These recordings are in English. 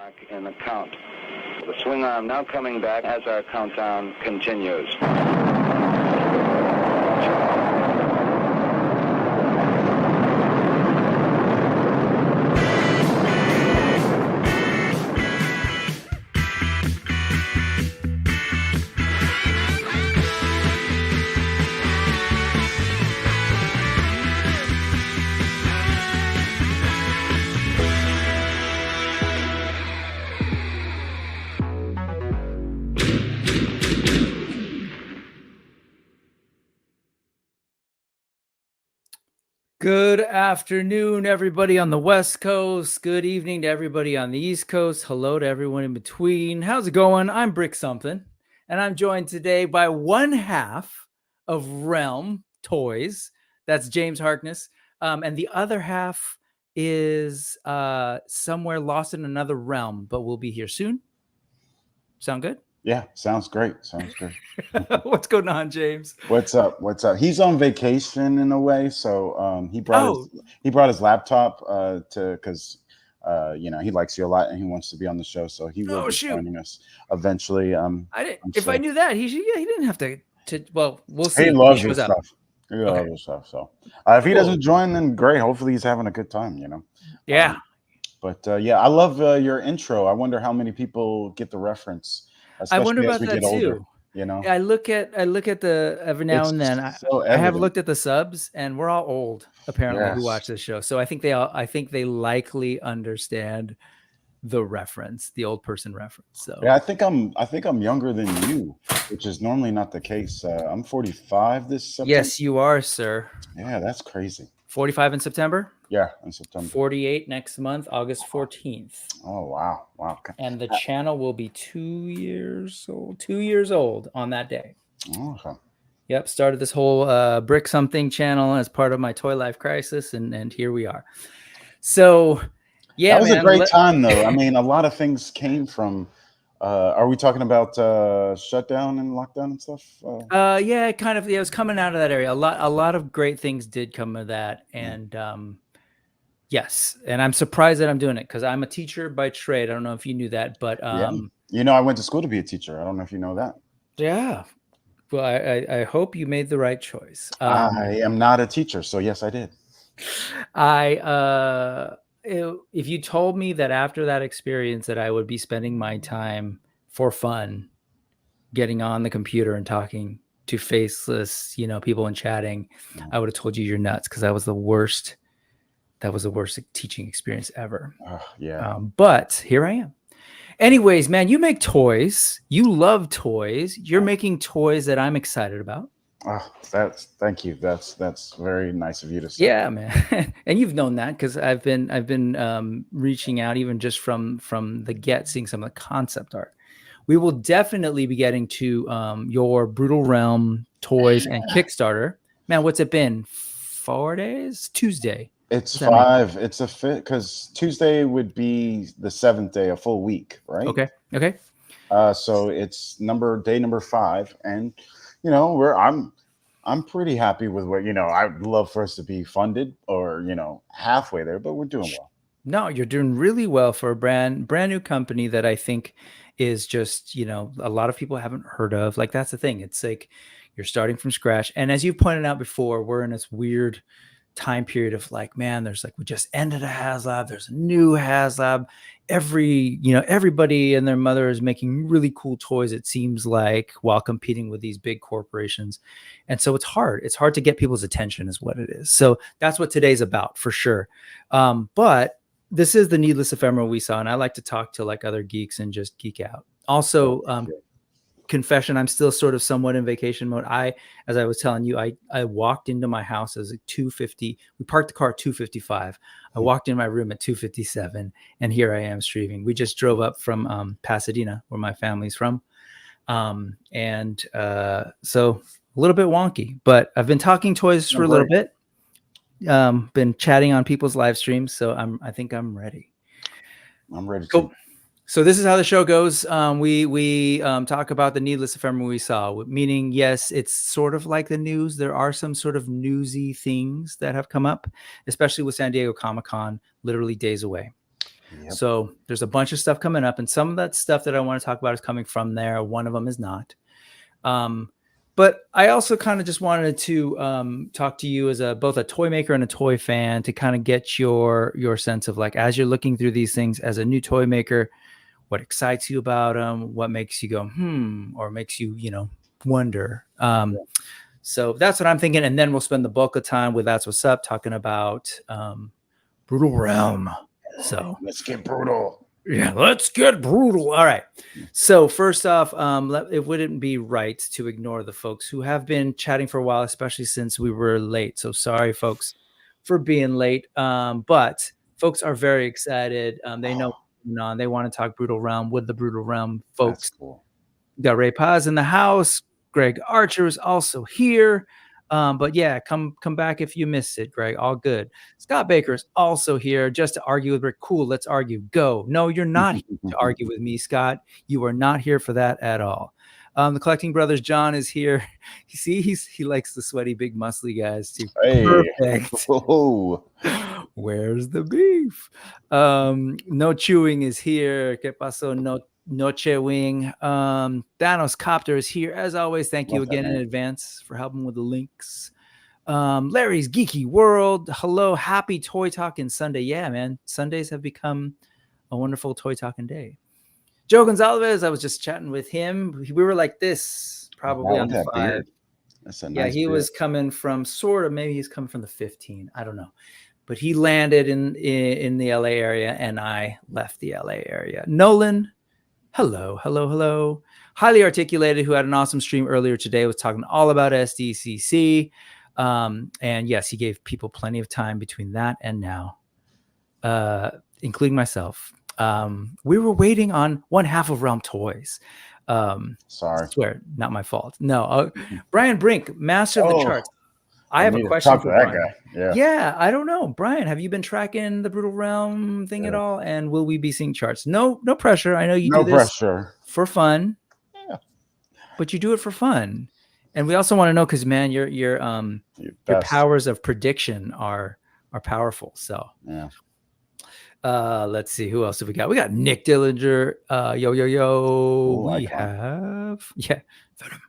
Mark in the count. The swing arm now coming back as our countdown continues. Good afternoon, everybody on the West Coast. Good evening to everybody on the East Coast. Hello to everyone in between. How's it going? I'm Brick Something, and I'm joined today by one half of Realm Toys. That's James Harkness. And the other half is somewhere lost in another realm, but we'll be here soon. Sound good? Yeah, sounds great. Sounds great. What's going on, James? What's up? What's up? He's on vacation in a way, so he brought his laptop because he likes you a lot and he wants to be on the show, so he will be joining us eventually. I knew that he didn't have to. Well, we'll see. He loves his stuff. He loves his stuff. So if he doesn't join, then great. Hopefully, he's having a good time. Yeah. I love your intro. I wonder how many people get the reference. I wonder about that too. Older, I look at the every now and then. I have looked at the subs, and we're all old apparently who watch this show. So I think they likely understand the reference, the old person reference. So yeah, I think I'm younger than you, which is normally not the case. I'm 45 this September. Yes, you are, sir. Yeah, that's crazy. 45 in September? Yeah, in September. 48 next month, August 14th. Oh, wow. And the channel will be 2 years old on that day. Okay. Yep, started this whole Brick Something channel as part of my Toy Life Crisis, and here we are. So, yeah, that was a great time, though. I mean, a lot of things came from. Are we talking about shutdown and lockdown and stuff? Yeah, kind of. Yeah, it was coming out of that area. A lot of great things did come of that, and yes, and I'm surprised that I'm doing it because I'm a teacher by trade. I don't know if you knew that, but I went to school to be a teacher. I don't know if you know that. Yeah. Well, I hope you made the right choice. I am not a teacher, so yes, I did. If you told me that after that experience that I would be spending my time for fun, getting on the computer and talking to faceless, people and chatting, I would have told you you're nuts because that was the worst. That was the worst teaching experience ever. But here I am. Anyways, man, you make toys. You love toys. You're making toys that I'm excited about. Oh, thank you. That's very nice of you to say. Yeah, man. And you've known that because I've been reaching out even just from the seeing some of the concept art. We will definitely be getting to your Brutal Realm toys and Kickstarter. Man, what's it been? 4 days? Tuesday. It's 5. It's a fit because Tuesday would be the 7th day, a full week, right? Okay. So it's day number 5, and I'm pretty happy with what I'd love for us to be funded or halfway there, but we're doing well. No, you're doing really well for a brand new company that I think is just a lot of people haven't heard of. Like that's the thing. It's like you're starting from scratch, and as you pointed out before, we're in this weird time period of like, man, there's like we just ended a HasLab. There's a new HasLab. Everybody and their mother is making really cool toys, it seems like, while competing with these big corporations. And so it's hard. It's hard to get people's attention is what it is. So that's what today's about for sure. But this is the Needless Ephemeral we saw. And I like to talk to like other geeks and just geek out. Also, confession, I'm still sort of somewhat in vacation mode. As I was telling you, I walked into my house as 2:50. We parked the car at 2:55. I walked in my room at 2:57, and here I am streaming. We just drove up from Pasadena, where my family's from, so a little bit wonky. But I've been talking toys for a little bit. Been chatting on people's live streams, so I think I'm ready. I'm ready. Cool. So this is how the show goes. We talk about the Needless Ephemeral we saw, meaning, yes, it's sort of like the news. There are some sort of newsy things that have come up, especially with San Diego Comic-Con, literally days away. Yep. So there's a bunch of stuff coming up, and some of that stuff that I want to talk about is coming from there. One of them is not. But I also kind of just wanted to talk to you as both a toy maker and a toy fan to kind of get your sense of, like, as you're looking through these things as a new toy maker, what excites you about them, what makes you go, or makes you, wonder. So that's what I'm thinking. And then we'll spend the bulk of time with That's What's Up talking about Brutal Realm. So let's get brutal. Yeah, let's get brutal. All right. So first off, it wouldn't be right to ignore the folks who have been chatting for a while, especially since we were late. So sorry, folks, for being late. But folks are very excited. They know what's going on. They want to talk Brutal Realm with the Brutal Realm folks. That's cool. Got Ray Paz in the house. Greg Archer is also here. But yeah, come back if you missed it, Greg. All good. Scott Baker is also here just to argue with Rick. Cool, let's argue. Go. No, you're not here to argue with me, Scott. You are not here for that at all. The Collecting Brothers, John, is here. You see, he likes the sweaty, big, muscly guys too. Hey. Perfect. Oh. Where's the beef? No Chewing is here. ¿Qué pasó? Noche Wing. Thanos Copter is here as always. Thank you again in advance for helping with the links. Larry's Geeky World. Hello, happy Toy Talking Sunday. Yeah, man. Sundays have become a wonderful toy talking day. Joe Gonzalez, I was just chatting with him. We were like this probably on the 5. That's a nice he beard. was coming from maybe he's coming from the 15. I don't know. But he landed in the LA area and I left the LA area. Nolan, hello. Highly Articulated, who had an awesome stream earlier today, was talking all about SDCC. And yes, he gave people plenty of time between that and now, including myself. We were waiting on one half of Realm Toys. Sorry. I swear, not my fault. No. Brian Brink, master of the charts. I have a question for that Brian. guy. Yeah, I don't know. Brian, have you been tracking the Brutal Realm thing at all? And will we be seeing charts? No pressure. I know you do this for fun. Yeah. But you do it for fun. And we also want to know, because man, your powers of prediction are powerful. So yeah. Let's see, who else have we got? We got Nick Dillinger. Yo. We have Venom.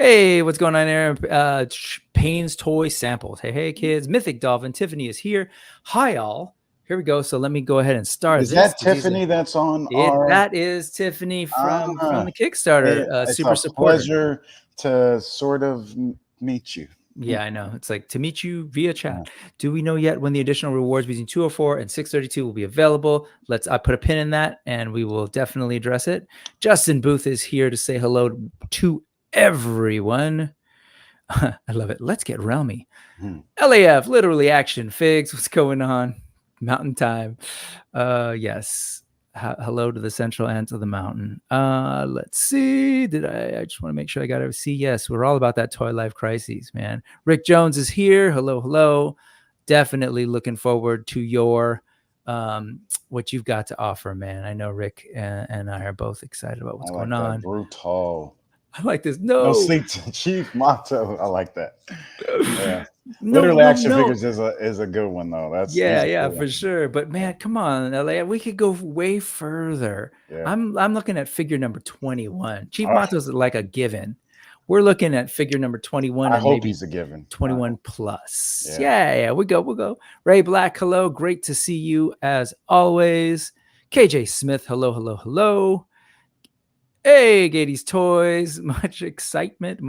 Hey, what's going on there? Payne's Toy Samples. Hey, kids. Mythic Dolphin. Tiffany is here. Hi, all. Here we go. So let me go ahead and start. Is that Tiffany that's on our... That is Tiffany from the Kickstarter. Super supporter. Pleasure to sort of meet you. Yeah, I know. It's like to meet you via chat. Yeah. Do we know yet when the additional rewards between 204 and 632 will be available? I put a pin in that and we will definitely address it. Justin Booth is here to say hello to everyone. I love it. Let's get realmy. LAF, literally action figs. What's going on? Mountain time. Yes. Hello to the central ends of the mountain. Let's see. I just want to make sure I got to see. Yes, we're all about that toy life crises, man. Rick Jones is here. Hello. Definitely looking forward to your what you've got to offer, man. I know Rick and I are both excited about what's going on. Brutal. I like this. No sleep to chief motto. I like that. Yeah. Literally action figures is a good one though. That's for sure. But man, come on, LA. We could go way further. Yeah. I'm looking at figure number 21. Chief motto's like a given. We're looking at figure number 21. I hope he's a given. 21 plus. Yeah. We go. Ray Black, hello. Great to see you as always. KJ Smith, hello. Hey, Gatey's Toys. Much excitement.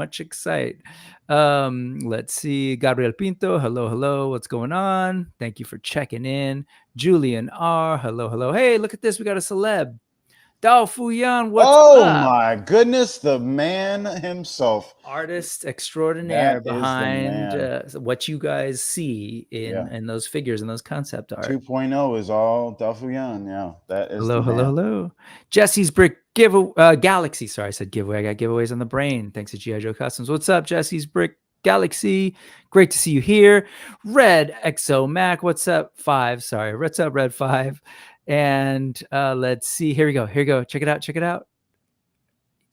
Let's see. Gabriel Pinto. Hello. What's going on? Thank you for checking in. Julian R. Hello. Hey, look at this. We got a celeb. Dao Fuyan. What's up? Oh my goodness. The man himself. Artist extraordinaire behind what you guys see in those figures and those concept art. 2.0 is all Dao Fuyan. Yeah. That is hello. Jesse's Brick Galaxy. Sorry, I said giveaway. I got giveaways on the brain. Thanks to G.I. Joe Customs. What's up, Jesse's Brick Galaxy? Great to see you here. Red Exo Mac. What's up? 5. Sorry. What's up, Red 5? And let's see. Here we go. Check it out.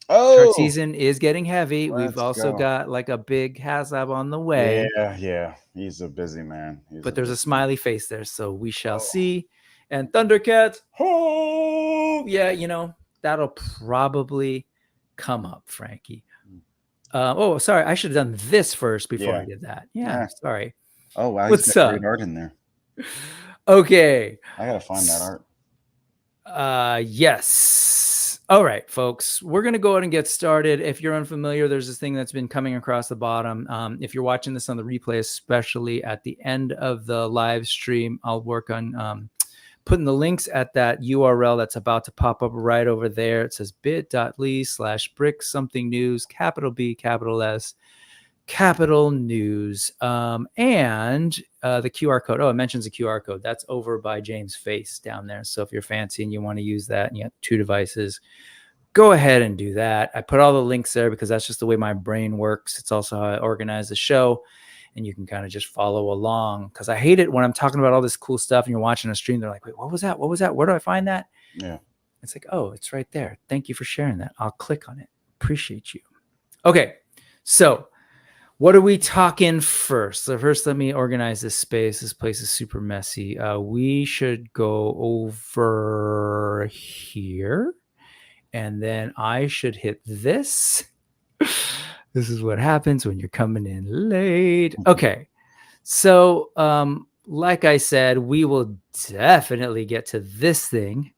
Chart season is getting heavy. We've also got like a big HasLab on the way. Yeah. He's a busy man. But there's a smiley face there, so we shall see. and Thundercats. Oh, yeah, that'll probably come up, Frankie. Sorry, I should have done this first before I did that. Yeah, sorry. Oh, wow. What's up? Great art in there. Okay. I gotta find that art. Yes. All right, folks. We're gonna go ahead and get started. If you're unfamiliar, there's this thing that's been coming across the bottom. If you're watching this on the replay, especially at the end of the live stream, I'll work on putting the links at that URL that's about to pop up right over there. It says bit.ly/brick something news, capital B, capital S, capital news, and the QR code. Oh, it mentions a QR code. That's over by James' face down there. So if you're fancy and you want to use that and you have 2 devices, go ahead and do that. I put all the links there because that's just the way my brain works. It's also how I organize the show. And you can kind of just follow along, because I hate it when I'm talking about all this cool stuff and you're watching a stream. They're like, wait, what was that? What was that? Where do I find that? Yeah. It's like, oh, it's right there. Thank you for sharing that. I'll click on it. Appreciate you. Okay. So what are we talking first? So first, let me organize this space. This place is super messy. We should go over here, and then I should hit this. This is what happens when you're coming in late. Okay. So, like I said, we will definitely get to this thing.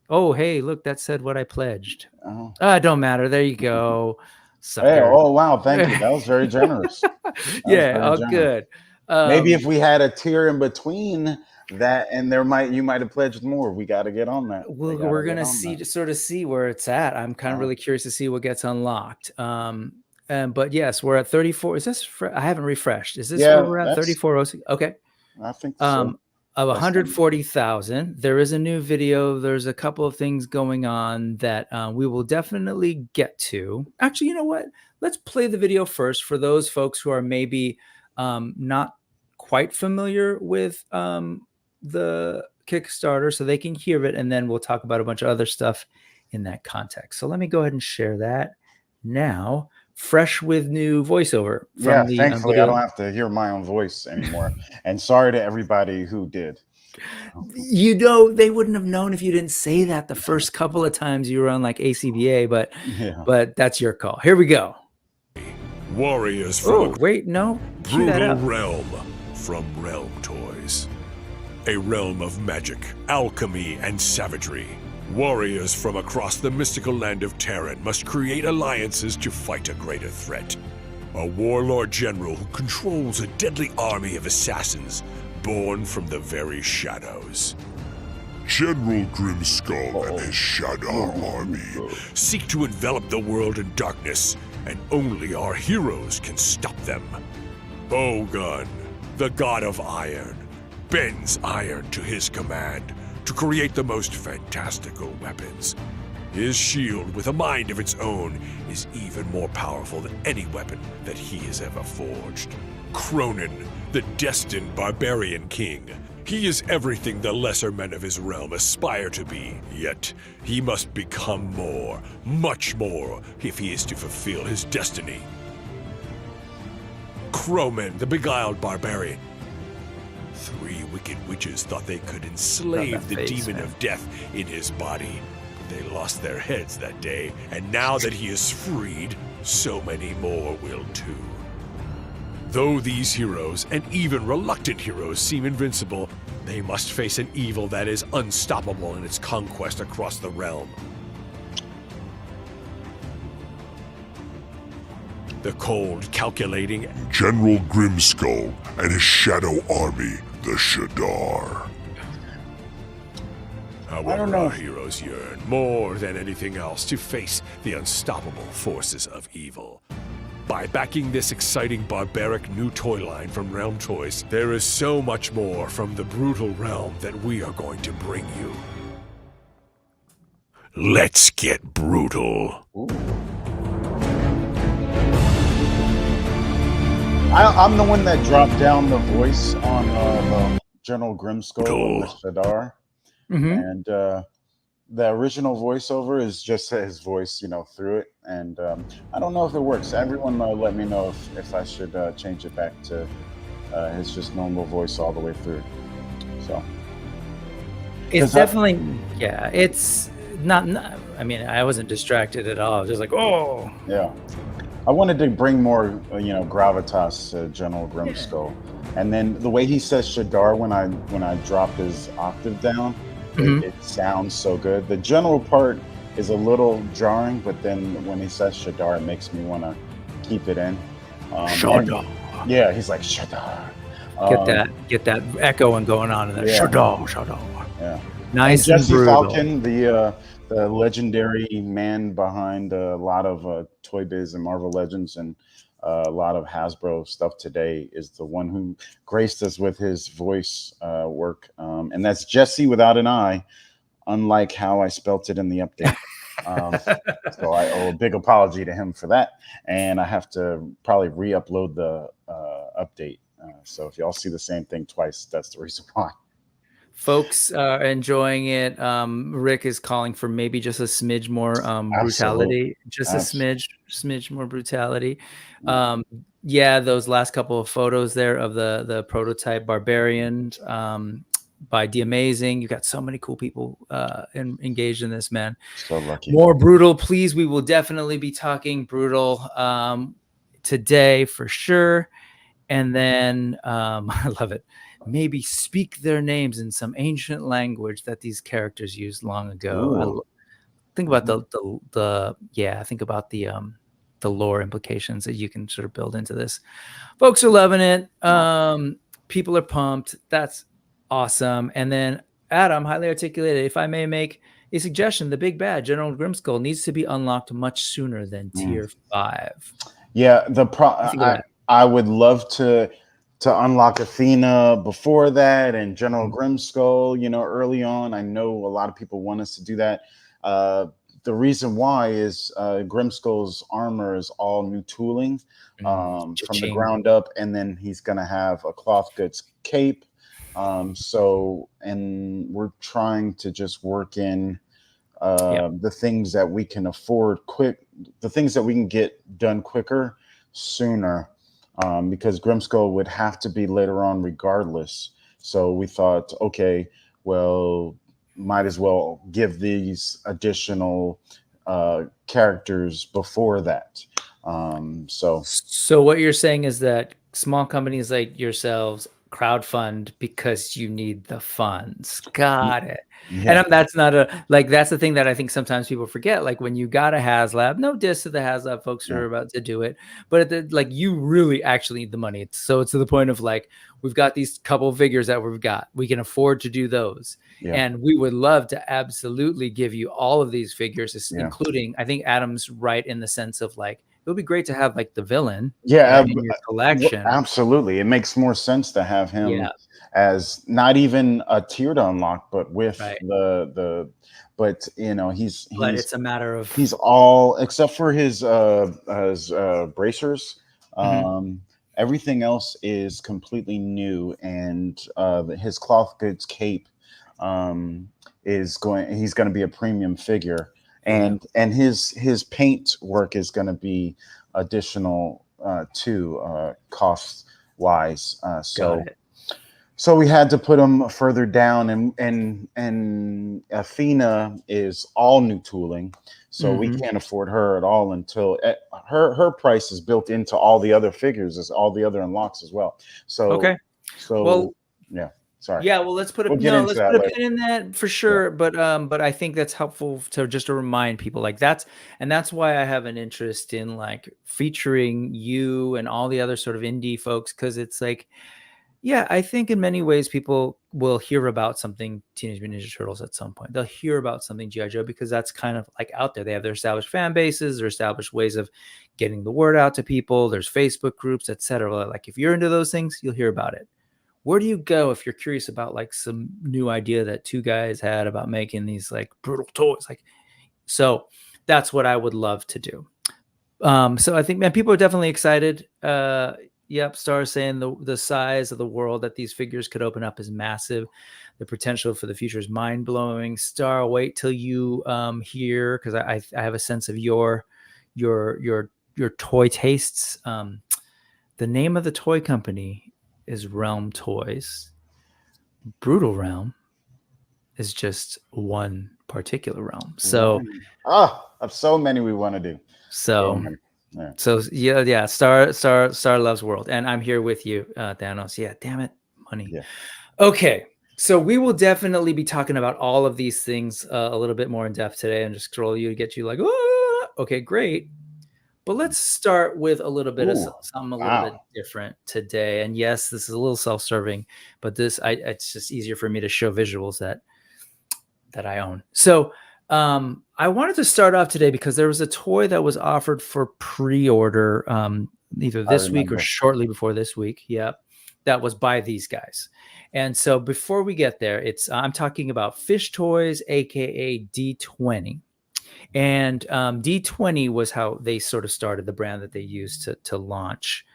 Oh, hey, look, that said what I pledged. Oh. Don't matter. There you go. Hey, oh, wow. Thank you. That was very generous. Good. Maybe if we had a tier in between that and you might have pledged more. We got to get on that. Well, we're going to see where it's at. I'm kind of really curious to see what gets unlocked. But yes, we're at 34. Is this? I haven't refreshed. Is this where we're at? 34. Okay. I think so. Of 140,000. There is a new video. There's a couple of things going on that we will definitely get to. Actually, you know what? Let's play the video first for those folks who are maybe not quite familiar with the Kickstarter, so they can hear it, and then we'll talk about a bunch of other stuff in that context. So let me go ahead and share that now. Fresh with new voiceover. Thankfully I don't have to hear my own voice anymore. And sorry to everybody who did. They wouldn't have known if you didn't say that the first couple of times you were on like ACBA, but that's your call. Here we go. Warriors from Brutal Realm from Realm Toys. A realm of magic, alchemy, and savagery. Warriors from across the mystical land of Terran must create alliances to fight a greater threat. A warlord general who controls a deadly army of assassins born from the very shadows. General Grimskull and his Shadow army seek to envelop the world in darkness, and only our heroes can stop them. Bogun, the god of iron, bends iron to his command to create the most fantastical weapons. His shield, with a mind of its own, is even more powerful than any weapon that he has ever forged. Cronin, the destined barbarian king. He is everything the lesser men of his realm aspire to be, yet he must become more, much more, if he is to fulfill his destiny. Croman, the beguiled barbarian. 3 wicked witches thought they could enslave the demon of death in his body. But they lost their heads that day, and now that he is freed, so many more will too. Though these heroes, and even reluctant heroes, seem invincible, they must face an evil that is unstoppable in its conquest across the realm. The cold, calculating General Grimskull and his Shadow army, the Shadar. However, our heroes yearn more than anything else to face the unstoppable forces of evil. By backing this exciting barbaric new toy line from Realm Toys, there is so much more from the Brutal Realm that we are going to bring you. Let's get brutal. Ooh. I'm the one that dropped down the voice on the General Grimskull and the Shadar. And the original voiceover is just his voice, through it. And I don't know if it works. Everyone let me know if I should change it back to his just normal voice all the way through. So It's definitely, yeah, it's not, I mean, I wasn't distracted at all. Just like, oh. Yeah. I wanted to bring more, gravitas to General Grimskull. And then the way he says Shadar when I drop his octave down, it sounds so good. The general part is a little jarring, but then when he says Shadar, it makes me want to keep it in. Shadar. Yeah, he's like Shadar. Get that echoing going on in that. Yeah. Shadar. Yeah. Nice and and Jesse brutal. Falcon, the legendary man behind a lot of Toy Biz and Marvel Legends and a lot of Hasbro stuff today, is the one who graced us with his voice work. And that's Jesse without an I, unlike how I spelt it in the update. So I owe a big apology to him for that. And I have to probably re-upload the update. So if y'all see the same thing twice, that's the reason why. Folks are enjoying it. Rick is calling for maybe just a smidge more brutality. Just a smidge more brutality. Yeah, those last couple of photos there of the prototype Barbarian by The Amazing. You got so many cool people engaged in this, man. So lucky. More brutal, please. We will definitely be talking brutal today for sure. And then I love it. Maybe speak their names in some ancient language that these characters used long ago. Think about think about the lore implications that you can sort of build into this. Folks are loving it. People are pumped. That's awesome. And then Adam, highly articulated. If I may make a suggestion, the big bad General Grimskull needs to be unlocked much sooner than tier 5. Yeah, I would love to unlock Athena before that and General Grimskull, early on. I know a lot of people want us to do that. The reason why is Grimskull's armor is all new tooling from the ground up, and then he's going to have a cloth goods cape. And we're trying to just work in the things that we can afford the things that we can get done quicker, sooner. Because Grimskull would have to be later on regardless. So we thought, okay, well, might as well give these additional characters before that. So what you're saying is that small companies like yourselves crowdfund because you need the funds. Got it. Yeah. And that's the thing that I think sometimes people forget. Like when you got a HasLab, no diss to the HasLab folks who are about to do it, but you really actually need the money. So it's to the point of like, we've got these couple of figures that we can afford to do those. Yeah. And we would love to absolutely give you all of these figures, including, I think Adam's right in the sense of like, it would be great to have like the villain in your collection. Absolutely. It makes more sense to have him as not even a tier to unlock, but with but it's a matter of, he's all except for his bracers. Everything else is completely new, and his cloth goods cape he's going to be a premium figure. And his paint work is going to be additional too, cost wise. So we had to put him further down, and Athena is all new tooling, so we can't afford her at all until her price is built into all the other figures, as all the other unlocks as well. So Sorry. Yeah, well, let's put a pin in that for sure. Yeah. But I think that's helpful to remind people like that's why I have an interest in like featuring you and all the other sort of indie folks, because it's like, I think in many ways people will hear about something Teenage Mutant Ninja Turtles at some point. They'll hear about something G.I. Joe because that's kind of like out there. They have their established fan bases, their established ways of getting the word out to people. There's Facebook groups, etc. Like if you're into those things, you'll hear about it. Where do you go if you're curious about like some new idea that two guys had about making these like brutal toys? So that's what I would love to do. So I think, man, people are definitely excited. Star saying the size of the world that these figures could open up is massive. The potential for the future is mind blowing. Star, wait till you hear, because I have a sense of your toy tastes. The name of the toy company is Realm Toys. Brutal Realm is just one particular realm. So, of so many we want to do. So many. Yeah. So yeah. Star loves world, and I'm here with you, Thanos. Yeah, damn it, money. Yeah. Okay, so we will definitely be talking about all of these things a little bit more in depth today, and just scroll you to get you like, oh, okay, great. But let's start with a little bit of something a little bit different today. And yes, this is a little self-serving, but it's just easier for me to show visuals that I own. So I wanted to start off today because there was a toy that was offered for pre-order either this week or shortly before this week. Yep. That was by these guys. And so before we get there, I'm talking about Fishtoys, aka D20. And D20 was how they sort of started, the brand that they used to launch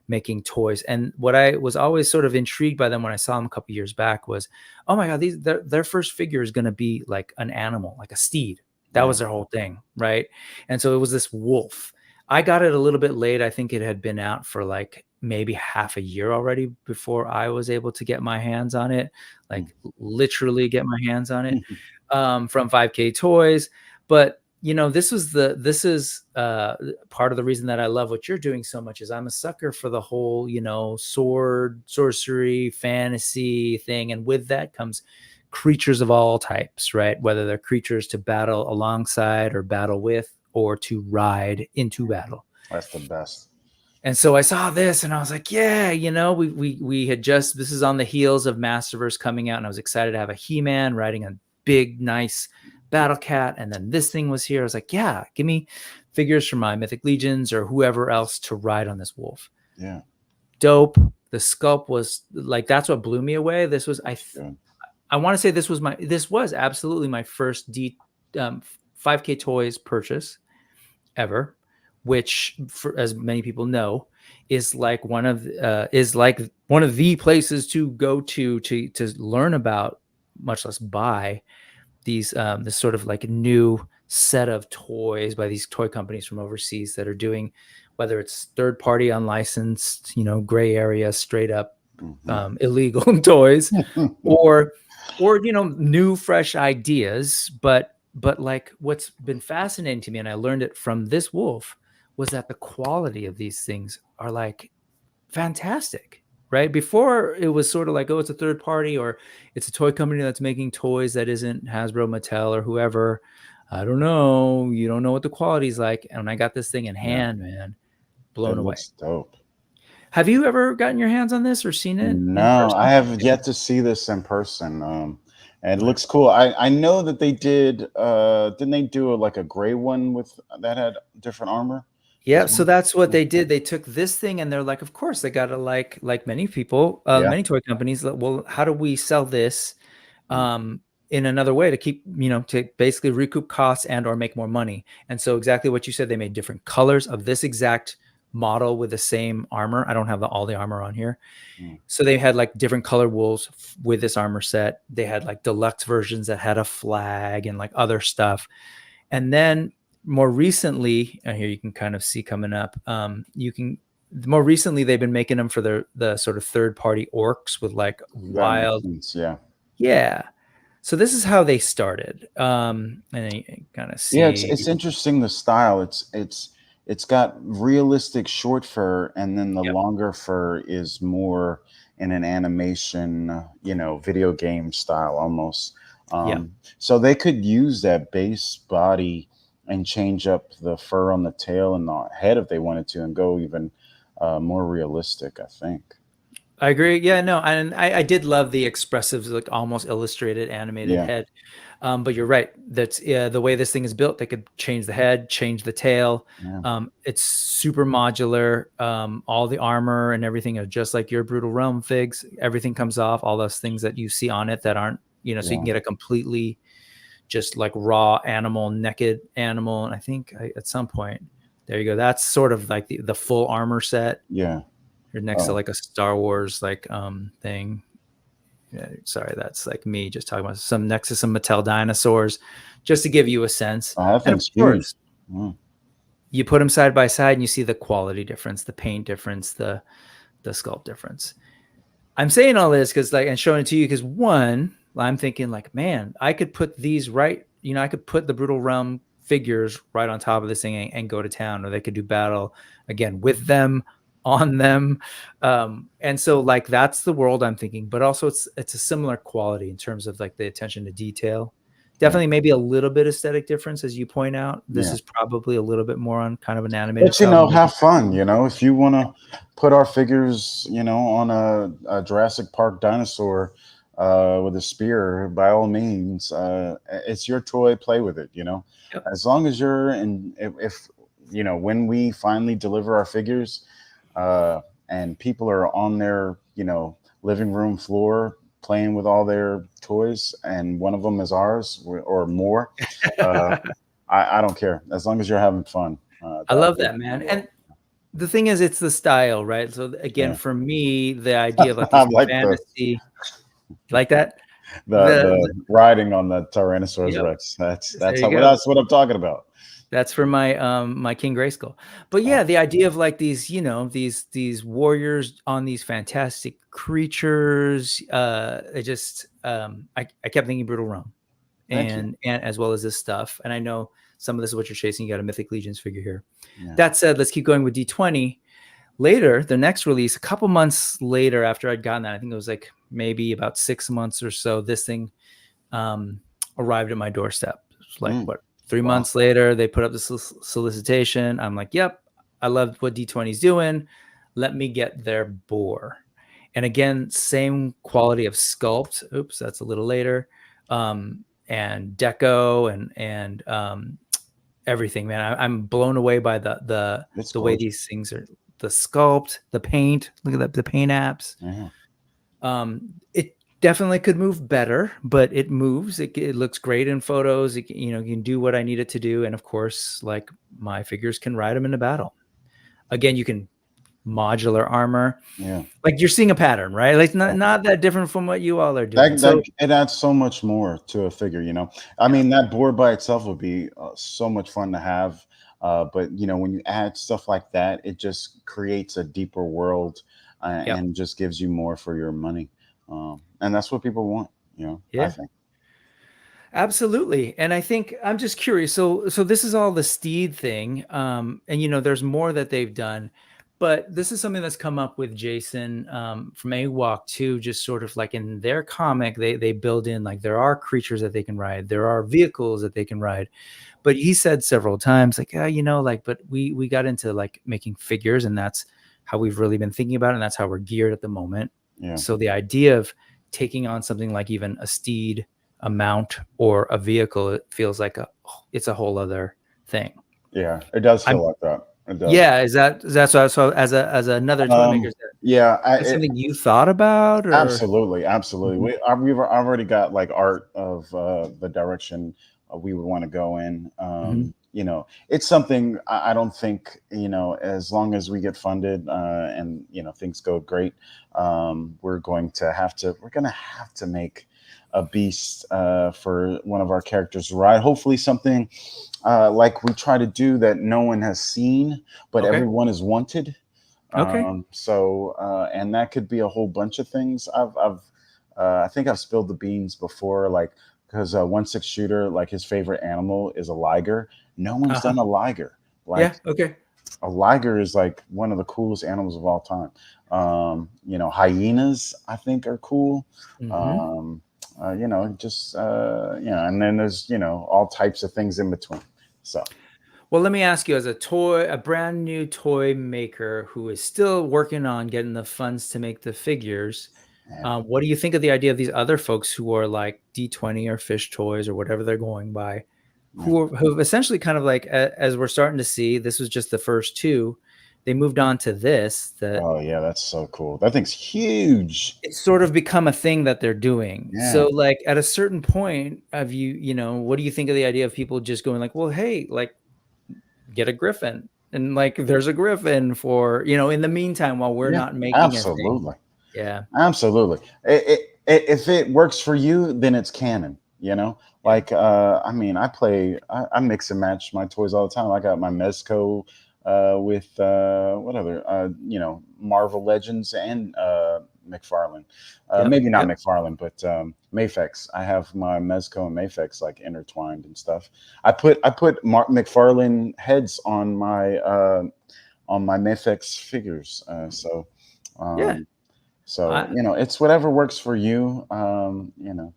making toys. And what I was always sort of intrigued by them when I saw them a couple years back was, oh my God, their first figure is going to be like an animal, like a steed. That was their whole thing, right? And so it was this wolf. I got it a little bit late. I think it had been out for like maybe half a year already before I was able to get my hands on it, like literally get my hands on it from 5K Toys. But this is part of the reason that I love what you're doing so much is I'm a sucker for the whole, sword, sorcery, fantasy thing. And with that comes creatures of all types, right? Whether they're creatures to battle alongside or battle with, or to ride into battle. That's the best. And so I saw this and I was like, yeah, we had just, this is on the heels of Masterverse coming out. And I was excited to have a He-Man riding a big, nice Battle Cat, and then this thing was here. I was like, yeah, give me figures from my Mythic Legions or whoever else to ride on this wolf. Yeah, dope. The sculpt was like, that's what blew me away. This was I want to say this was absolutely my first 5K Toys purchase ever, which, for as many people know, is like one of the places to go to learn about, much less buy, these this sort of like new set of toys by these toy companies from overseas that are doing, whether it's third party unlicensed, gray area, straight up illegal toys, or new fresh ideas. But like what's been fascinating to me, and I learned it from this wolf, was that the quality of these things are like fantastic. Right before, it was sort of like, oh, it's a third party, or it's a toy company that's making toys that isn't Hasbro, Mattel, or whoever. I don't know. You don't know what the quality is like. And when I got this thing in hand, man, blown away. Looks dope. Have you ever gotten your hands on this or seen it? No, I have yet to see this in person. And it looks cool. I know that they did. Didn't they do like a gray one that had different armor? Yeah, so that's what they did. They took this thing and they're like, of course, they got to like many people, many toy companies. Well, how do we sell this in another way to keep, to basically recoup costs and or make more money? And so exactly what you said, they made different colors of this exact model with the same armor. I don't have all the armor on here. So they had like different color wolves with this armor set. They had like deluxe versions that had a flag and like other stuff. And then more recently, here you can kind of see coming up, more recently they've been making them for the sort of third party orcs with like wild. Yeah. So this is how they started. And then you can kind of see. Yeah, it's interesting, the style. It's got realistic short fur, and then the longer fur is more in an animation, video game style almost. So they could use that base body and change up the fur on the tail and the head if they wanted to, and go even more realistic, I think. I agree. Yeah, no, and I did love the expressive, like almost illustrated animated head. But you're right. That's the way this thing is built. They could change the head, change the tail. It's super modular. All the armor and everything are just like your Brutal Realm figs. Everything comes off. All those things that you see on it that aren't, so you can get a completely just like raw animal, naked animal. And I think at some point, there you go. That's sort of like the full armor set. Yeah. You're next to like a Star Wars like thing. Yeah, sorry, that's like me just talking about some Mattel dinosaurs, just to give you a sense. And of course, you put them side by side and you see the quality difference, the paint difference, the sculpt difference. I'm saying all this because and showing it to you because one, I'm thinking like, man, I could put these right, I could put the Brutal Realm figures right on top of this thing and go to town, or they could do battle again with them, on them. And so like, that's the world I'm thinking, but also it's a similar quality in terms of like the attention to detail. Definitely maybe a little bit aesthetic difference, as you point out. This is probably a little bit more on kind of an animated. But have fun. If you want to put our figures, on a Jurassic Park dinosaur with a spear, by all means, it's your toy. Play with it. Yep. As long as you're in. If when we finally deliver our figures, and people are on their living room floor playing with all their toys, and one of them is ours or more, I don't care, as long as you're having fun. I love that, man. And the thing is, it's the style, right? So again, for me, the idea of like fantasy, like that, the riding on the Tyrannosaurus Rex. That's what I'm talking about. That's for my my King Grayskull. But yeah, the idea of like these, these warriors on these fantastic creatures. I kept thinking Brutal Realm, and as well as this stuff. And I know some of this is what you're chasing. You got a Mythic Legions figure here. Yeah. That said, let's keep going with D20. Later, the next release, a couple months later after I'd gotten that, I think it was like maybe about 6 months or so, this thing arrived at my doorstep. It was like, what? 3 months later, they put up the solicitation. I'm like, yep, I love what D20's doing. Let me get their boar. And again, same quality of sculpt. Oops, that's a little later. And deco and everything, man. I'm blown away by the way these things are. The sculpt, the paint. Look at that, the paint apps. It definitely could move better, but it moves. It looks great in photos. It, you can do what I need it to do, and of course, like my figures can ride them into battle. Again, you can modular armor. Yeah, like you're seeing a pattern, right? Like not that different from what you all are doing. It adds so much more to a figure. I mean, that board by itself would be so much fun to have. But when you add stuff like that, it just creates a deeper world and just gives you more for your money. And that's what people want, I think. Absolutely. And I think I'm just curious. So this is all the Steed thing. And there's more that they've done, but this is something that's come up with Jason from Ewok too, just sort of like in their comic, they build in like there are creatures that they can ride. There are vehicles that they can ride. But he said several times, like, but we got into like making figures, and that's how we've really been thinking about it, and that's how we're geared at the moment. Yeah. So the idea of taking on something like even a steed, a mount, or a vehicle, it feels like it's a whole other thing. Yeah, it does feel like that. It does. Yeah, is that so? As another toy maker, is something you thought about? Or? Absolutely. Mm-hmm. We've already got like art of the direction we would want to go in. It's something I don't think, as long as we get funded and, things go great, we're going to have to make a beast for one of our characters to ride. Hopefully something like we try to do that no one has seen, but everyone has wanted. And that could be a whole bunch of things. I think I've spilled the beans before, like, because 1/6 shooter, like his favorite animal is a liger. No one's done a liger. Like, a liger is like one of the coolest animals of all time. Hyenas I think are cool. Mm-hmm. And then there's all types of things in between. So. Well, let me ask you, as a brand new toy maker who is still working on getting the funds to make the figures. What do you think of the idea of these other folks who are like D20 or Fishtoys or whatever they're going by, who have essentially kind of like, as we're starting to see, this was just the first two. They moved on to this. That's so cool. That thing's huge. It's sort of become a thing that they're doing. Yeah. So like at a certain point of what do you think of the idea of people just going like, well, hey, like get a griffin, and like there's a griffin for, in the meantime, while we're not making absolutely. Yeah, absolutely. If it works for you, then it's canon. Like I mix and match my toys all the time. I got my Mezco with what other Marvel Legends and McFarlane. Yep, Maybe not yep. McFarlane, but Mafex. I have my Mezco and Mafex like intertwined and stuff. I put McFarlane heads on my Mafex figures. Yeah. So you know, it's whatever works for you. You know,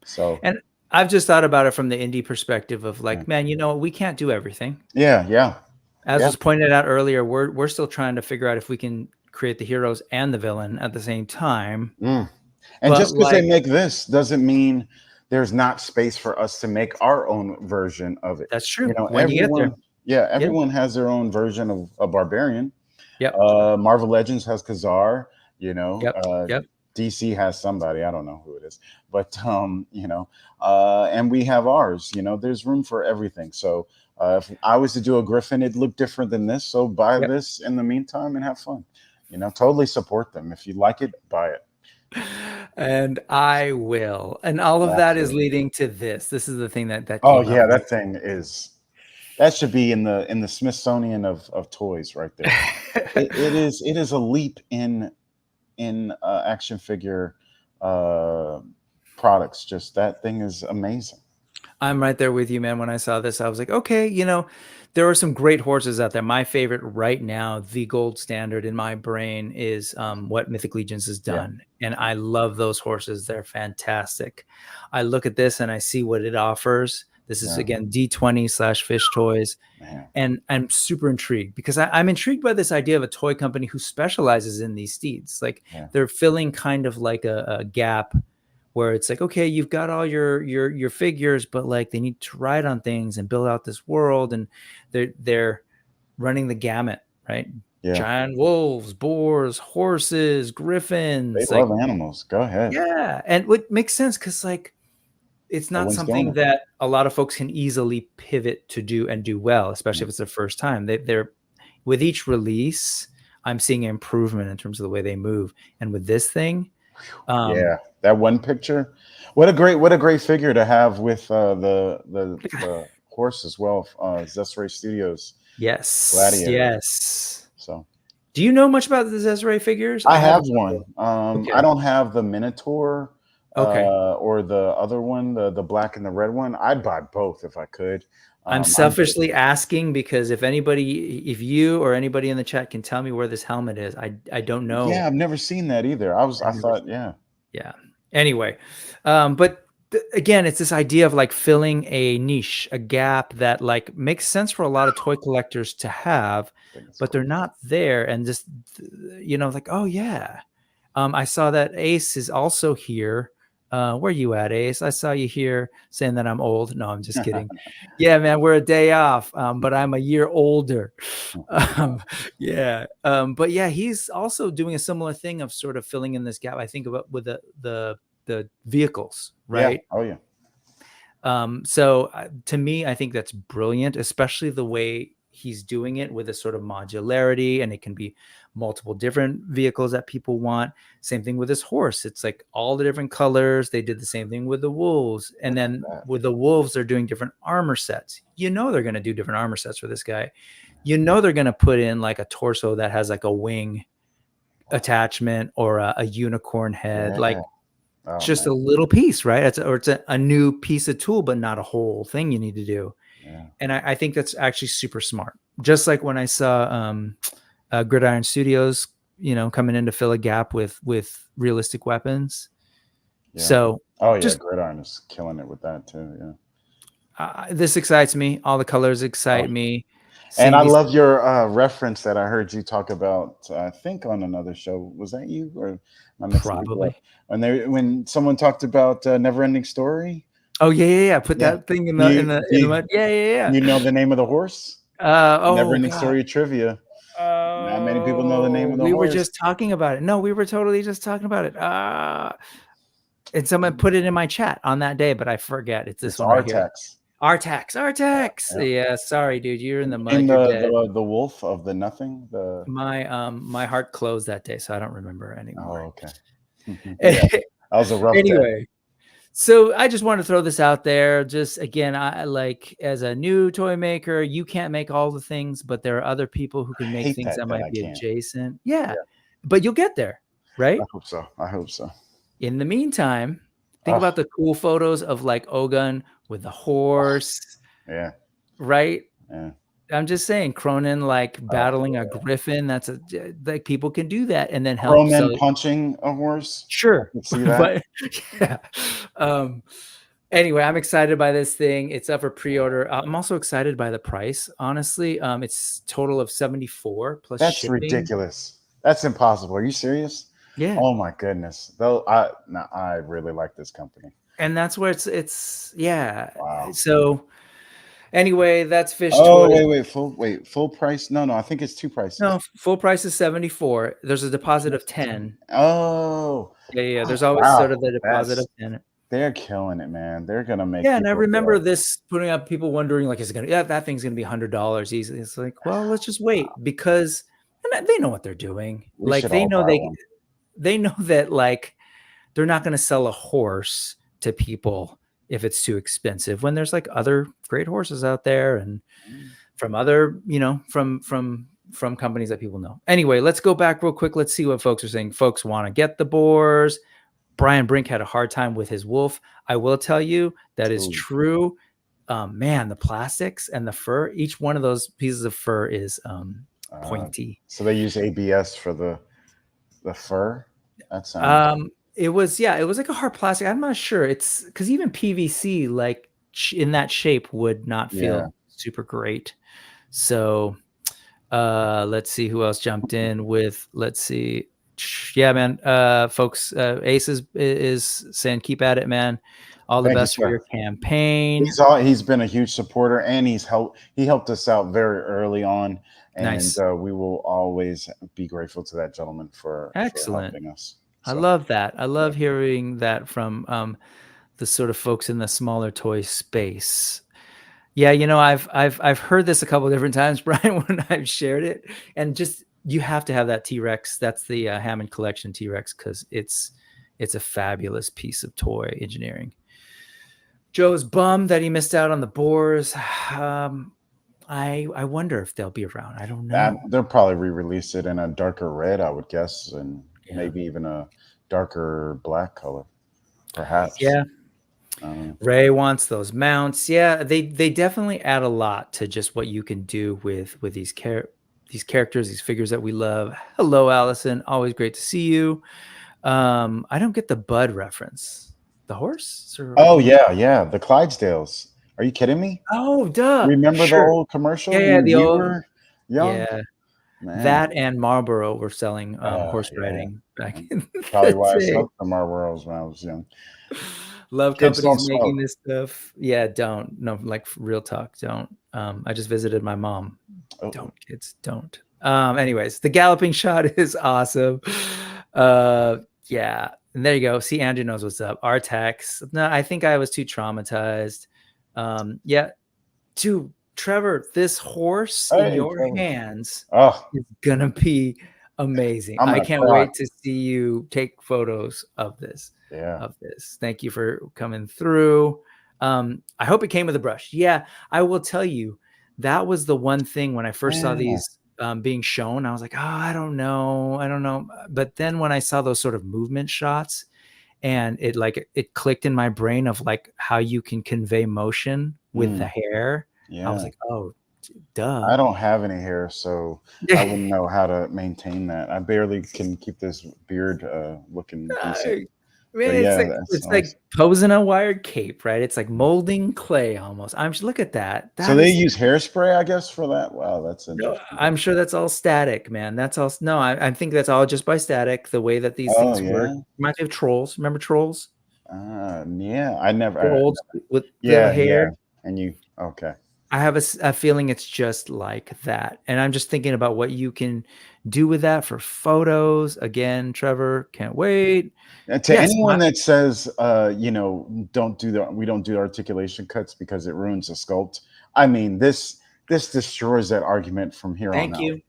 so. And I've just thought about it from the indie perspective of like, Yeah. man, you know, we can't do everything. Yeah. As was pointed out earlier, we're still trying to figure out if we can create the heroes and the villain at the same time. And But just because like, they make this doesn't mean there's not space for us to make our own version of it. that's true. You know, When you get there. everyone has their own version of a barbarian. Yep. Marvel Legends has Khazar, you know. Yep. DC has somebody, I don't know who it is, but you know, and we have ours. You know, there's room for everything. So if I was to do a Griffin, it'd look different than this. So buy this in the meantime and have fun. You know, totally support them. If you like it, buy it. And I will. And all of that is leading to this. This is the thing that oh yeah, that thing is. That should be in the Smithsonian of toys right there. it is a leap in action figure products. Just that thing is amazing. I'm right there with you, man. When I saw this, I was like, okay, you know, there are some great horses out there. My favorite right now, the gold standard in my brain, is what Mythic Legions has done. And I love those horses. They're fantastic. I look at this and I see what it offers. This is, again, D20/Fishtoys. And I'm super intrigued because I'm intrigued by this idea of a toy company who specializes in these steeds. Like they're filling kind of like a gap where it's like, okay, you've got all your figures, but like they need to ride on things and build out this world, and they're running the gamut, right? Yeah. Giant wolves, boars, horses, griffins. They love animals. Go ahead. Yeah, and what makes sense because like it's not something that a lot of folks can easily pivot to do and do well, especially if it's their first time. They're with each release, I'm seeing an improvement in terms of the way they move, and with this thing. That one picture, what a great figure to have with the horse as well. Zesray Studios. Yes. So, do you know much about the Zesray figures? I have one. I don't have the Minotaur. Or the other one, the black and the red one. I'd buy both if I could. I'm selfishly asking because if you or anybody in the chat can tell me where this helmet is, I don't know. Yeah, I've never seen that either. I thought. Anyway, but again, it's this idea of like filling a niche, a gap that like makes sense for a lot of toy collectors to have, but they're not there. And just, you know, like, oh yeah. I saw that Ace is also here. Where you at, Ace? I saw you here saying that I'm old. No, I'm just kidding. Yeah, man, we're a day off, but I'm a year older. But yeah, he's also doing a similar thing of sort of filling in this gap. I think about with the vehicles, right? So to me, I think that's brilliant, especially the way he's doing it with a sort of modularity, and it can be multiple different vehicles that people want. Same thing with this horse. It's like all the different colors. They did the same thing with the wolves. And then with the wolves, they're doing different armor sets. You know, they're going to do different armor sets for this guy. You know, they're going to put in like a torso that has like a wing attachment or a unicorn head, like just a little piece, right? It's a new piece of tool, but not a whole thing you need to do. And I think that's actually super smart. Just like when I saw Gridiron Studios, you know, coming in to fill a gap with realistic weapons. So, Gridiron is killing it with that too. This excites me. All the colors excite me. And I love your reference that I heard you talk about. I think on another show. Was that you or probably when someone talked about Never Ending Story? Oh yeah. Put that thing in the mud. Yeah. You know the name of the horse? Never Ending Story trivia. Not many people know the name of the horse. We were just talking about it. No, we were totally just talking about it. And someone put it in my chat on that day, but I forget. It's this one right here. Artax. Yeah, sorry, dude. You're in the mud. In the wolf of the nothing. My heart closed that day, so I don't remember anymore. Oh, okay. That was a rough day. So I just want to throw this out there. Just again, I like as a new toy maker, you can't make all the things, but there are other people who can make things that might be adjacent. Yeah, but you'll get there. right? I hope so. I hope so. In the meantime, think about the cool photos of like Ogun with the horse. Yeah. Right? Yeah. I'm just saying, Cronin like battling a griffin. That's like people can do that and then help. Cronin punching a horse. Sure. See that? But, yeah. Anyway, I'm excited by this thing. It's up for pre-order. I'm also excited by the price. Honestly, it's total of 74 plus That's shipping. ridiculous. That's impossible. Are you serious? Yeah. Oh my goodness. Though I really like this company. And that's where it's yeah. Wow. So anyway, that's Fish Oh, Toys. full price. No, I think it's two prices. No, full price is 74. There's a deposit of 10. Oh. Yeah. There's always sort of the deposit of 10. They're killing it, man. They're gonna make. Yeah, and I remember this putting up people wondering, like, is it gonna? Yeah, that thing's gonna be $100 easily. It's like, well, let's just wait because they know what they're doing. Like they know they know that like they're not gonna sell a horse to people if it's too expensive when there's like other great horses out there and from other, from companies that people know. Anyway, let's go back real quick. Let's see what folks are saying. Folks want to get the boars. Brian Brink had a hard time with his wolf. I will tell you that is true. Man, the plastics and the fur, each one of those pieces of fur is pointy. So they use ABS for the fur. That sounds. It was like a hard plastic. I'm not sure. It's because even PVC, like in that shape, would not feel super great. So let's see who else jumped in with. Let's see. Yeah, man. Folks, Ace is saying keep at it, man. All the best for your campaign. He's been a huge supporter, and he helped us out very early on, and we will always be grateful to that gentleman for helping us. So. I love that. I love hearing that from the sort of folks in the smaller toy space. Yeah, I've heard this a couple of different times, Brian, when I've shared it, and just. You have to have that T-Rex. That's the Hammond Collection T-Rex because it's a fabulous piece of toy engineering. Joe's bummed that he missed out on the boars. I wonder if they'll be around. I don't know. They'll probably re-release it in a darker red, I would guess, and maybe even a darker black color, perhaps. Yeah. Ray wants those mounts. Yeah, they definitely add a lot to just what you can do with these characters, these figures that we love. Hello, Allison. Always great to see you. I don't get the Bud reference. The horse? Oh, yeah. The Clydesdales. Are you kidding me? Oh, duh. Remember the old commercial? Yeah, the old. Young? Yeah. Man. That and Marlboro were selling horse riding back in. Probably why I smoked the Marlboros when I was young. Love companies making this stuff. Yeah, don't. No, like real talk. Don't. I just visited my mom. Don't, kids, don't. Anyways, the galloping shot is awesome. Yeah. And there you go. See, Andrew knows what's up. Artax. No, I think I was too traumatized. Yeah. Dude, Trevor, this horse in your hands is gonna be amazing. I can't wait to see you take photos of this. Thank you for coming through. I hope it came with a brush. Yeah, I will tell you. That was the one thing when I first saw these being shown, I was like, oh, I don't know. But then when I saw those sort of movement shots and it clicked in my brain of like how you can convey motion with the hair. I was like, oh, duh. I don't have any hair, so I wouldn't know how to maintain that. I barely can keep this beard looking decent. Man, it's like posing a wired cape, right? It's like molding clay almost. Look at that. So they use hairspray, I guess, for that. Wow, that's interesting. I'm sure that's all static, man. That's all. No, I think that's all just by static. The way that these things work. Reminds me of Trolls. Remember Trolls? Yeah, I never. Old with the hair. Yeah. And you okay? I have a feeling it's just like that. And I'm just thinking about what you can do with that for photos. Again, Trevor, can't wait. To anyone that says, we don't do articulation cuts because it ruins the sculpt. I mean, this destroys that argument from here on out.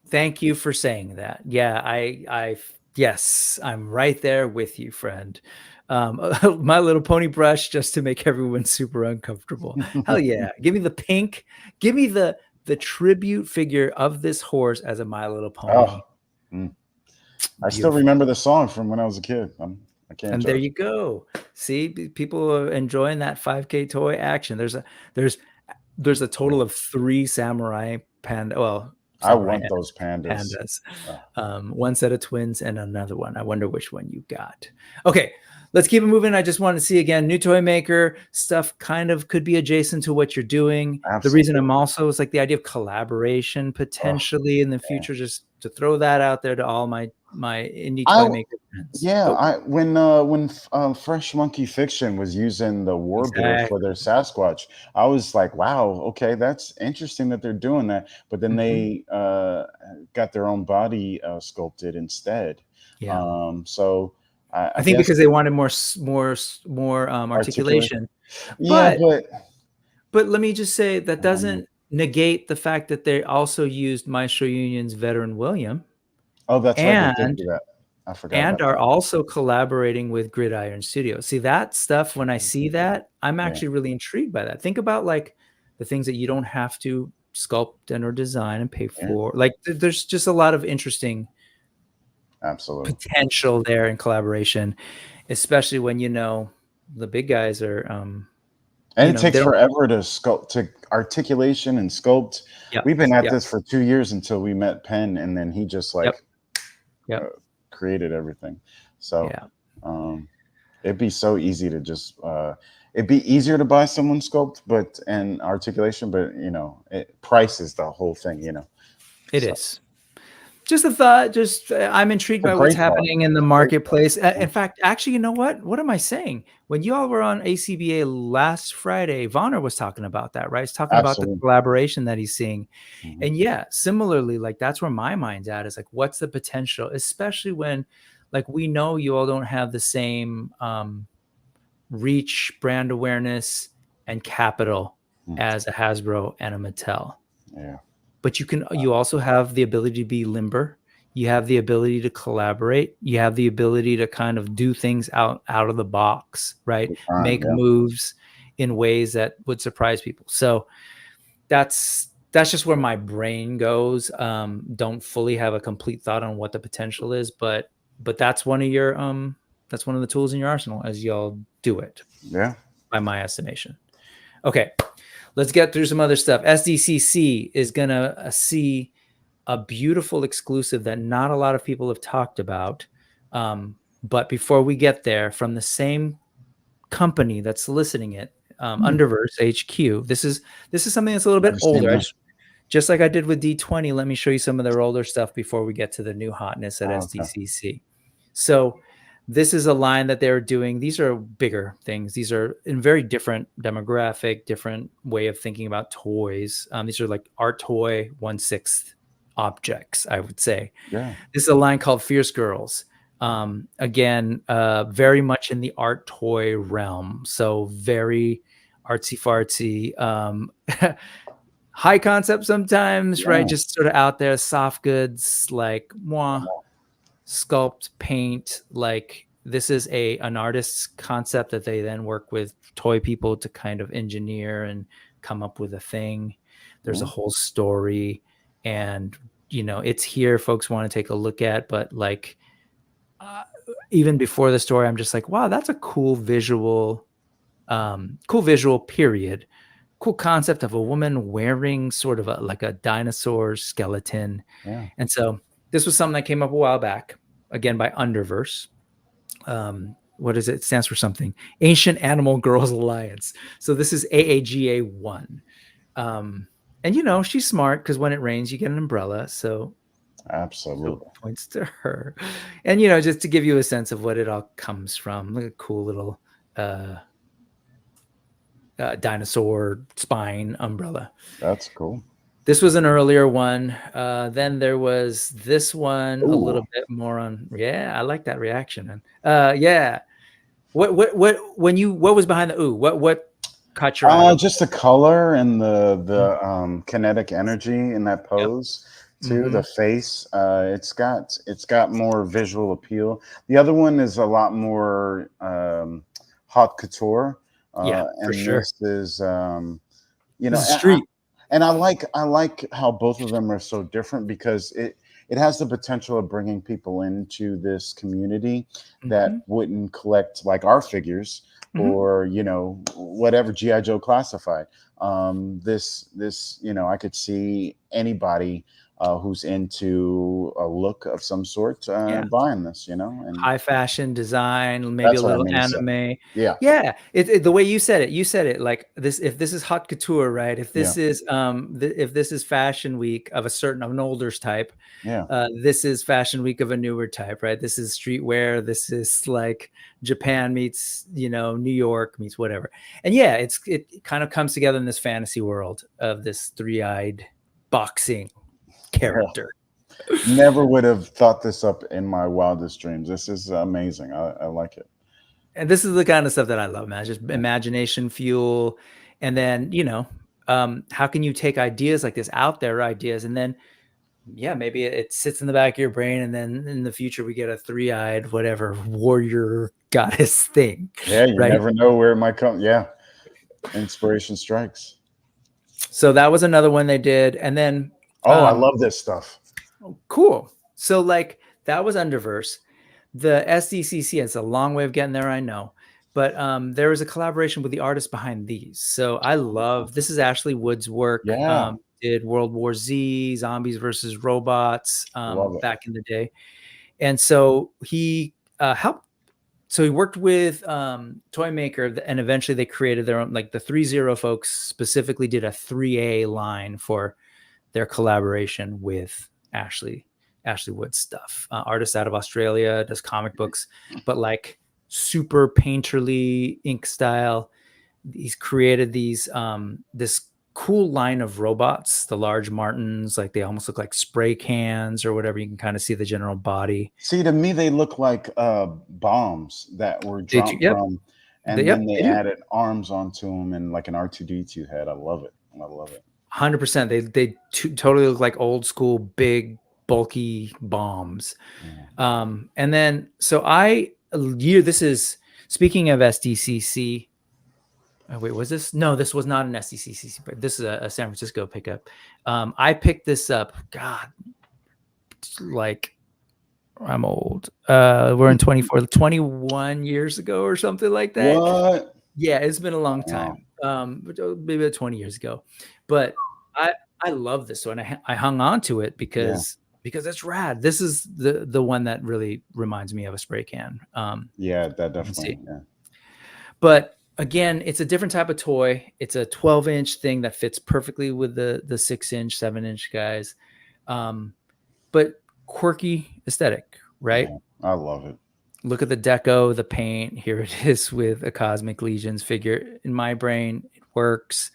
Thank you for saying that. Yeah, yes, I'm right there with you, friend. My Little Pony brush just to make everyone super uncomfortable. Hell yeah. Give me the pink. Give me the tribute figure of this horse as a My Little Pony. I still remember the song from when I was a kid. I can't. And there you go. See, people are enjoying that 5K toy action. There's a total of 3 samurai panda. Well, I want those pandas. One set of twins and another one. I wonder which one you got. Okay, let's keep it moving. I just want to see again, new toy maker stuff kind of could be adjacent to what you're doing. Absolutely. The reason I'm also is like the idea of collaboration potentially in the future, just to throw that out there to all my indie toy maker friends. Yeah, when Fresh Monkey Fiction was using the warbler for their Sasquatch, I was like, wow, okay, that's interesting that they're doing that. But then they got their own body sculpted instead. Yeah. So I think because they wanted more articulation. Yeah, but let me just say that doesn't negate the fact that they also used Maestro Union's veteran William. Oh, that's right. They did do that. I forgot. And are also collaborating with Gridiron Studios. See that stuff, when I see that, I'm actually really intrigued by that. Think about like the things that you don't have to sculpt and or design and pay for. Like there's just a lot of interesting potential there in collaboration, especially when the big guys are and it takes forever to sculpt, to articulation and sculpt. We've been at this for 2 years until we met Penn, and then he just created everything. So it'd be so easy to just it'd be easier to buy someone's sculpt and articulation, but price is the whole thing. It is. Just a thought. I'm intrigued by what's happening in the marketplace. In fact, actually, you know what? What am I saying? When you all were on ACBA last Friday, Vonner was talking about that, right? He's talking about the collaboration that he's seeing. And similarly, like that's where my mind's at, is like, what's the potential, especially when like we know you all don't have the same reach, brand awareness, and capital as a Hasbro and a Mattel. Yeah. But you also have the ability to be limber. You have the ability to collaborate. You have the ability to kind of do things out of the box, right? Make moves in ways that would surprise people. So that's just where my brain goes. Don't fully have a complete thought on what the potential is, but that's one of your that's one of the tools in your arsenal as y'all do it. Yeah. By my estimation. Okay. Let's get through some other stuff. SDCC is going to see a beautiful exclusive that not a lot of people have talked about. But before we get there, from the same company that's soliciting it, N.E.W.S HQ, this is something that's a little bit older. Just like I did with D20, let me show you some of their older stuff before we get to the new hotness at SDCC. So this is a line that they're doing. These are bigger things. These are in very different demographic, different way of thinking about toys. These are like art toy 1/6 objects, I would say. Yeah. This is a line called Fierce Girls. Again, very much in the art toy realm. So very artsy fartsy, high concept sometimes, right? Just sort of out there, soft goods, like sculpt, paint. Like this is an artist's concept that they then work with toy people to kind of engineer and come up with a thing. There's a whole story, and it's here. Folks want to take a look at, but like even before the story, I'm just like, wow, that's a cool visual period. Cool concept of a woman wearing sort of like a dinosaur skeleton. Yeah. And so this was something that came up a while back, again, by N.E.W.S. What is it? It stands for something. Ancient Animal Girls Alliance. So this is AAGA 1. And, she's smart because when it rains, you get an umbrella. So absolutely points to her. And, just to give you a sense of what it all comes from. Look at a cool little dinosaur spine umbrella. That's cool. This was an earlier one. Then there was this one. Ooh. A little bit more on. Yeah, I like that reaction. Yeah. What was behind the ooh? What caught your eye? Just the color and the kinetic energy in that pose too. The face. It's got more visual appeal. The other one is a lot more haute couture. And for sure. This is street. And I like how both of them are so different, because it it has the potential of bringing people into this community that wouldn't collect like our figures or, you know, whatever G.I. Joe classified. This, you know, I could see anybody who's into a look of some sort buying this, you know, and high fashion design, maybe a little anime. Yeah. The way you said it like this. If this is haute couture, right? If this is if this is fashion week of an older type, this is fashion week of a newer type, right? This is streetwear. This is like Japan meets, you know, New York meets whatever. And it kind of comes together in this fantasy world of this three-eyed boxing character. Never would have thought this up in my wildest dreams. This is amazing. I like it. And this is the kind of stuff that I love, man. Just imagination fuel. And then, you know, how can you take ideas like this out there, ideas, and then maybe it sits in the back of your brain, and then in the future we get a three-eyed whatever warrior goddess thing. Yeah, you never know where it might come. Yeah. Inspiration strikes. So that was another one they did. And then I love this stuff. Cool. So like that was Underverse. The SDCC, it's a long way of getting there, I know. But there was a collaboration with the artist behind these. So I love, this is Ashley Wood's work. Yeah. Did World War Z, Zombies versus Robots back in the day. And so he helped. So he worked with Toy Maker, and eventually they created their own, like the 3-0 folks specifically did a 3A line for their collaboration with Ashley Wood stuff. Artist out of Australia, does comic books, but like super painterly ink style. He's created these this cool line of robots, the large Martins, like they almost look like spray cans or whatever. You can kind of see the general body. See, to me, they look like bombs that were dropped from, and then they added arms onto them and like an R2D2 head. I love it. 100%. They totally look like old school, big, bulky bombs. And then, so this is, speaking of SDCC, wait, was this? No, this was not an SDCC, but this is a San Francisco pickup. I picked this up. God, like I'm old. We're in 21 years ago or something like that. What? Yeah, it's been a long time. Maybe 20 years ago. But I love this one. I hung on to it because it's rad. This is the one that really reminds me of a spray can. That definitely. Yeah. But again, it's a different type of toy. It's a 12-inch thing that fits perfectly with the 6-inch, 7-inch guys. But quirky aesthetic, right? Yeah, I love it. Look at the deco, the paint. Here it is with a Cosmic Legions figure. In my brain, it works.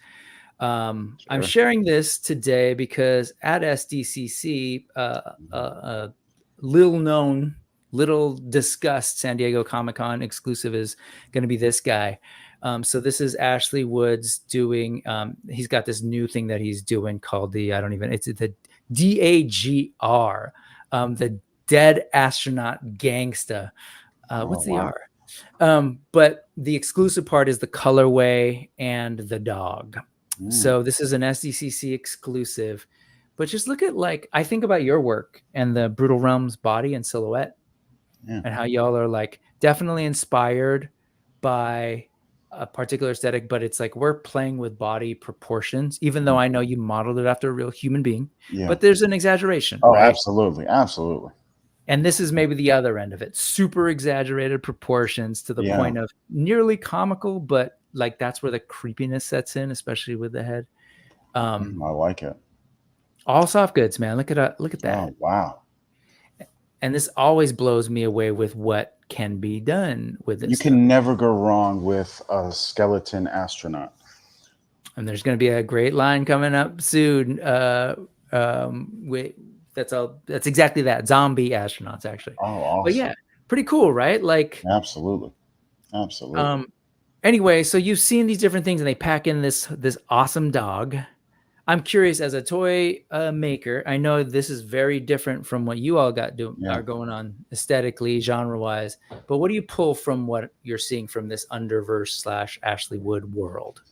I'm sharing this today because at SDCC, little discussed San Diego Comic-Con exclusive is going to be this guy. So this is Ashley Woods doing, he's got this new thing that he's doing called it's the DAGR, the Dead Astronaut Gangsta. What's the R? But the exclusive part is the colorway and the dog. So this is an SDCC exclusive, but just look at, like, I think about your work and the Brutal Realms body and silhouette and how y'all are like definitely inspired by a particular aesthetic, but it's like we're playing with body proportions, even though I know you modeled it after a real human being, but there's an exaggeration. Oh, right? Absolutely. And this is maybe the other end of it, super exaggerated proportions to the point of nearly comical, but like that's where the creepiness sets in, especially with the head. I like it. All soft goods, man. Look at that. Oh, wow. And this always blows me away with what can be done with it. You can never go wrong with a skeleton astronaut. And there's going to be a great line coming up soon. That's exactly that. Zombie astronauts, actually. Oh, awesome. But yeah, pretty cool, right? Like, absolutely. Anyway, so you've seen these different things, and they pack in this awesome dog. I'm curious, as a toy maker, I know this is very different from what you all are going on aesthetically, genre-wise. But what do you pull from what you're seeing from this Underverse / Ashley Wood world?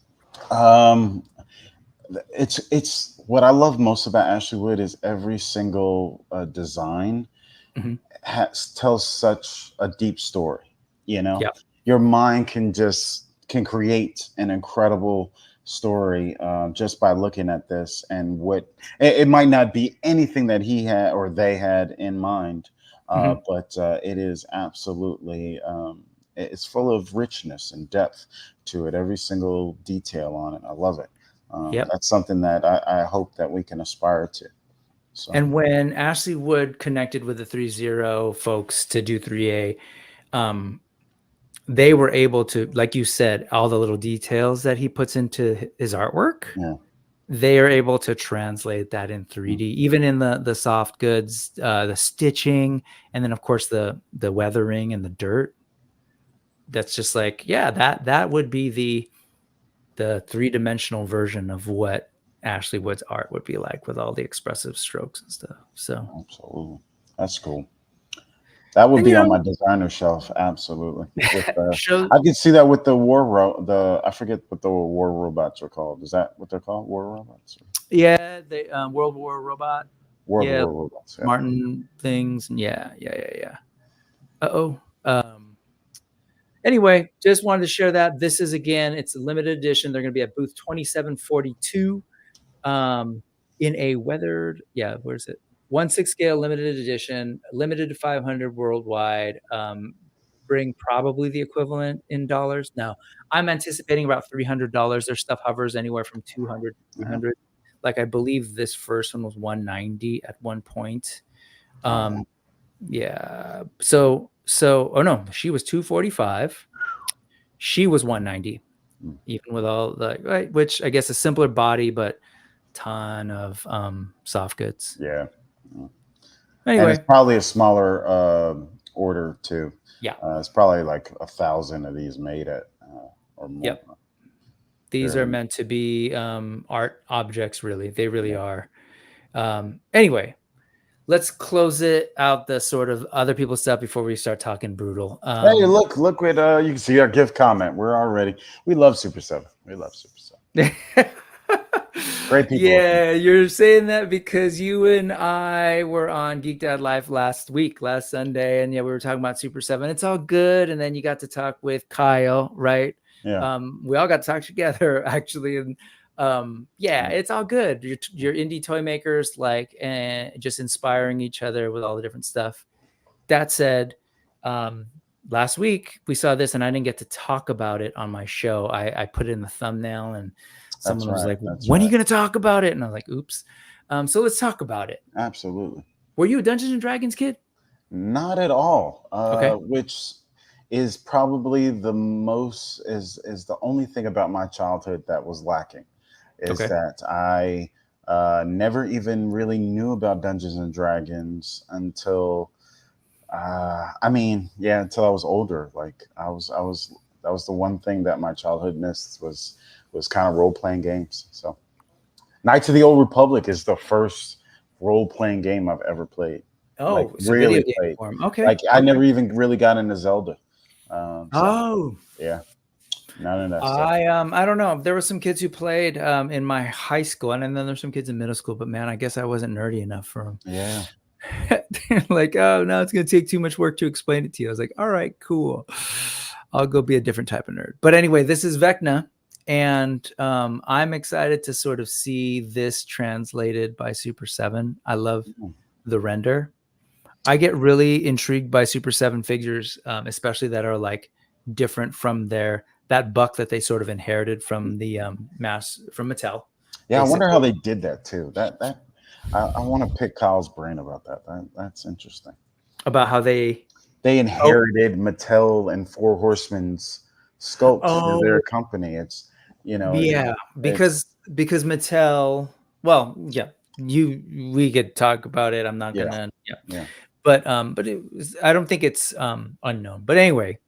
It's what I love most about Ashley Wood is every single design tells such a deep story. You know, Yeah. your mind can create an incredible story just by looking at this, and what it might not be anything that he had or they had in mind, but it is absolutely it's full of richness and depth to it. Every single detail on it, I love it. That's something that I hope that we can aspire to. So. And when Ashley Wood connected with the 3.0 folks to do 3A, they were able to, like you said, all the little details that he puts into his artwork, they are able to translate that in 3D, even in the soft goods, the stitching, and then of course the weathering and the dirt. That's just like, yeah, that would be the 3-dimensional version of what Ashley Wood's art would be like, with all the expressive strokes and stuff. So absolutely, that's cool. That would be on my designer shelf. Absolutely. With, I can see that with the I forget what the war robots are called. Is that what they're called? War robots? Yeah, the World War robot. War robots. Yeah. Martin things. Yeah. Anyway, just wanted to share that. This is, again, it's a limited edition. They're going to be at booth 2742 in a weathered, where is it? 1/6 scale limited edition, limited to 500 worldwide. Bring probably the equivalent in dollars. Now, I'm anticipating about $300. Their stuff hovers anywhere from 200 to 300. Like, I believe this first one was $190 at one point. Yeah. So, oh no, she was $245. She was $190, even with all the, right, which I guess a simpler body, but ton of soft goods. Yeah. Anyway, and it's probably a smaller order too. Yeah. It's probably like 1,000 of these made at or more. Yep. These are meant to be art objects, really. They really are. Anyway, let's close it out, the sort of other people's stuff, before we start talking Brutal. Hey, look what you can see our gift comment. We love Super 7. We love Super 7. Great people. Yeah, you're saying that because you and I were on Geek Dad Live last Sunday, and we were talking about Super 7. It's all good. And then you got to talk with Kyle, right? Yeah. We all got to talk together, actually. And it's all good. Your indie toy makers, like, and just inspiring each other with all the different stuff. That said, last week we saw this, and I didn't get to talk about it on my show. I put it in the thumbnail, and someone was like, when are you going to talk about it? And I was like, oops. So let's talk about it. Absolutely. Were you a Dungeons and Dragons kid? Not at all. Okay. Which is probably the only thing about my childhood that was lacking, is that I never even really knew about Dungeons and Dragons until until I was older. Like that was the one thing that my childhood missed, was kind of role-playing games. So Knights of the Old Republic is the first role-playing game I've ever played. Oh, like, it's really a video game form. Okay. Like I never even really got into Zelda. Yeah. None of that stuff. I don't know. There were some kids who played in my high school, and then there's some kids in middle school, but man, I guess I wasn't nerdy enough for them. Yeah. Like, oh no, it's gonna take too much work to explain it to you. I was like, all right, cool. I'll go be a different type of nerd. But anyway, this is Vecna, and I'm excited to sort of see this translated by Super 7. I love the render. I get really intrigued by Super 7 figures, especially that are like different from that buck that they sort of inherited from the from Mattel. Yeah, basically. I wonder how they did that too. That I want to pick Kyle's brain about that. That's interesting. About how they inherited Mattel and Four Horsemen's sculpts for their company. It's because Mattel. Well, yeah, we could talk about it. I'm not gonna. Yeah. But I don't think it's unknown. But anyway,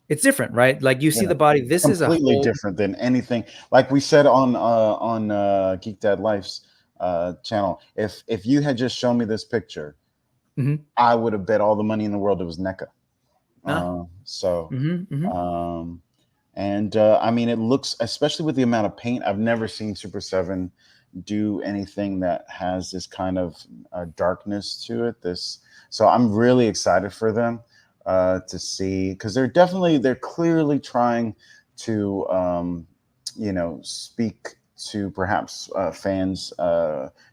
it's different, right? Like you see the body. This is completely different than anything. Like we said on Geek Dad Life's channel. If you had just shown me this picture, I would have bet all the money in the world it was NECA. And I mean, it looks, especially with the amount of paint, I've never seen Super 7 do anything that has this kind of darkness to it. So I'm really excited for them to see, because they're clearly trying to speak to perhaps fans'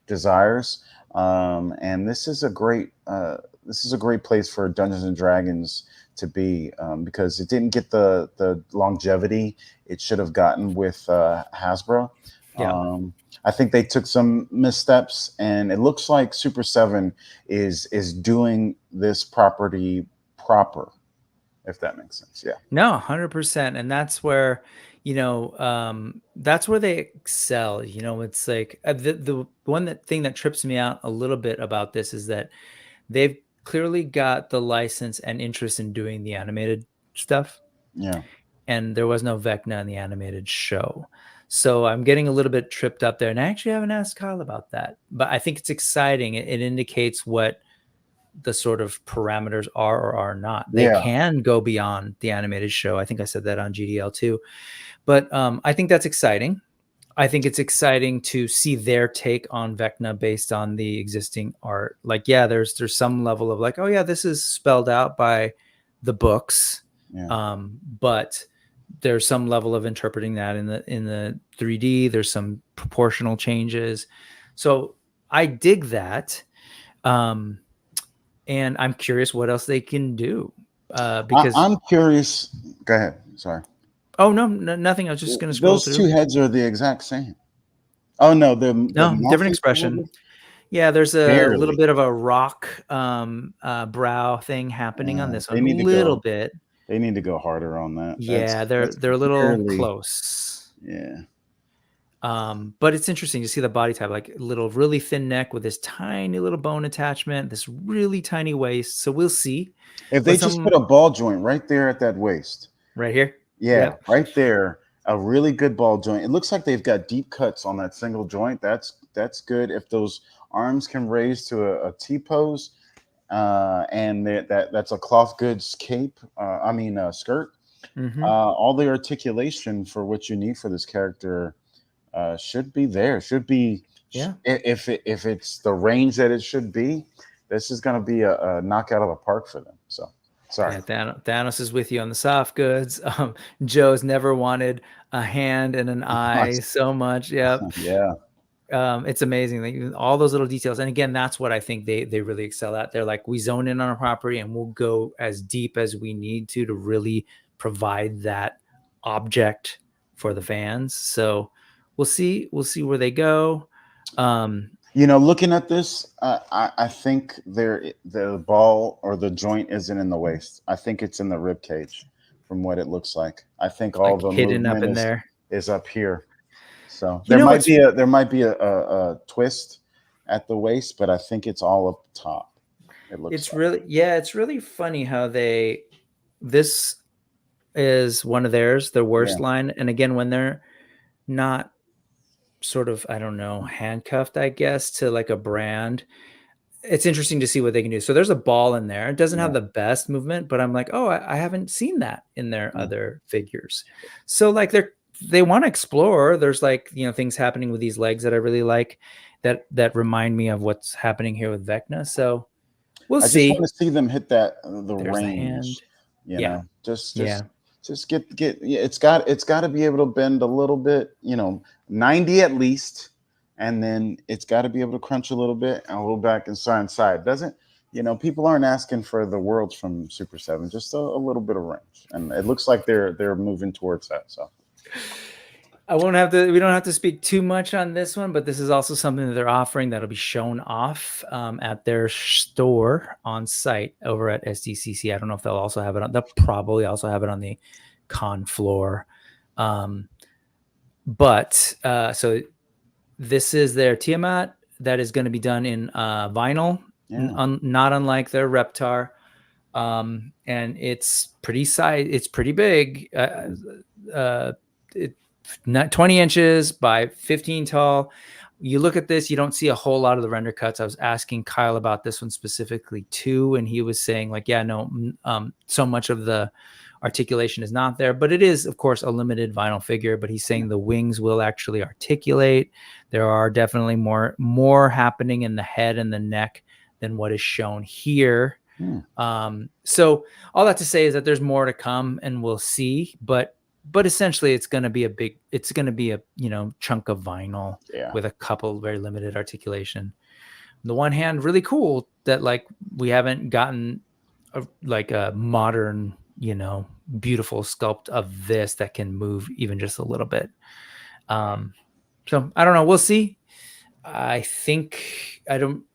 desires. And this is a great place for Dungeons and Dragons to be, because it didn't get the longevity it should have gotten with Hasbro. Yeah. I think they took some missteps, and it looks like Super 7 is doing this property proper, if that makes sense. Yeah. No, 100%. And that's where, that's where they excel. It's like the thing that trips me out a little bit about this is that they've clearly got the license and interest in doing the animated stuff. Yeah. And there was no Vecna in the animated show. So I'm getting a little bit tripped up there. And I actually haven't asked Kyle about that. But I think it's exciting. It indicates what the sort of parameters are or are not. They can go beyond the animated show. I think I said that on GDL too. But I think that's exciting. I think it's exciting to see their take on Vecna based on the existing art. Like, yeah, there's some level of like, oh yeah, this is spelled out by the books. Yeah. But there's some level of interpreting that in the 3D. There's some proportional changes. So I dig that. And I'm curious what else they can do. Because I'm curious. Go ahead. Sorry. Oh, no, nothing. I was just going to scroll through. Those two heads are the exact same. Oh, no. Different expression. Yeah, there's a little bit of a rock brow thing happening on this one. A little bit. They need to go harder on that. Yeah, they're a little close. Yeah. But it's interesting to see the body type, like really thin neck with this tiny little bone attachment, this really tiny waist. So we'll see. If they just put a ball joint right there at that waist. Right here? Yeah, right there. A really good ball joint. It looks like they've got deep cuts on that single joint. That's good. If those arms can raise to a T pose, and that's a cloth goods cape. Skirt. Mm-hmm. All the articulation for what you need for this character should be there. Should be. Yeah. If it's the range that it should be, this is going to be a knockout of the park for them. So. Sorry. Yeah, Thanos is with you on the soft goods. Joe's never wanted a hand and an eye so much. Yep. Yeah. It's amazing. Like, all those little details. And again, that's what I think they really excel at. They're like, we zone in on a property and we'll go as deep as we need to really provide that object for the fans. So we'll see where they go. Looking at this, I think the ball or the joint isn't in the waist. I think it's in the rib cage, from what it looks like. I think all the hidden up in there is up here. So there might be a twist at the waist, but I think it's all up top. It's really funny how this is one of their worst line, and again, when they're not sort of, I don't know, handcuffed, I guess, to like a brand, it's interesting to see what they can do. So there's a ball in there. It doesn't have the best movement, but I'm like, oh, I haven't seen that in their other figures. So like they want to explore. There's like, things happening with these legs that I really like that remind me of what's happening here with Vecna. So we'll see. I just want to see them hit the range. Just get it's got to be able to bend a little bit, 90 at least, and then it's got to be able to crunch a little bit and a little back and side. Doesn't, people aren't asking for the worlds from Super 7, just a little bit of range, and it looks like they're moving towards that. So we don't have to speak too much on this one, but this is also something that they're offering that'll be shown off at their store on site over at SDCC. I don't know if they'll also have it they'll probably also have it on the con floor. But so this is their Tiamat that is going to be done in vinyl, not unlike their Reptar. And it's pretty big. Not 20 inches by 15 tall. You look at this, you don't see a whole lot of the render cuts. I was asking Kyle about this one specifically too, and he was saying like, so much of the articulation is not there, but it is, of course, a limited vinyl figure. But he's saying the wings will actually articulate. There are definitely more happening in the head and the neck than what is shown here. So all that to say is that there's more to come, and we'll see. But essentially, it's going to be a chunk of vinyl with a couple very limited articulation. On the one hand, really cool that like we haven't gotten a modern, beautiful sculpt of this that can move even just a little bit. So I don't know. We'll see. I think I don't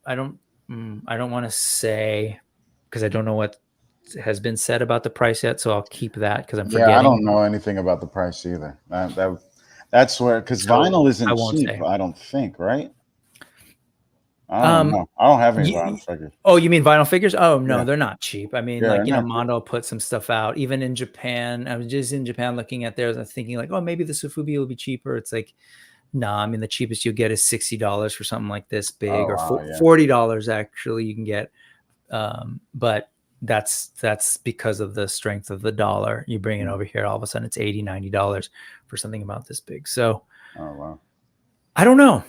want to say, because I don't know what has been said about the price yet. So I'll keep that because I'm forgetting. Yeah, I don't know anything about the price either. That's where, because vinyl isn't cheap, I don't think, right? I don't know. I don't have any vinyl figures. Oh, you mean vinyl figures? Oh, no, they're not cheap. I mean, Mondo put some stuff out. Even in Japan, I was just in Japan looking at theirs. I was thinking like, oh, maybe the Sofubi will be cheaper. It's like, nah, I mean, the cheapest you'll get is $60 for something like this big, or $40 actually you can get. But that's because of the strength of the dollar. You bring it over here, all of a sudden it's $80, $90 for something about this big. So, oh wow. I don't know.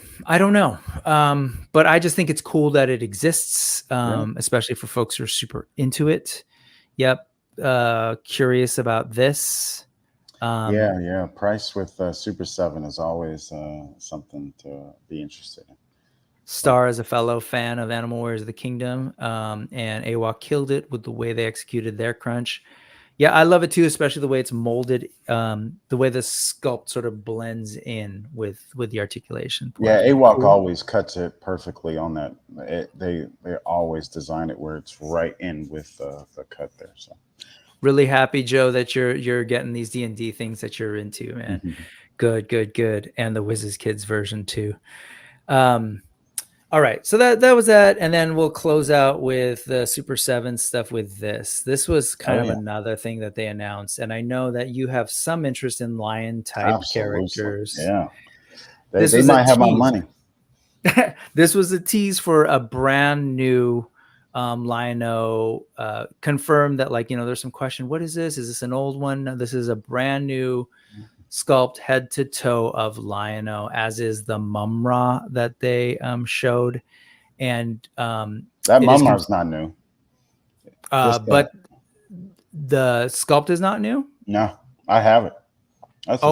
But I just think it's cool that it exists, especially for folks who are super into it. Yep. Curious about this. Price with Super 7 is always something to be interested in. Star is a fellow fan of Animal Warriors of the Kingdom, and AWOC killed it with the way they executed their crunch. Yeah, I love it too, especially the way it's molded, the way the sculpt sort of blends in with the articulation. Yeah, AWOC always cuts it perfectly on that. They always design it where it's right in with the cut there. So really happy, Joe, that you're getting these D&D things that you're into, man. Mm-hmm. Good. And the Whizzes Kids version too. All right, so that was that, and then we'll close out with the Super 7 stuff with this. This was kind of another thing that they announced, and I know that you have some interest in lion-type characters. Yeah, they might have my money. This was a tease for a brand new Lion-O. Confirmed that, there's some question. What is this? Is this an old one? No, this is a brand new sculpt head to toe of Lion-O, as is the Mumra that they showed, and that Mumra is not new. But the sculpt is not new. No, I have it. That's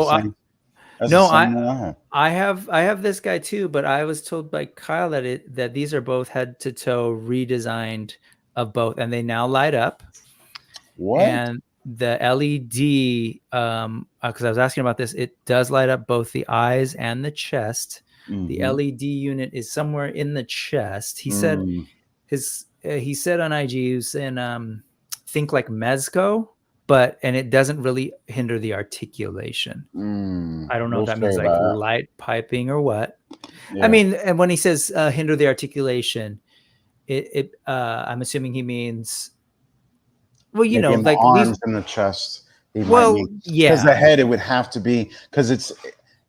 I have this guy too, but I was told by Kyle that these are both head to toe redesigned of both, and they now light up. What? And the LED, because I was asking about this, it does light up both the eyes and the chest. Mm-hmm. The LED unit is somewhere in the chest. He said he said on IG, he was saying think like Mezco, and it doesn't really hinder the articulation. I don't know if that means like light piping or what. Yeah. I mean, and when he says hinder the articulation, I'm assuming he means, well, like the arms and the chest. Because the head, it would have to be, because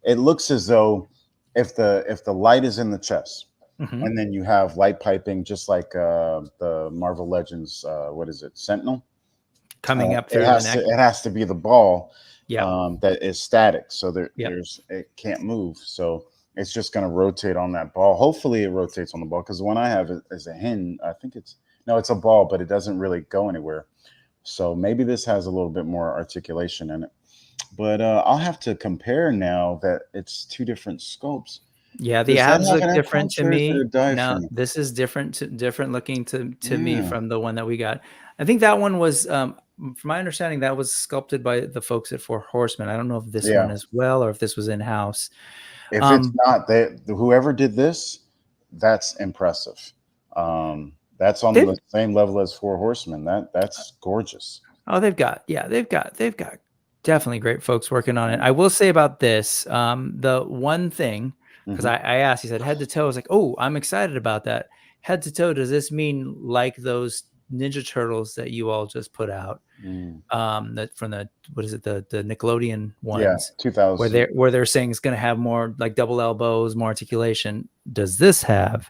it looks as though if the light is in the chest, and then you have light piping, just like the Marvel Legends, what is it, Sentinel, coming up through the neck. It has to be the ball, that is static, so it can't move. So it's just going to rotate on that ball. Hopefully, it rotates on the ball, because the one I have is a hinge. I think it's a ball, but it doesn't really go anywhere. So maybe this has a little bit more articulation in it. But I'll have to compare now that it's two different sculpts. Yeah, the abs look different to me. No, this is different looking to me from the one that we got. I think that one was, from my understanding, that was sculpted by the folks at Four Horsemen. I don't know if this one as well, or if this was in-house. If it's not, whoever did this, that's impressive. That's on the same level as Four Horsemen. That's gorgeous. Oh, they've got definitely great folks working on it. I will say about this, the one thing, because I asked, he said head to toe. I was like, oh, I'm excited about that. Head to toe, does this mean like those Ninja Turtles that you all just put out? That from the Nickelodeon ones, 2000, where they're saying it's going to have more like double elbows, more articulation. Does this have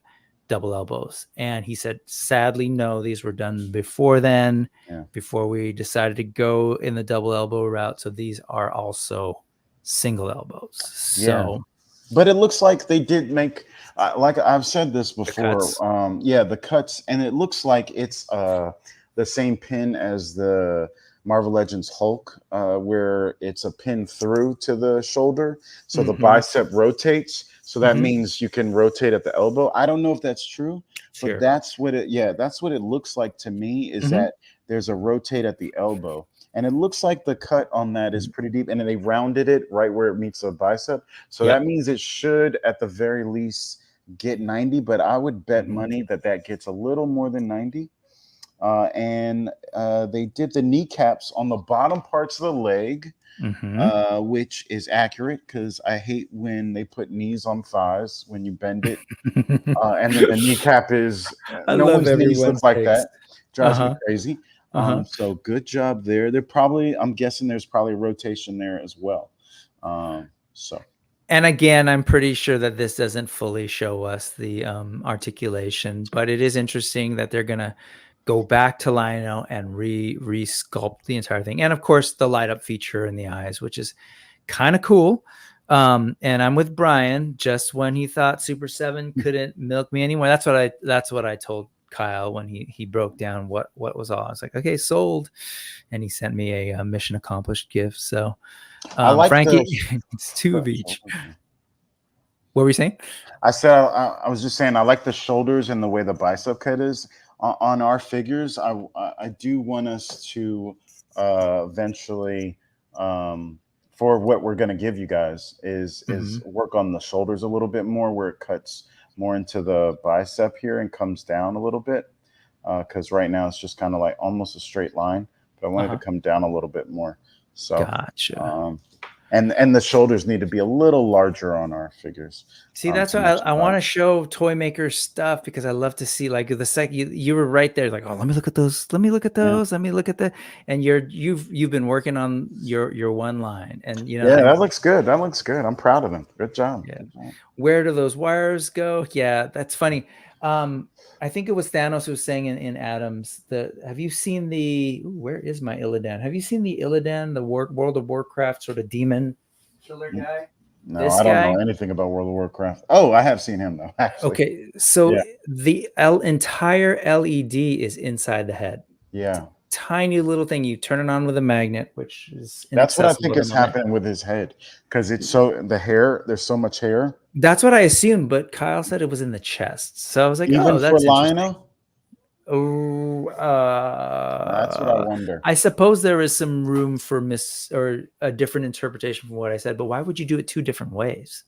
double elbows. And he said, sadly, no, these were done before then, before we decided to go in the double elbow route. So these are also single elbows. So, but it looks like they did make, like I've said this before, the cuts, and it looks like it's the same pin as the Marvel Legends Hulk, where it's a pin through to the shoulder, so the bicep rotates. So that means you can rotate at the elbow. I don't know if that's true, but that's what it looks like to me, is that there's a rotate at the elbow. And it looks like the cut on that is pretty deep, and they rounded it right where it meets the bicep. So that means it should, at the very least, get 90, but I would bet money that gets a little more than 90. And they did the kneecaps on the bottom parts of the leg, which is accurate, because I hate when they put knees on thighs when you bend it. And then the kneecap is, no one's knees look like that. Drives me crazy. So good job there. I'm guessing there's probably rotation there as well. And again, I'm pretty sure that this doesn't fully show us the articulation, but it is interesting that they're going to go back to lino and re-sculpt the entire thing. And of course, the light up feature in the eyes, which is kind of cool. And I'm with Brian. Just when he thought Super 7 couldn't milk me anymore, that's what I told Kyle when he broke down what was all. I was like, okay, sold. And he sent me a mission accomplished gift. So I like Frankie, it's 2 of each. What were you saying? I said I was just saying I like the shoulders and the way the bicep cut is on our figures. I do want us to eventually, for what we're going to give you guys, is work on the shoulders a little bit more, where it cuts more into the bicep here and comes down a little bit, because right now it's just kind of like almost a straight line, but I wanted to come down a little bit more. So gotcha. And the shoulders need to be a little larger on our figures. See, that's why I want to show toy maker stuff, because I love to see, like, the second you were right there, like, oh, let me look at those, let me look at those, let me look at that. And you've been working on your one line, and that looks good. That looks good. I'm proud of them. Good job. Yeah. Good job. Where do those wires go? Yeah, that's funny. I think it was Thanos who was saying in Adams, have you seen where is my Illidan? Have you seen the Illidan, the World of Warcraft sort of demon killer guy? No, I don't know anything about World of Warcraft. Oh, I have seen him though, actually. Okay, so the entire LED is inside the head. Yeah. Tiny little thing. You turn it on with a magnet, which is that's what I think is happening with his head, because it's the hair. There's so much hair. That's what I assumed, but Kyle said it was in the chest, so I was like, even "Oh, that's for Lino." Oh, that's what I wonder. I suppose there is some room for a different interpretation from what I said, but why would you do it 2 different ways?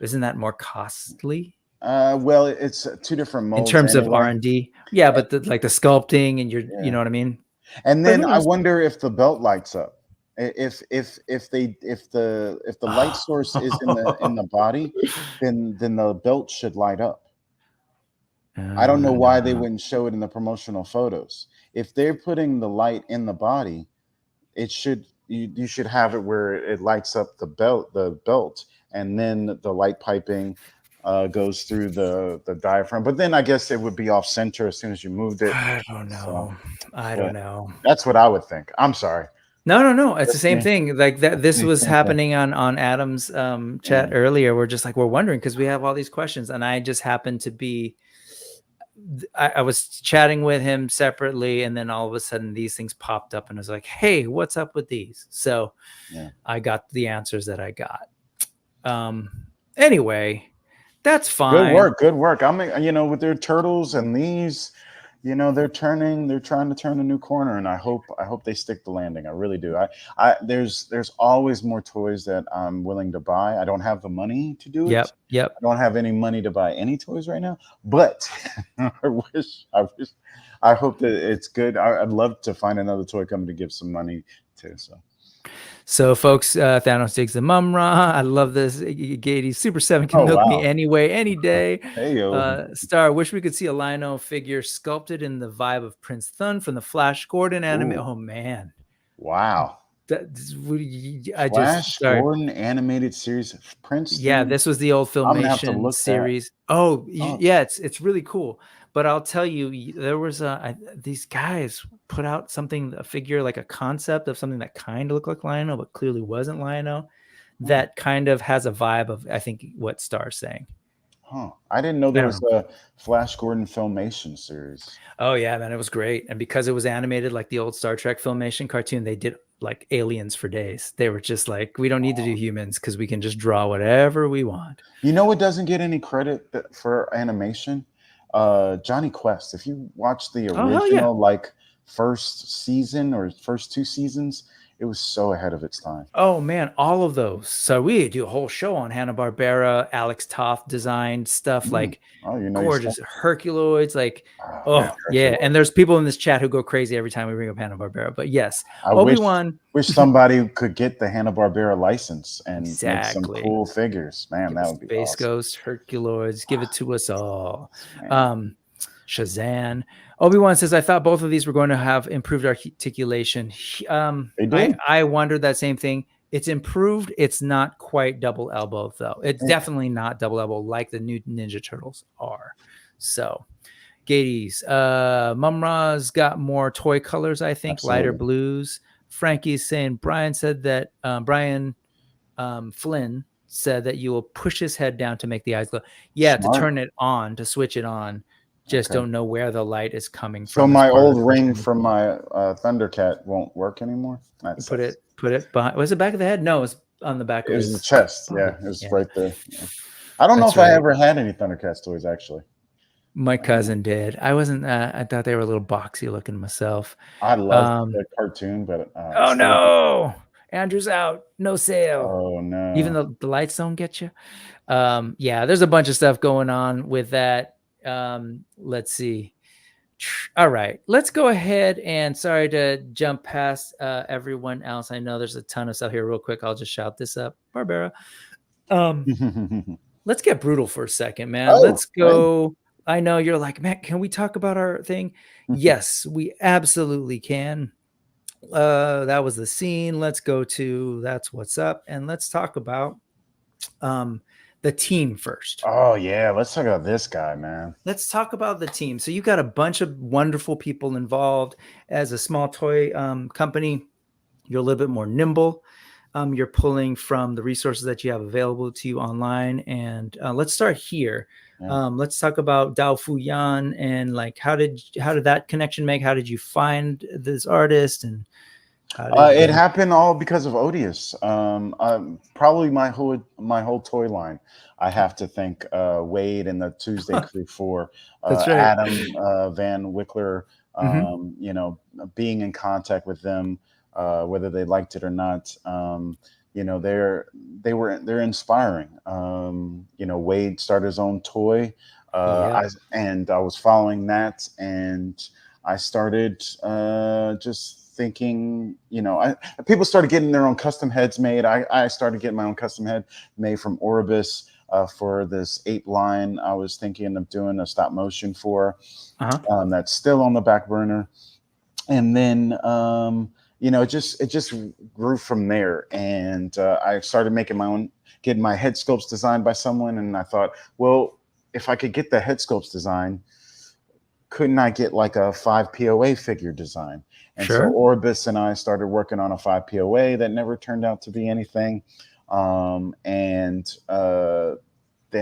Isn't that more costly? Well, it's 2 different molds in terms of R&D. Yeah, but the sculpting and you know what I mean. And then I wonder if the belt lights up. If the light source is in the body, then the belt should light up. I don't know why they wouldn't show it in the promotional photos. If they're putting the light in the body, you should have it where it lights up the belt, and then the light piping goes through the diaphragm. But then I guess it would be off center as soon as you moved it. I don't know. I don't know. That's what I would think. I'm sorry. No. It's the same thing. Like that. This was happening on Adam's chat earlier. We're wondering, because we have all these questions, and I just happened to be. I was chatting with him separately, and then all of a sudden these things popped up, and I was like, "Hey, what's up with these?" So I got the answers that I got. Anyway, that's fine. Good work. I mean, with their turtles and these, they're trying to turn a new corner, and I hope they stick the landing. I really do. There's always more toys that I'm willing to buy. I don't have the money to do it. Yep. I don't have any money to buy any toys right now, but I hope that it's good. I'd love to find another toy company to give some money to. So folks, Thanos digs the Mumra. I love this. Gady Super 7 can milk me anyway, any day. Hey, Star, wish we could see a Lino figure sculpted in the vibe of Prince Thun from the Flash Gordon anime. Ooh. Oh man. Wow. I just Flash started. Gordon animated series of Prince. Yeah, this was the old I'm gonna have to Filmation look that series. Oh, up. yeah, it's really cool. But I'll tell you, there was these guys put out something, a figure, like a concept of something that kind of looked like Lion-O, but clearly wasn't Lion-O. That kind of has a vibe of, I think, what Star's saying. Huh. I didn't know I there don't was know. a Flash Gordon Filmation series. Oh yeah, man, it was great. And because it was animated like the old Star Trek Filmation cartoon, they did like aliens for days. They were just like, we don't need to do humans because we can just draw whatever we want. You know what doesn't get any credit for animation? Johnny Quest. If you watch the Oh hell yeah. original, like first season or first 2 seasons, it was so ahead of its time. Oh man, all of those. So we do a whole show on Hanna-Barbera, Alex Toth designed stuff, like Oh, you know your stuff. gorgeous Herculoids, like Oh, man, yeah. Herculoid. And there's people in this chat who go crazy every time we bring up Hanna-Barbera. But yes, I Obi-Wan. wish somebody could get the Hanna-Barbera license and make some Exactly. cool figures. Man, Give that us would be Space awesome. Ghost, Herculoids, give it to us all. Man. Shazam. Obi-Wan says, I thought both of these were going to have improved articulation. They did. I wondered that same thing. It's improved. It's not quite double elbow, though. It's definitely not double elbow like the new Ninja Turtles are. So, Gades, Mumra's got more toy colors, I think, lighter blues. Frankie's saying, Brian said that, Brian Flynn said that you will push his head down to make the eyes glow. Yeah, Smart. to turn it on, to switch it on. Just don't know where the light is coming from. So my old ring from my Thundercat won't work anymore. Put it behind. Was it back of the head? No, it was on the back. It was the chest. Yeah, it was right there. Yeah. I don't know if I ever had any Thundercats toys actually. My cousin did. I wasn't. I thought they were a little boxy looking myself. I love the cartoon, but oh no, Andrew's out. No sale. Oh no. Even though the lights don't get you. Yeah, there's a bunch of stuff going on with that. Let's see. All right, let's go ahead and sorry to jump past everyone else. I know there's a ton of stuff here. Real quick, I'll just shout this up. Barbara. Let's get brutal for a second, man. Let's go. Right. I know you're like, man, can we talk about our thing? Yes, we absolutely can. That was the scene. Let's go to That's What's Up, and let's talk about the team first. Oh yeah, let's talk about this guy, man. Let's talk about the team. So you got a bunch of wonderful people involved. As a small toy company, you're a little bit more nimble. You're pulling from the resources that you have available to you online. And let's start here. Yeah. Let's talk about Dao Fu Yan and like how did that connection make? How did you find this artist? And it happened all because of Odious. Probably my whole toy line. I have to thank Wade and the Tuesday Crew for right. Adam Van Wickler. You know, being in contact with them, whether they liked it or not. You know, they're inspiring. You know, Wade started his own toy, I was following that, and I started just thinking, you know, people started getting their own custom heads made. I started getting my own custom head made from Orbis for this ape line. I was thinking of doing a stop motion for. That's still on the back burner. And then, you know, it just grew from there. And I started making my own, getting my head sculpts designed by someone. And I thought, well, if I could get the head sculpts design, couldn't I get like a 5 POA figure design? And so Orbis and I started working on a 5 POA that never turned out to be anything. Then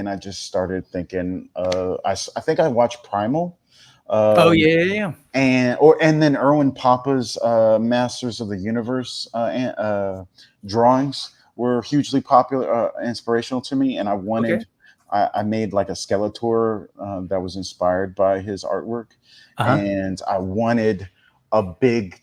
I just started thinking, I think I watched Primal. And then Erwin Papa's Masters of the Universe drawings were hugely popular, inspirational to me. And I wanted, I made like a Skeletor that was inspired by his artwork. And I wanted a big,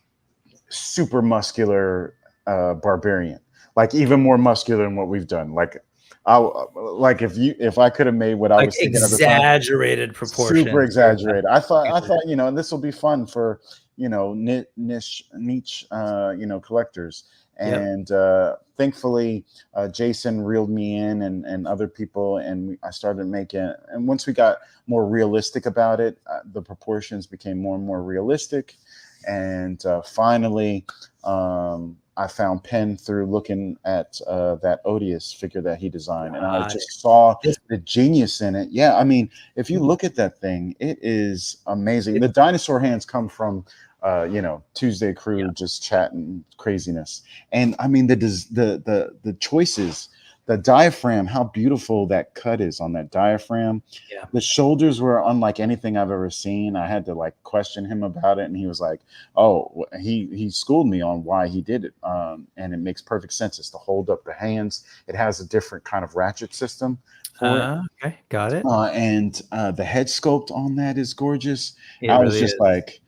super muscular barbarian, like even more muscular than what we've done. Like if I could have made what I was thinking exaggerated proportions, super exaggerated. I thought, you know, this will be fun for, you know, niche, you know, collectors. And thankfully, Jason reeled me in and other people, and I started making. And once we got more realistic about it, the proportions became more and more realistic. And finally, I found Penn through looking at that Odious figure that he designed, and I just saw the genius in it. Yeah, I mean, if you look at that thing, it is amazing. The dinosaur hands come from, Tuesday Crew, just chatting craziness, and I mean the choices. The diaphragm, how beautiful that cut is on that diaphragm. Yeah. The shoulders were unlike anything I've ever seen. I had to like question him about it, and he was like, "Oh, he schooled me on why he did it, and it makes perfect sense. It's to hold up the hands. It has a different kind of ratchet system for it. Okay, got it. And the head sculpt on that is gorgeous. It I was really just is. like,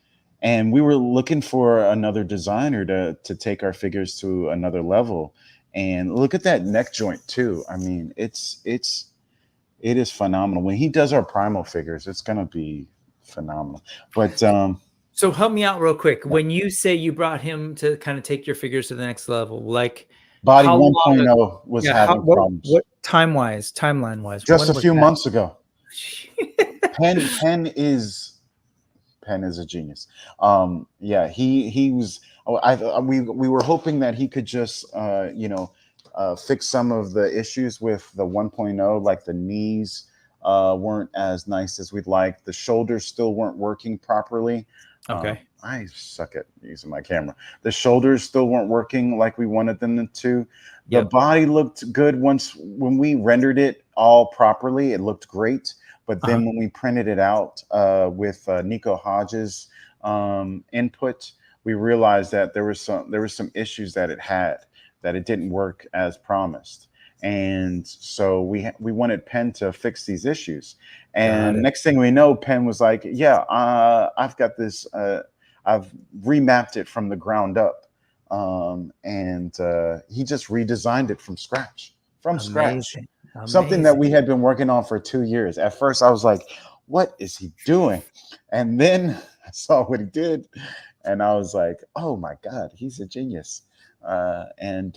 and we were looking for another designer to take our figures to another level. And look at that neck joint too. I mean, it is phenomenal. When he does our primal figures, it's gonna be phenomenal. But so help me out real quick. When you say you brought him to kind of take your figures to the next level, like Body 1.0 was having problems. What timeline wise? Just a few months ago. Penn is a genius. He was. We were hoping that he could just fix some of the issues with the 1.0, like the knees weren't as nice as we'd like. The shoulders still weren't working properly. Okay. I suck at using my camera. The shoulders still weren't working like we wanted them to. The body looked good when we rendered it all properly. It looked great. But then when we printed it out with Nico Hodges' input, we realized that there were some issues that it didn't work as promised. And so we wanted Penn to fix these issues. And next thing we know, Penn was like, "Yeah, I've got this. I've remapped it from the ground up." And he just redesigned it from scratch. Amazing. Something that we had been working on for 2 years. At first, I was like, "What is he doing?" And then I saw what he did, and I was like, "Oh my God, he's a genius!" And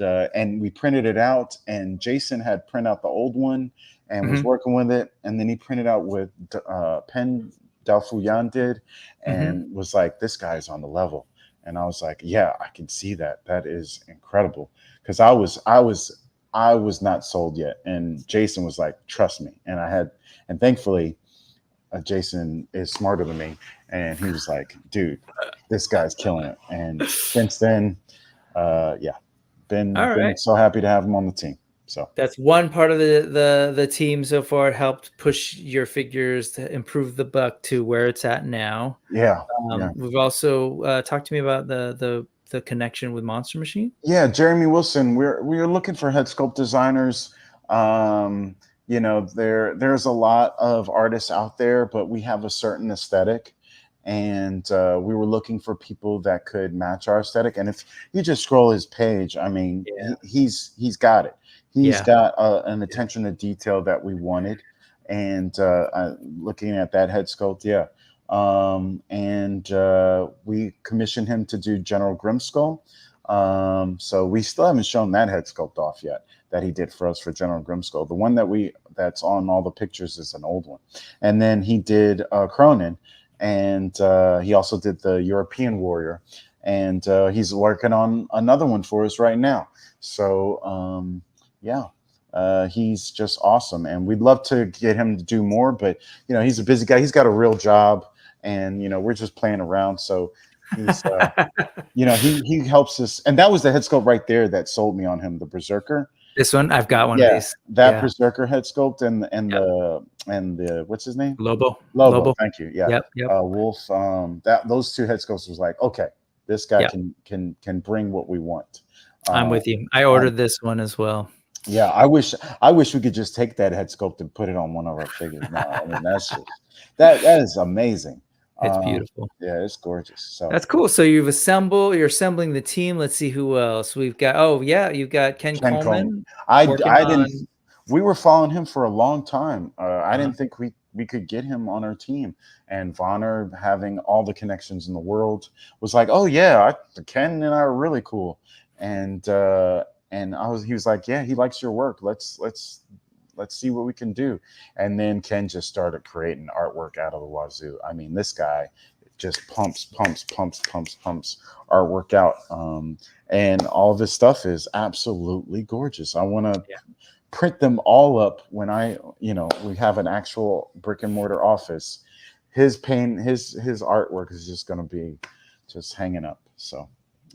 we printed it out. And Jason had printed out the old one and was working with it, and then he printed out with Penn Dalfuyan did, and was like, "This guy's on the level." And I was like, "Yeah, I can see that. That is incredible." Because I was not sold yet, and Jason was like, "Trust me." And thankfully, Jason is smarter than me, and he was like, "Dude, this guy's killing it." And since then, been so happy to have him on the team. So that's one part of the team so far. Helped push your figures to improve the buck to where it's at now. Yeah. We've also talked to me about the connection with Monster Machine. Yeah, Jeremy Wilson. We're looking for head sculpt designers. There's a lot of artists out there, but we have a certain aesthetic, and we were looking for people that could match our aesthetic. And if you just scroll his page, I mean, he's got it. He's got an attention to detail that we wanted. And looking at that head sculpt, we commissioned him to do General Grimskull. So we still haven't shown that head sculpt off yet that he did for us for General Grimskull. The one that's on all the pictures is an old one. And then he did Cronin, and he also did the European Warrior, and he's working on another one for us right now. So he's just awesome, and we'd love to get him to do more, but he's a busy guy. He's got a real job, and we're just playing around. So he's he helps us, and that was the head sculpt right there that sold me on him, the Berserker. This one, I've got one of these. That Berserker head sculpt and the what's his name? Lobo. Thank you. Yeah. Yep. Wolf. Those two head sculpts was like, okay, this guy can bring what we want. I'm with you. I ordered this one as well. Yeah, I wish we could just take that head sculpt and put it on one of our figures. No, I mean that is amazing. It's beautiful. Yeah, it's gorgeous. So that's cool. So you're assembling the team. Let's see who else we've got. You've got Ken Coleman. We were following him for a long time. I didn't think we could get him on our team. And Vonner, having all the connections in the world, was like, "Oh yeah, Ken and I are really cool." And he was like, "Yeah, he likes your work. Let's see what we can do." And then Ken just started creating artwork out of the wazoo. I mean, this guy just pumps artwork out. And all of his stuff is absolutely gorgeous. I want to print them all up when we have an actual brick and mortar office. His artwork is just going to be just hanging up. So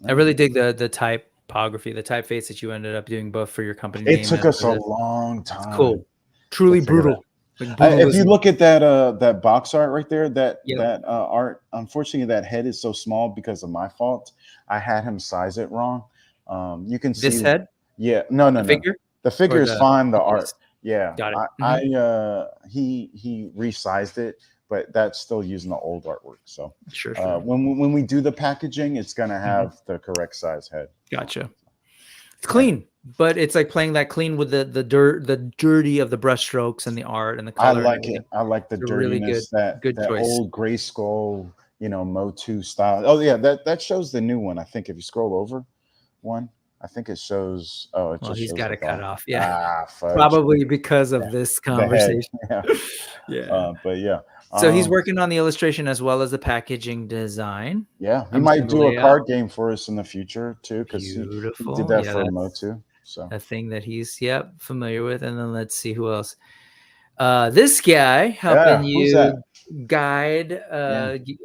I really dig the typography, the typeface that you ended up doing both for your company it name. Took us a long time. It's cool. Truly brutal. If you look at that box art right there, that art, unfortunately, that head is so small because of my fault. I had him size it wrong. You can see this head. Yeah, no. Figure? The figure is fine. The art, yeah. Got it. He resized it, but that's still using the old artwork. So sure. When we do the packaging, it's gonna have the correct size head. Gotcha. It's clean, but it's like playing that clean with the dirty of the brush strokes and the art and the color. I like it. I like the dirtiness. Really good that choice. old gray skull, Motu style. Oh yeah, that shows the new one. I think if you scroll over one, I think it shows. Oh, it just he's shows got it cut off. Yeah, fudge. Probably because of this conversation. But yeah. So he's working on the illustration as well as the packaging design. Yeah, he might do a card game for us in the future too, because he did that for Motu. So a thing that he's familiar with. And then let's see who else. This guy helping you guide,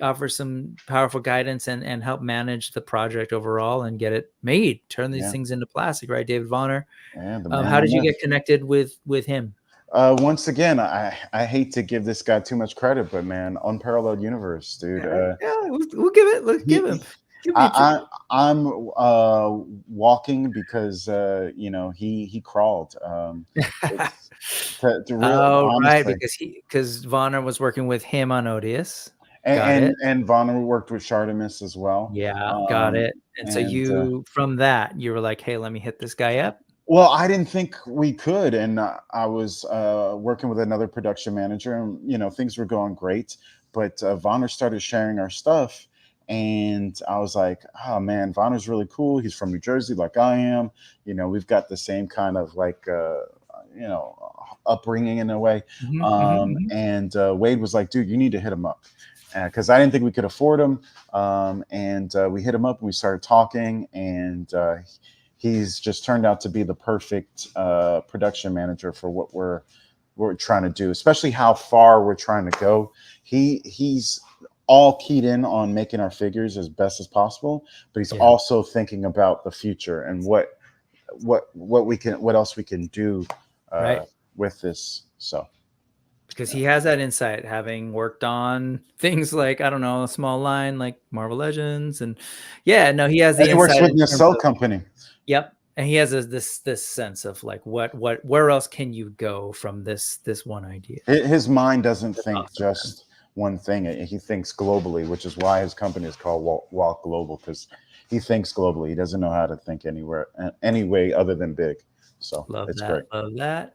offer some powerful guidance and help manage the project overall and get it made. Turn these things into plastic, right, David Vonner? How did you get connected with him? Once again, I hate to give this guy too much credit, but man, Unparalleled Universe, dude. We'll give it. Let's give him. I'm walking because he crawled. Because Vonner was working with him on Odious. And Vonner worked with Shartimus as well. Yeah, got it. And so you from that you were like, hey, let me hit this guy up. Well, I didn't think we could, and I was working with another production manager, and things were going great. But Vonner started sharing our stuff, and I was like, "Oh man, Vonner's really cool. He's from New Jersey, like I am. We've got the same kind of upbringing in a way." And Wade was like, "Dude, you need to hit him up," because I didn't think we could afford him. And we hit him up, and we started talking, and he's just turned out to be the perfect production manager for what we're trying to do, especially how far we're trying to go. He's all keyed in on making our figures as best as possible, but he's also thinking about the future and what else we can do with this. So because he has that insight, having worked on things like, I don't know, a small line like Marvel Legends, and he has the insight. He works with the Cell Company. Yep. And he has this sense of like where else can you go from this one idea? His mind doesn't think just one thing. He thinks globally, which is why his company is called Walk Global, because he thinks globally. He doesn't know how to think any way other than big. So it's great. Love that.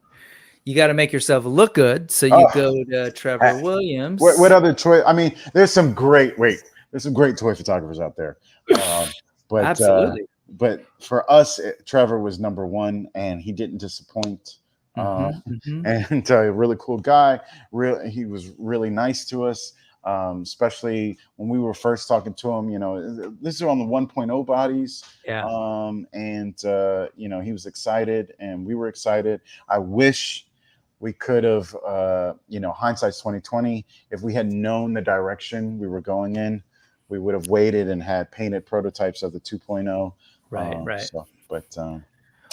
You got to make yourself look good. So you go to Trevor Williams. What other choice? I mean, there's some great toy photographers out there. But absolutely. But for us, Trevor was number one, and he didn't disappoint. And a really cool guy. He was really nice to us, especially when we were first talking to him. This is on the 1.0 bodies. And he was excited, and we were excited. I wish we could have, hindsight's 2020. If we had known the direction we were going in, we would have waited and had painted prototypes of the 2.0. Right. So,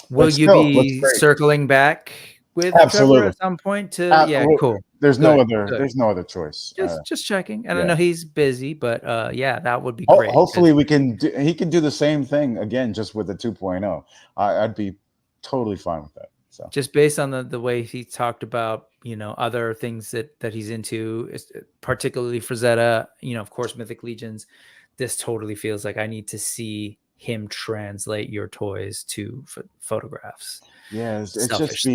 will you be circling back with Trevor at some point? Cool. There's no other choice. Just checking. And I know he's busy, but that would be great. Hopefully he can do the same thing again, just with the 2.0. I'd be totally fine with that. So just based on the way he talked about, other things that he's into, particularly for Zeta, of course, Mythic Legions, this totally feels like I need to see him translate your toys to photographs. Yeah, it's just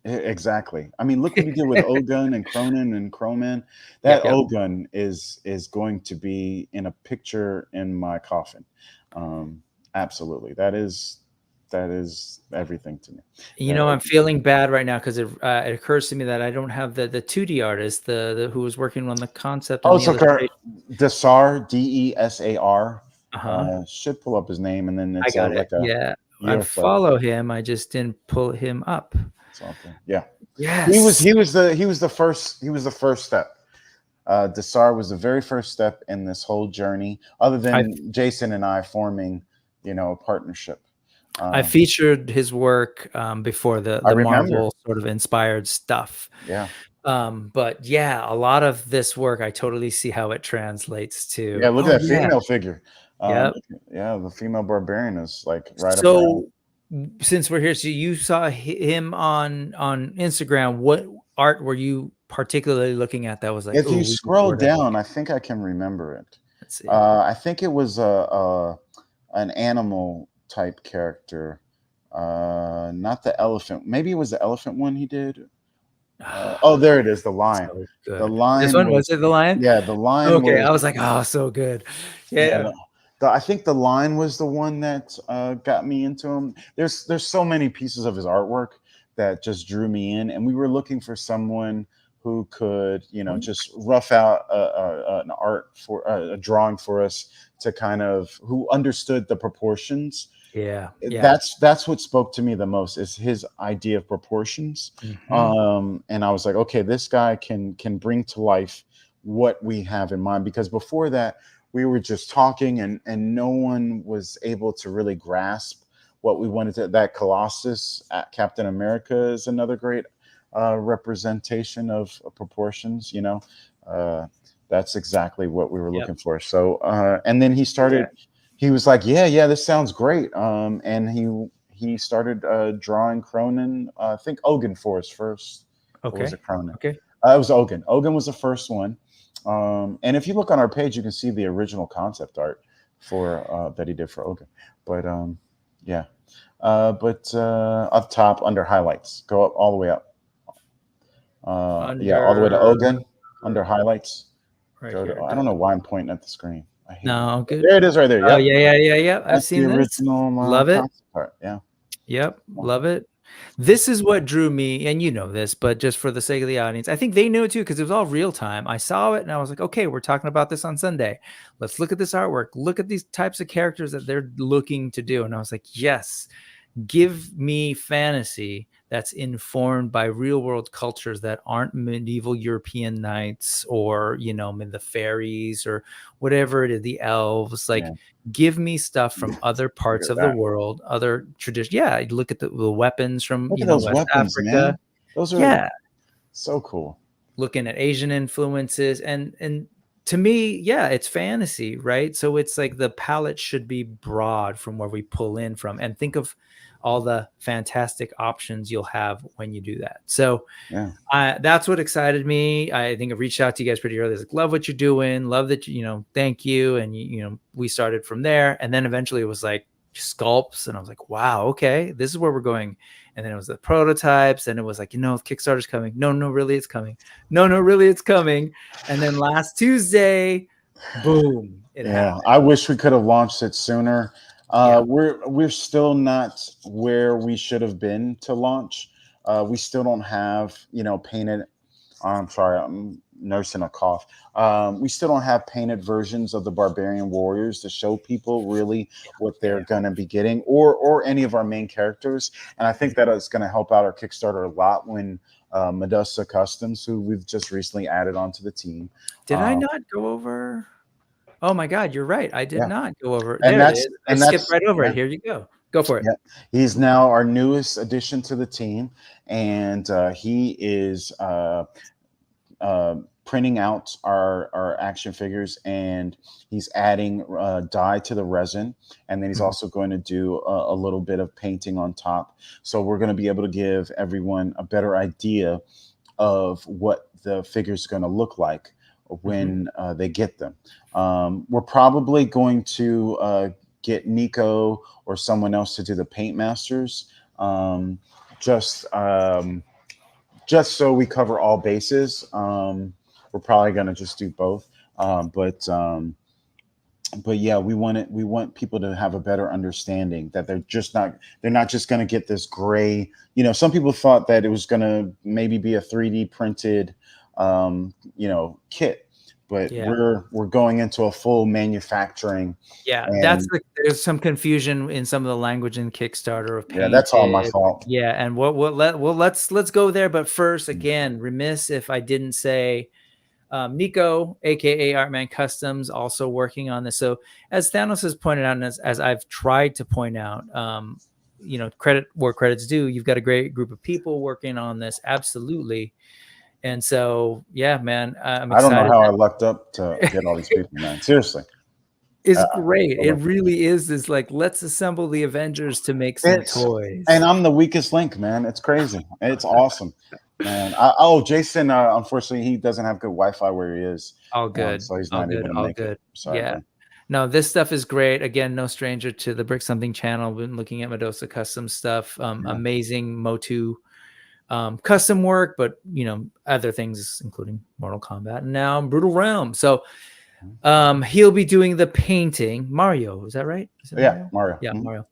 exactly. I mean, look what we did with Ogun and Cronin and Croman. That Ogun is going to be in a picture in my coffin. Absolutely, that is that is everything to me. You know, I'm feeling bad right now because it occurs to me that I don't have the 2D artist, the who was working on the concept. Oh, And it's the okay. Desar, DESAR. Should pull up his name, and then I it's got it. like a Yeah, I UFO. follow him. I just didn't pull him up. Something. Yeah. Yes. He was the first step. Desar was the very first step in this whole journey, other than Jason and I forming, a partnership. I featured his work before the Marvel sort of inspired stuff. Yeah. But yeah, a lot of this work, I totally see how it translates to. Yeah, look at that female figure. Yeah, the female barbarian is like right up. So, since we're here, so you saw him on Instagram. What art were you particularly looking at that was like? If you scroll down, I think I can remember it. Let's see. I think it was an animal type character, not the elephant. Maybe it was the elephant one he did. Oh, there it is, the lion. So the lion. This one was it, the lion? Yeah, the lion. Okay, I was like, oh, so good. Yeah. I think the lion was the one that got me into him. There's so many pieces of his artwork that just drew me in, and we were looking for someone who could, just rough out an art for a drawing for us to kind of who understood the proportions. Yeah. That's what spoke to me the most is his idea of proportions. And I was like, okay, this guy can bring to life what we have in mind, because before that we were just talking and no one was able to really grasp what we wanted to. That Colossus at Captain America is another great representation of proportions. That's exactly what we were looking for. So and then he started. He was like, yeah, this sounds great. And he started drawing Cronin. I think Ogun for us first. Okay. Or was it Cronin? Okay. It was Ogun. Ogun was the first one. And if you look on our page, you can see the original concept art for that he did for Ogun. But up top under highlights, go up all the way up. All the way to Ogun under highlights. Right here. I don't know why I'm pointing at the screen. No, good. There it is, right there. Oh, yeah. I've seen the this. Original, love it. Part. Yeah. Yep, love it. This is what drew me, and you know this, but just for the sake of the audience, I think they knew it too because it was all real time. I saw it and I was like, okay, we're talking about this on Sunday. Let's look at this artwork. Look at these types of characters that they're looking to do. And I was like, yes, give me fantasy that's informed by real world cultures that aren't medieval European knights or, the fairies or whatever it is, the elves. Like, give me stuff from other parts of the world, other traditions. Yeah, look at the weapons from those West weapons, Africa. Man. Those are so cool. Looking at Asian influences and to me, it's fantasy, right? So it's like the palette should be broad from where we pull in from, and think of all the fantastic options you'll have when you do that. So that's what excited me. I think I reached out to you guys pretty early. I was like, love what you're doing. Love that, thank you. And, we started from there. And then eventually it was like sculpts. And I was like, wow, okay, this is where we're going. And then it was the prototypes. And it was like, Kickstarter's coming. No, really, it's coming. No, really, it's coming. And then last Tuesday, boom. It happened. I wish we could have launched it sooner. We're still not where we should have been to launch. We still don't have, painted. I'm sorry, I'm nursing a cough. We still don't have painted versions of the Barbarian Warriors to show people really what they're going to be getting, or any of our main characters. And I think that is going to help out our Kickstarter a lot when Medusa Customs, who we've just recently added onto the team. Did I not go over? Oh my God, you're right. I did not go over. And there it is. I skipped right over it. Here you go. Go for it. Yeah. He's now our newest addition to the team, and he is printing out our action figures, and he's adding dye to the resin, and then he's also going to do a little bit of painting on top. So we're going to be able to give everyone a better idea of what the figure is going to look like when they get them. We're probably going to get Nico or someone else to do the paint masters, just so we cover all bases. We're probably going to just do both. But but yeah, we want people to have a better understanding that they're not just going to get this gray. You know, some people thought that it was going to maybe be a 3D printed, kit, but Yeah. we're going into a full manufacturing. Yeah, And there's some confusion in some of the language in Kickstarter of yeah, that's all my painted. fault. Yeah, and let's go there. But first, again, remiss if I didn't say Nico, aka Artman Customs, also working on this. So as Thanos has pointed out, and as I've tried to point out, credit where credit's due. You've got a great group of people working on this, absolutely. And so, yeah, man, I'm I don't know excited. how I lucked up to get all these people, man. Seriously. Is great. It really is this like, let's assemble the Avengers to make some toys. And I'm the weakest link, man. It's crazy. It's awesome, man. Jason, unfortunately, he doesn't have good Wi-Fi where he is. All good. So he's not able to make it. Sorry, yeah. man. No, this stuff is great. Again, no stranger to the Brick Something channel. Been looking at Medosa custom stuff. Amazing Motu custom work, but other things including Mortal Kombat and now Brutal Realm. So he'll be doing the painting. Mario, is that right? Mario. Yeah, Mario.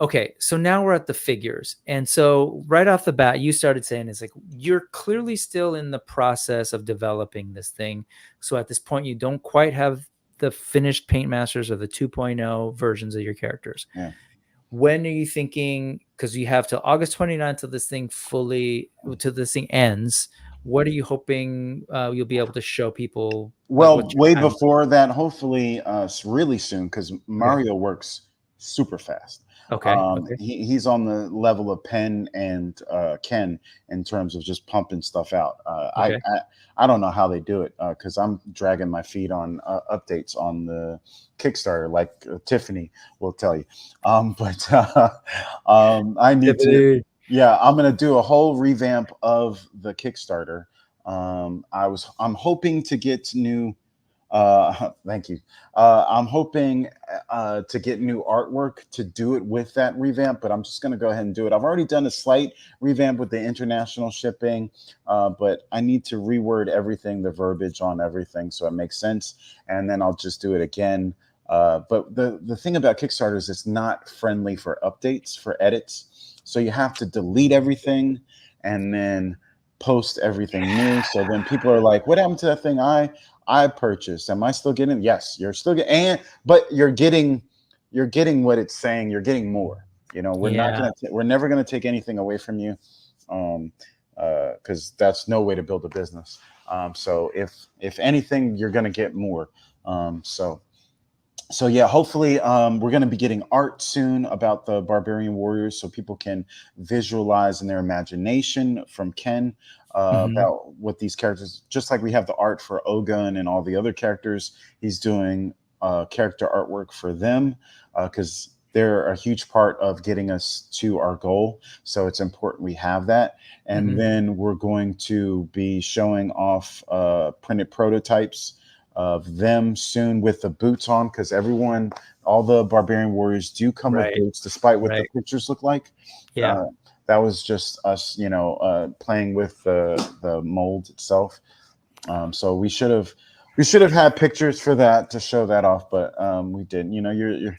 Okay, so now we're at the figures. And so right off the bat, you started saying it's like you're clearly still in the process of developing this thing. So at this point, you don't quite have the finished Paint Masters or the 2.0 versions of your characters. Yeah. When are you thinking, because you have till August 29th till this thing ends, what are you hoping you'll be able to show people? Well, way before that, hopefully really soon, because Mario works super fast. Okay. He's on the level of Penn and Ken in terms of just pumping stuff out. I don't know how they do it because I'm dragging my feet on updates on the Kickstarter, like Tiffany will tell you. I need to. Yeah, I'm gonna do a whole revamp of the Kickstarter. I'm hoping to get new. Thank you. I'm hoping to get new artwork to do it with that revamp, but I'm just going to go ahead and do it. I've already done a slight revamp with the international shipping, but I need to reword everything, the verbiage on everything, so it makes sense. And then I'll just do it again. But the thing about Kickstarter is it's not friendly for updates, for edits. So you have to delete everything and then post everything new. So then people are like, what happened to that thing I purchased? Am I still getting? Yes, you're still getting, but you're getting what it's saying. You're getting more. We're never gonna take anything away from you, because that's no way to build a business. So if anything, you're gonna get more. So yeah, hopefully we're going to be getting art soon about the Barbarian Warriors so people can visualize in their imagination from Ken about what these characters, just like we have the art for Ogun and all the other characters, he's doing character artwork for them because they're a huge part of getting us to our goal. So it's important we have that. And then we're going to be showing off printed prototypes of them soon with the boots on, because all the Barbarian Warriors do come with boots, despite what the pictures look like. Yeah, that was just us, playing with the mold itself. So we should have had pictures for that to show that off, but we didn't. You're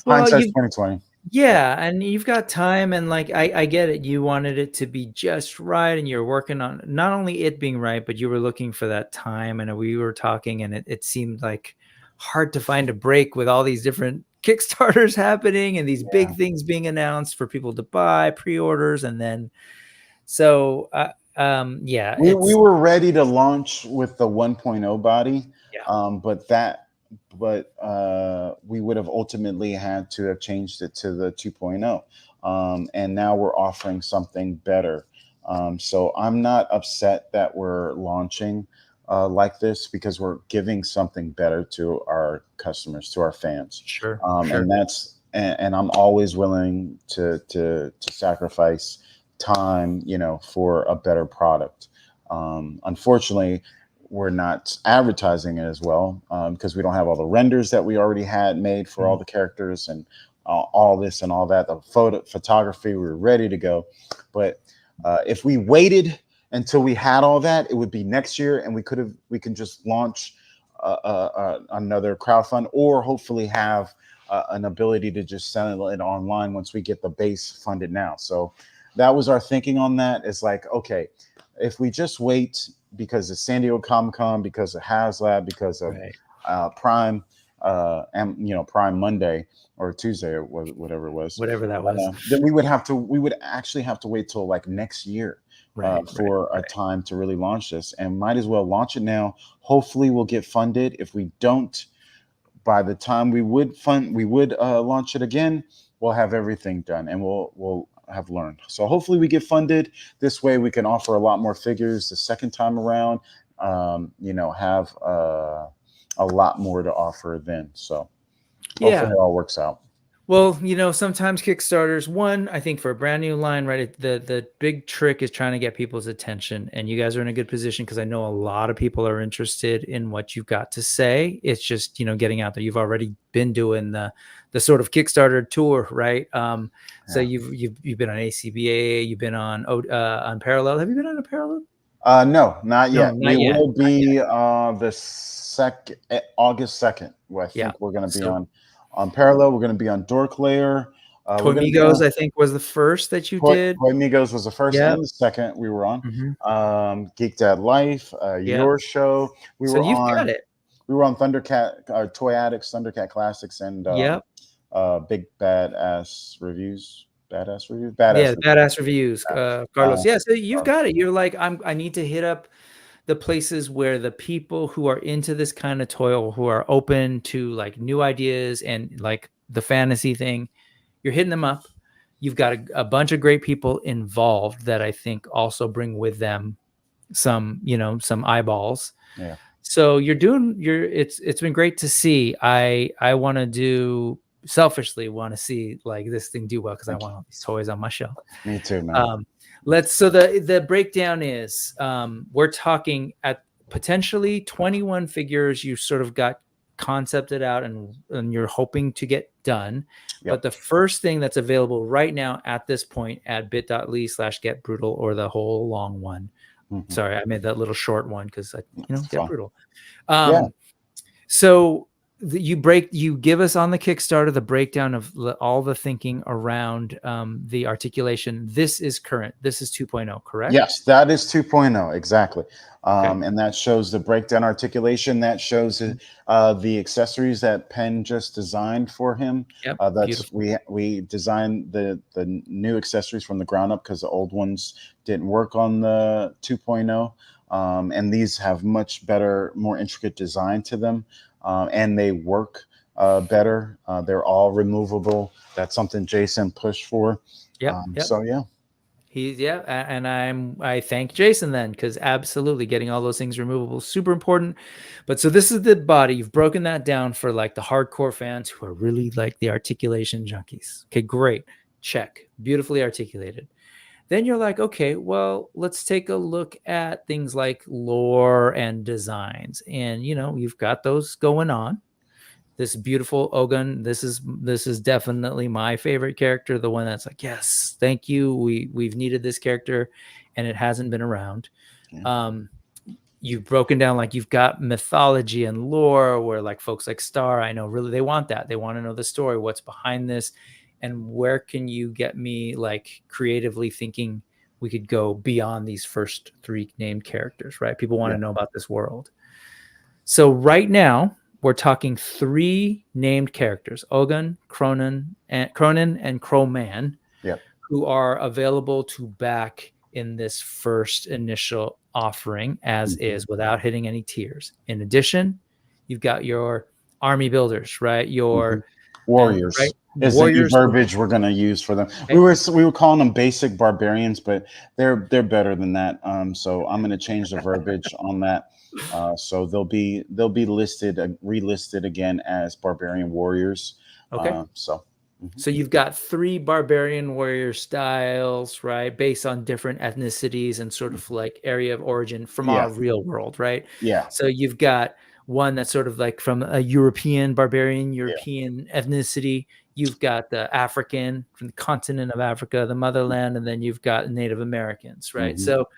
hindsight's 2020. Yeah, and you've got time, and like I get it. You wanted it to be just right, and you're working on not only it being right, but you were looking for that time. And we were talking, and it seemed like hard to find a break with all these different Kickstarters happening and these big things being announced for people to buy, pre-orders, and then we were ready to launch with the 1.0 body, but we would have ultimately had to have changed it to the 2.0. And now we're offering something better. So I'm not upset that we're launching like this, because we're giving something better to our customers, to our fans. Sure. And I'm always willing to sacrifice time, for a better product. Unfortunately, we're not advertising it as well because we don't have all the renders that we already had made for all the characters and all this and all that. The photography, we were ready to go. But if we waited until we had all that, it would be next year, and we can just launch another crowdfund, or hopefully have an ability to just sell it online once we get the base funded now. So that was our thinking on that. It's like, okay, if we just wait because of San Diego Comic-Con, because of HasLab, because of Prime, and Prime Monday or Tuesday or whatever it was, whatever that was, then we would actually have to wait till like next year for a time to really launch this, and might as well launch it now. Hopefully we'll get funded. If we don't, by the time we would launch it again, we'll have everything done and we'll have learned. So hopefully we get funded. This way we can offer a lot more figures the second time around, have a lot more to offer then. So hopefully it all works out. Well, sometimes Kickstarters, I think for a brand new line, right, the big trick is trying to get people's attention, and you guys are in a good position because I know a lot of people are interested in what you've got to say. It's just, getting out there. You've already been doing the sort of Kickstarter tour, right? So you've been on ACBA, you've been on Parallel. Have you been on a Parallel? No, not yet. No, not yet. Will be the August 2nd. I think we're going to be on Parallel. We're going to be on Dork Layer. Toy Migos, I think, was the first that you did. Toy Migos was the first and the second we were on. Geek Dad Life, your show. You've got it. We were on Thundercat, Toy Addicts, Thundercat Classics, and Big Badass Reviews. Badass Reviews, Carlos. So you've got it. You're like, I need to hit up the places where the people who are into this kind of toy, or who are open to like new ideas and like the fantasy thing, you're hitting them up. You've got a bunch of great people involved that I think also bring with them some eyeballs. Yeah. So it's been great to see. I selfishly want to see like this thing do well, because I want all these toys on my shelf. Me too, man. So the breakdown is, we're talking at potentially 21 figures you sort of got concepted out and you're hoping to get done. But the first thing that's available right now at this point at bit.ly/getbrutal, or the whole long one. Sorry, I made that little short one because get brutal. So you give us on the Kickstarter the breakdown of all the thinking around the articulation. This is current. This is 2.0, correct? Yes, that is 2.0, exactly. And that shows the breakdown articulation. That shows the accessories that Penn just designed for him. That's we designed the new accessories from the ground up because the old ones didn't work on the 2.0. And these have much better, more intricate design to them. And they work better. They're all removable. That's something Jason pushed for. So and I thank Jason then, because absolutely getting all those things removable is super important. But so this is the body. You've broken that down for like the hardcore fans who are really like the articulation junkies. Okay, great. Check. Beautifully articulated. Then you're like, okay, well, let's take a look at things like lore and designs. And, you've got those going on. This beautiful Ogun, this is definitely my favorite character, the one that's like, yes, thank you. We've needed this character and it hasn't been around. You've broken down, like you've got mythology and lore where like folks like Star, I know really they want that. They want to know the story, what's behind this. And where can you get me like creatively thinking we could go beyond these first three named characters, right? People want to know about this world. So right now we're talking three named characters, Ogun, Cronin, and Crowman, who are available to back in this first initial offering as is, without hitting any tiers. In addition, you've got your army builders, right? Your warriors, right? Is the new verbiage we're going to use for them. Okay. We were calling them basic barbarians, but they're better than that. So I'm going to change the verbiage on that. So they'll be relisted again as barbarian warriors. Okay. So you've got three barbarian warrior styles, right? Based on different ethnicities and sort of like area of origin from our real world, right? Yeah. So you've got one that's sort of like from a European ethnicity. You've got the African from the continent of Africa, the motherland, and then you've got Native Americans, right? So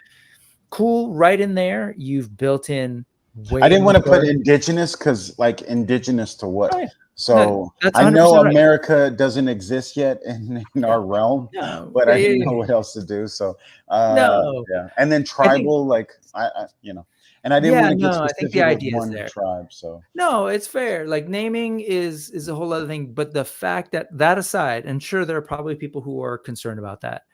cool. Right in there, you've built in way I didn't want to more. put indigenous because, like, indigenous to what? Oh, yeah. No, So that's I know 100% right. America doesn't exist yet in our realm, No, but yeah, I didn't yeah, know yeah. what else to do. So No, yeah, and then I think, tribal, like you know, and I didn't yeah, want to get no, I think the specific with idea is one there. tribe. So No, it's fair. Like naming is a whole other thing, but the fact that aside, and sure, there are probably people who are concerned about that.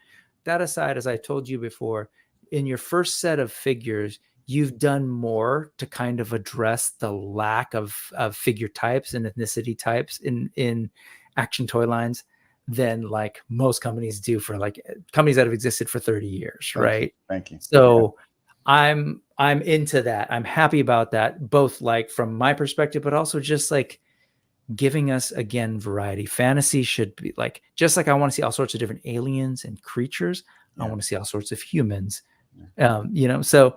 That aside, as I told you before, in your first set of figures, you've done more to kind of address the lack of figure types and ethnicity types in action toy lines than like most companies do for like companies that have existed for 30 years, right? thank you. So I'm into that. I'm happy about that, both like from my perspective, but also just like giving us again variety. Fantasy should be like, just like I want to see all sorts of different aliens and creatures. I want to see all sorts of humans. So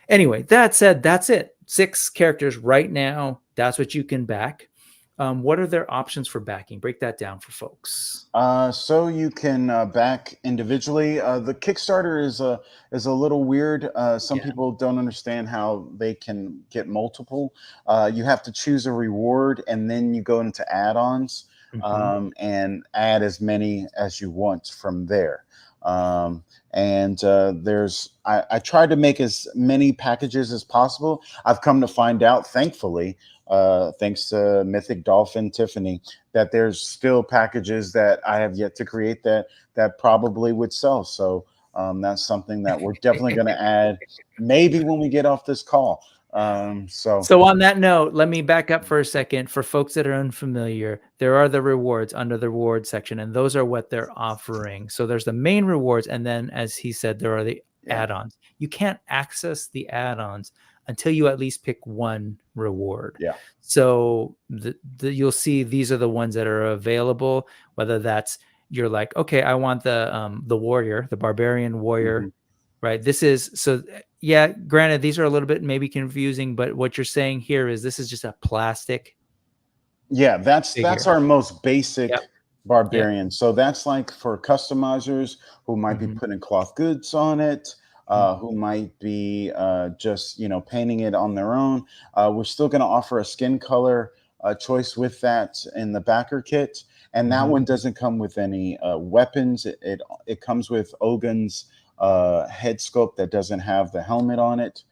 anyway, that said, that's it. 6 characters right now. That's what you can back. What are their options for backing? Break that down for folks. So you can back individually. The Kickstarter is a little weird. Some people don't understand how they can get multiple. You have to choose a reward, and then you go into add-ons and add as many as you want from there. I tried to make as many packages as possible. I've come to find out, thankfully, thanks to Mythic Dolphin Tiffany, that there's still packages that I have yet to create that probably would sell. So that's something that we're definitely going to add maybe when we get off this call. So on that note, let me back up for a second. For folks that are unfamiliar, there are the rewards under the reward section, and those are what they're offering. So there's the main rewards, and then, as he said, there are the add-ons. You can't access the add-ons until you at least pick one reward. Yeah. So you'll see these are the ones that are available, whether that's you're like, okay, I want the warrior, the barbarian warrior, right? This is so yeah, granted, these are a little bit maybe confusing, but what you're saying here is this is just a plastic. Yeah, that's our most basic barbarian. Yep. So that's like for customizers who might be putting cloth goods on it, who might be just painting it on their own. We're still going to offer a skin color choice with that in the backer kit, and that one doesn't come with any weapons. It comes with Ogun's head sculpt that doesn't have the helmet on it.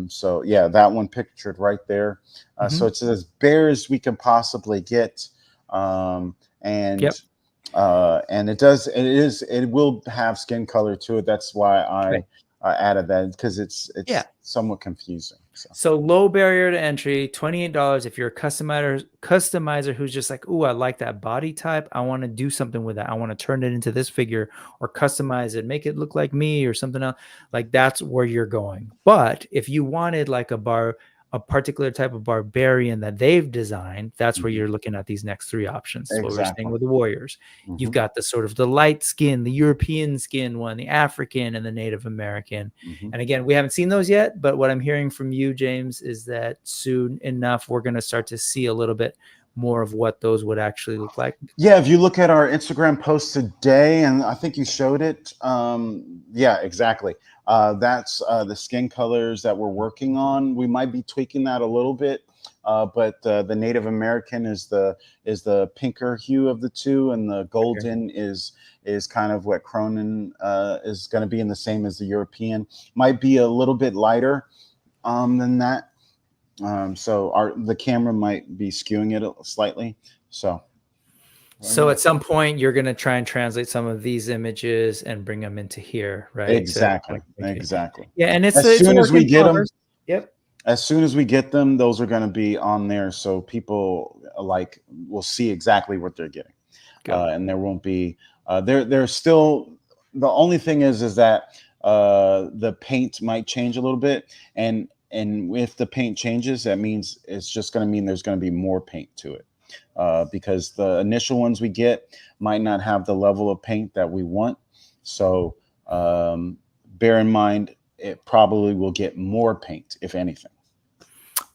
So yeah, that one pictured right there. So it's as bare as we can possibly get. And it will have skin color to it. That's why I added that, because it's somewhat confusing. So low barrier to entry, $28. If you're a customizer who's just like, ooh, I like that body type, I want to do something with that, I want to turn it into this figure or customize it, make it look like me or something else, like that's where you're going. But if you wanted like a particular type of barbarian that they've designed, that's where you're looking at these next 3 options. So what we're saying with the warriors, you've got the sort of the light skin, the European skin one, the African, and the Native American. And again, we haven't seen those yet, but what I'm hearing from you, James, is that soon enough we're going to start to see a little bit more of what those would actually look like. Yeah, if you look at our Instagram post today, and I think you showed it. Yeah, exactly. That's the skin colors that we're working on. We might be tweaking that a little bit, but the Native American is the pinker hue of the two, and the golden is kind of what Cronin is going to be in the same as the European. Might be a little bit lighter than that. So the camera might be skewing it slightly. So at some point you're going to try and translate some of these images and bring them into here, right? Exactly. Exactly. Yeah, and as soon as we get them, yep. As soon as we get them, those are going to be on there, so people will see exactly what they're getting, and there won't be there's still, the only thing is that the paint might change a little bit, and if the paint changes, that means it's just going to mean there's going to be more paint to it, because the initial ones we get might not have the level of paint that we want. So bear in mind, it probably will get more paint, if anything.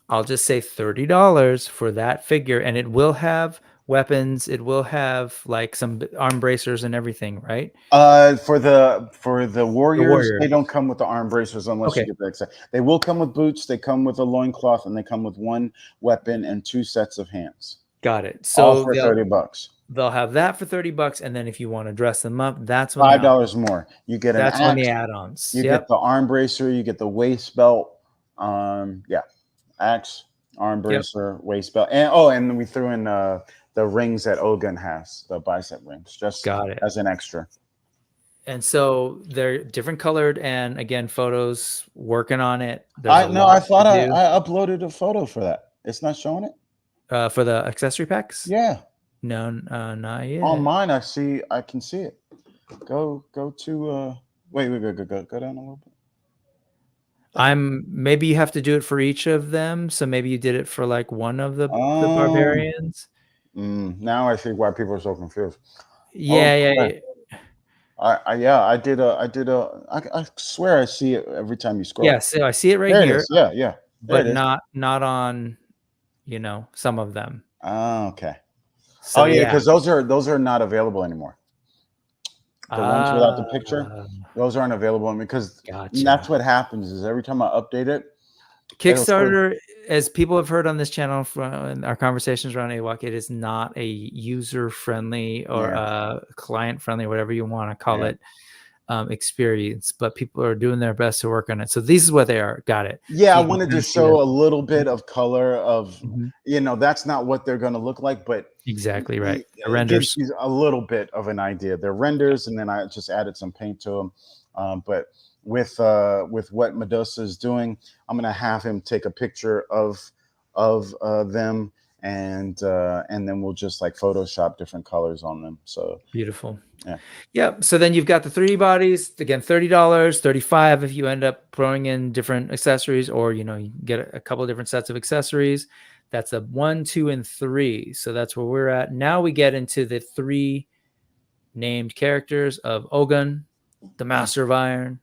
I'll just say $30 for that figure, and it will have weapons. It will have like some arm bracers and everything, right? For the warriors, warrior. they don't come with the arm bracers unless you Okay. get the accessory. They will come with boots. They come with a loincloth, and they come with one weapon and 2 sets of hands. Got it. All So for $30. they'll have that for $30, and then if you want to dress them up, that's when $5 more. You get an that's when the axe. add-ons. You get the arm bracer. You get the waist belt. Axe, arm bracer, waist belt, and then we threw in the rings that Ogun has, the bicep rings, just Got it. as an extra. And so they're different colored, and again, photos working on it. I thought I uploaded a photo for that. It's not showing it for the accessory packs. Yeah, no, not yet. on mine I can see it. Go to wait, go down a little bit. Maybe you have to do it for each of them. So maybe you did it for like one of the barbarians. Now I see why people are so confused. Yeah. I did I swear I see it every time you scroll. Yeah, so I see it right there here. It is. Yeah. But not on, some of them. Oh, okay. So, because those are not available anymore. The ones without the picture, those aren't available because that's what happens is every time I update it. Kickstarter, as people have heard on this channel from our conversations around AWOC, it is not a user-friendly or client-friendly, whatever you want to call it, experience, but people are doing their best to work on it. So this is what they are. Got it. Yeah, so I wanted to show a little bit of color of, mm-hmm. That's not what they're going to look like, but exactly right. The renders gives you a little bit of an idea. They're renders, and then I just added some paint to them. But with what Medusa is doing, I'm going to have him take a picture of them, and then we'll just like Photoshop different colors on them. So beautiful. Yeah. So then you've got the 3 bodies, again, $30, $35 if you end up throwing in different accessories, or you get a couple of different sets of accessories. That's a 1, 2, and 3. So that's where we're at. Now we get into the 3 named characters of Ogun, the Master of Iron,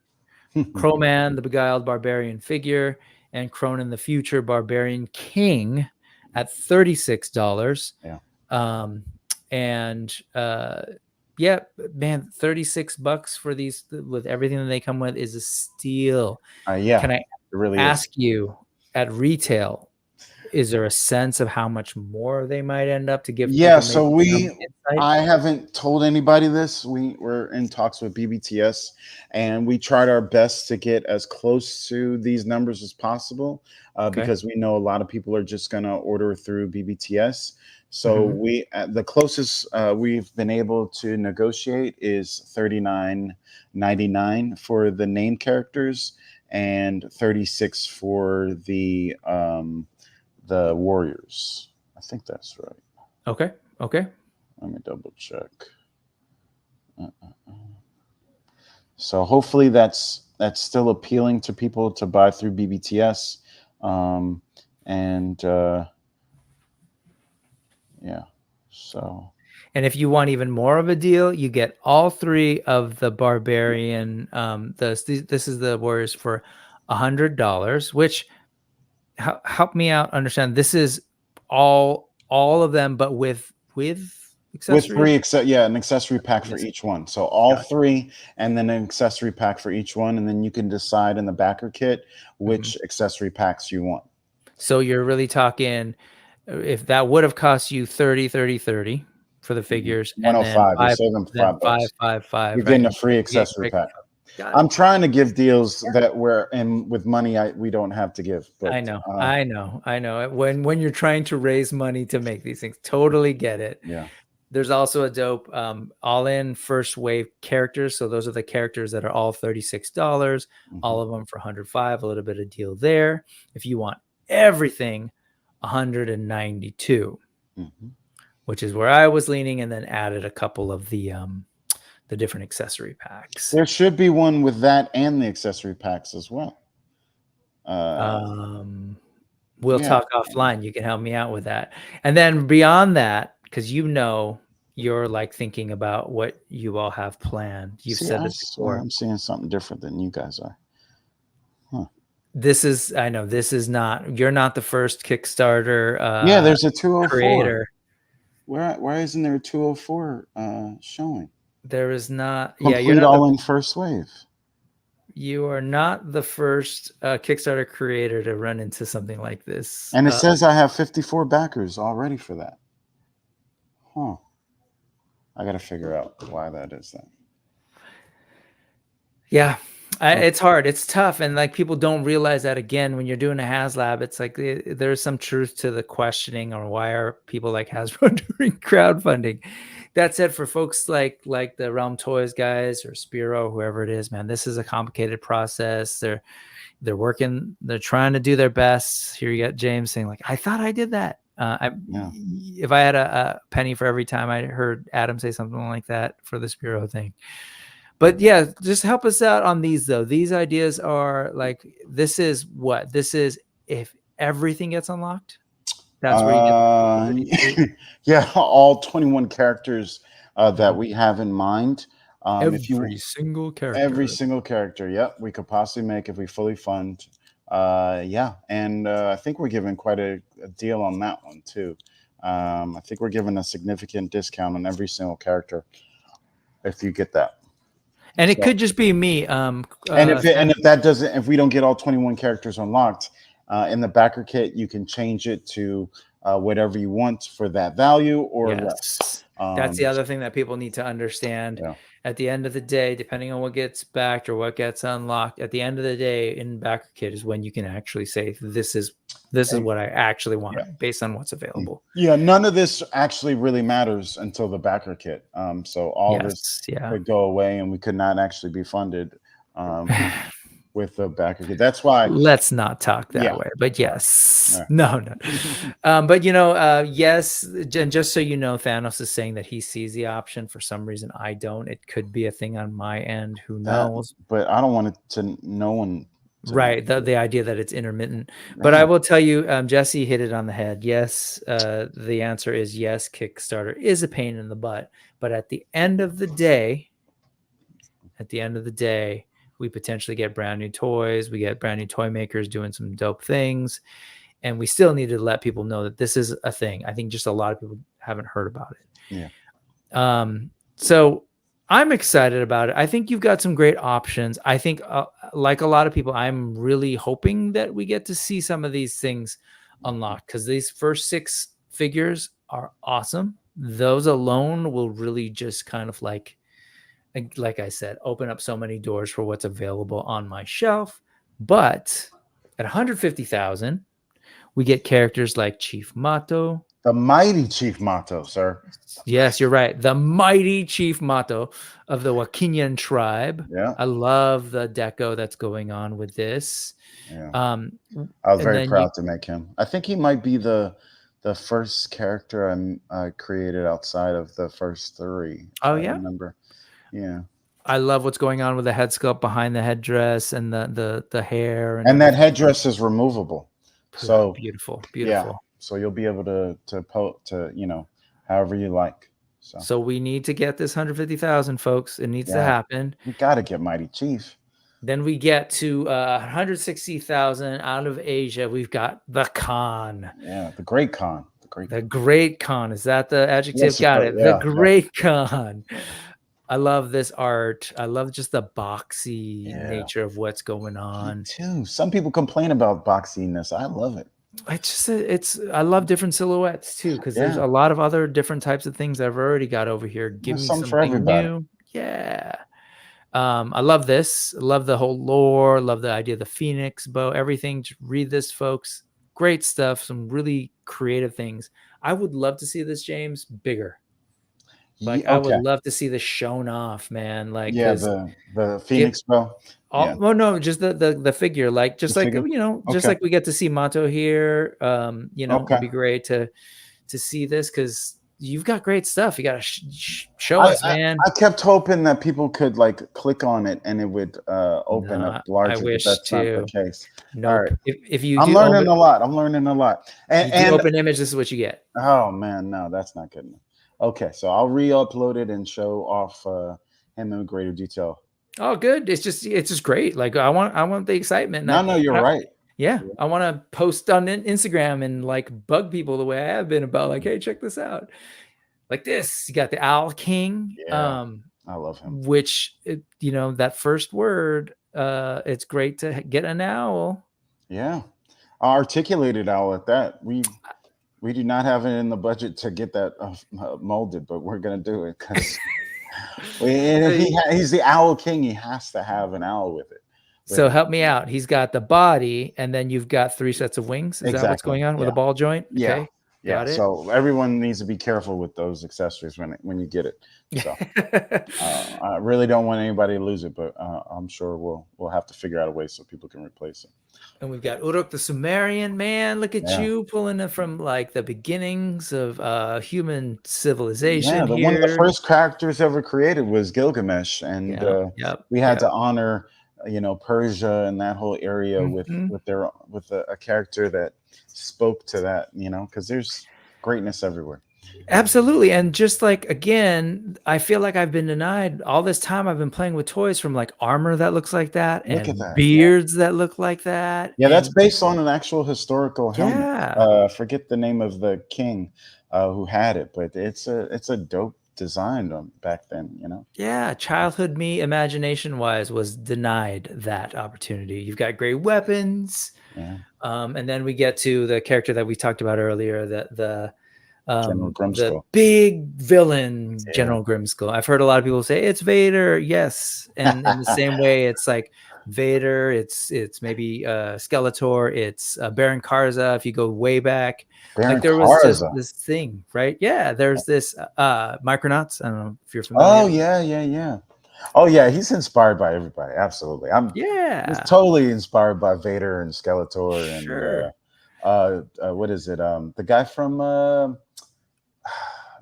Crowman, the beguiled barbarian figure, and Cronin, the future barbarian king, at $36. Yeah, man, $36 for these with everything that they come with is a steal. Can I ask you, at retail, is there a sense of how much more they might end up to give? So I haven't told anybody this. We're in talks with BBTS, and we tried our best to get as close to these numbers as possible because we know a lot of people are just going to order through BBTS. So the closest we've been able to negotiate is $39.99 for the name characters and $36 for the warriors. I think that's right. Okay. Let me double check. So hopefully that's still appealing to people to buy through BBTS, So, and if you want even more of a deal, you get all 3 of the barbarian. This is the warriors for $100, which help me out understand. This is all of them, but with accessories? With 3 an accessory pack for each one. So all 3, and then an accessory pack for each one, and then you can decide in the backer kit which accessory packs you want. So you're really talking, if that would have cost you $30 for the figures, $105, you're saving $5. You're getting a free accessory pack. I'm trying to give deals that with money we don't have to give. But, I know. When you're trying to raise money to make these things, totally get it. Yeah. There's also a dope all-in first wave characters. So those are the characters that are all $36, all of them for $105. A little bit of deal there. If you want everything, $192, which is where I was leaning, and then added a couple of the different accessory packs. There should be one with that and the accessory packs as well. We'll talk offline. You can help me out with that. And then beyond that, because you're like thinking about what you all have planned. You've said this before. I'm seeing something different than you guys are. This is not, you're not the first Kickstarter there's a 204 creator. Why isn't there a 204 showing? There is not. Complete Yeah, you're not all in first wave. You are not the first Kickstarter creator to run into something like this. And it says I have 54 backers already for that. Huh. I got to figure out why that is then. Yeah. It's hard. It's tough. And like people don't realize that again, when you're doing a HasLab, it's like there's some truth to the questioning or why are people like Hasbro doing crowdfunding. That said, for folks like the Realm Toys guys or Spiro, whoever it is, man, this is a complicated process. They're working, they're trying to do their best. Here you got James saying like, I thought I did that. If I had a penny for every time I heard Adam say something like that for the Spiro thing. But yeah, just help us out on these though. These ideas are like, this is if everything gets unlocked. That's where you get. Yeah, all 21 characters that we have in mind. Every single character. Every single character. Yep, we could possibly make if we fully fund. Yeah, and I think we're giving quite a deal on that one too. I think we're giving a significant discount on every single character if you get that. And it could just be me. And if we don't get all 21 characters unlocked in the backer kit, you can change it to whatever you want for that value or less. That's the other thing that people need to understand. Yeah. At the end of the day, depending on what gets backed or what gets unlocked, at the end of the day, in backer kit is when you can actually say this is what I actually want based on what's available. Yeah, none of this actually really matters until the backer kit. So all this would go away, and we could not actually be funded with the backer kit. That's why. Let's not talk that way. But yes, no. But yes, and just so you know, Thanos is saying that he sees the option. For some reason, I don't. It could be a thing on my end. Who knows? But I don't want it to no one. Right, the idea that it's intermittent. But I will tell you, Jesse hit it on the head. Yes, the answer is yes. Kickstarter is a pain in the butt, but at the end of the day, we potentially get brand new toys. We get brand new toy makers doing some dope things, and we still need to let people know that this is a thing. I think just a lot of people haven't heard about it. Yeah. So I'm excited about it. I think you've got some great options. I think, like a lot of people, I'm really hoping that we get to see some of these things unlocked because these first 6 figures are awesome. Those alone will really just kind of like I said, open up so many doors for what's available on my shelf. But at 150,000, we get characters like Chief Mato. The mighty Chief Mato, sir. Yes, you're right. The mighty Chief Mato of the Wakinian tribe. Yeah. I love the deco that's going on with this. Yeah. I was very proud to make him. I think he might be the first character I created outside of the first 3. Oh, I yeah? remember. Yeah. I love what's going on with the head sculpt behind the headdress and the hair. And that headdress is removable. So beautiful. Yeah. So you'll be able to however you like. So we need to get this 150,000, folks. It needs to happen. We got to get Mighty Chief. Then we get to 160,000 out of Asia. We've got the Khan. Yeah, the Great Khan. The Great Khan. Is that the adjective? Yes, got it. Yeah, the Great Khan. I love this art. I love just the boxy nature of what's going on. Me too. Some people complain about boxiness. I love it. I love different silhouettes too, because there's a lot of other different types of things I've already got over here. Give me something for everybody. New. Yeah. I love this. I love the whole lore. Love the idea of the Phoenix bow, everything. Just read this, folks. Great stuff. Some really creative things. I would love to see this, James, bigger. Like I would love to see this shown off, man. Like the Phoenix bow. Oh no, just the figure, like just like just like we get to see Mato here. It'd be great to see this because you've got great stuff. You got to show us, man. I kept hoping that people could like click on it and it would open up larger. I wish that's too. Not the case. No, right. if you, I'm learning a lot. I'm learning a lot. And open image, this is what you get. Oh man, no, that's not good enough. Okay, so I'll re-upload it and show off him in greater detail. Oh, good. It's just great. Like I want the excitement. No, you're right. Yeah, I want to post on Instagram and like bug people the way I have been about like, hey, check this out. like this. You got the Owl King. Yeah, I love him. Which, that first word, it's great to get an owl. Yeah, articulated owl at that. We do not have it in the budget to get that molded, but we're gonna do it because he's the Owl King. He has to have an owl with it. So help me out. He's got the body, and then you've got 3 sets of wings. Is that what's going on with a ball joint? Yeah. Okay. Yeah. Got it. So everyone needs to be careful with those accessories when you get it. So I really don't want anybody to lose it, but I'm sure we'll have to figure out a way so people can replace it. And we've got Uruk the Sumerian man. Look at you pulling it from like the beginnings of human civilization. Yeah, one of the first characters ever created was Gilgamesh, and we had to honor Persia and that whole area with a character that spoke to that, because there's greatness everywhere. Absolutely. And just like, again, I feel like I've been denied all this time. I've been playing with toys from like armor that looks like that, and beards that look like that. Yeah, that's based on an actual historical helmet. Forget the name of the king who had it, but it's a dope design back then. Yeah, childhood me, imagination wise, was denied that opportunity. You've got great weapons. And then we get to the character that we talked about earlier, the big villain, General Grimskull. I've heard a lot of people say it's Vader. Yes, and in the same way, it's like Vader. It's maybe Skeletor. It's Baron Karza. If you go way back, like there was just this thing, right? Yeah, there's this Micronauts. I don't know if you're familiar. Oh yeah. Oh yeah, he's inspired by everybody. Absolutely, he's totally inspired by Vader and Skeletor and what is it? The guy from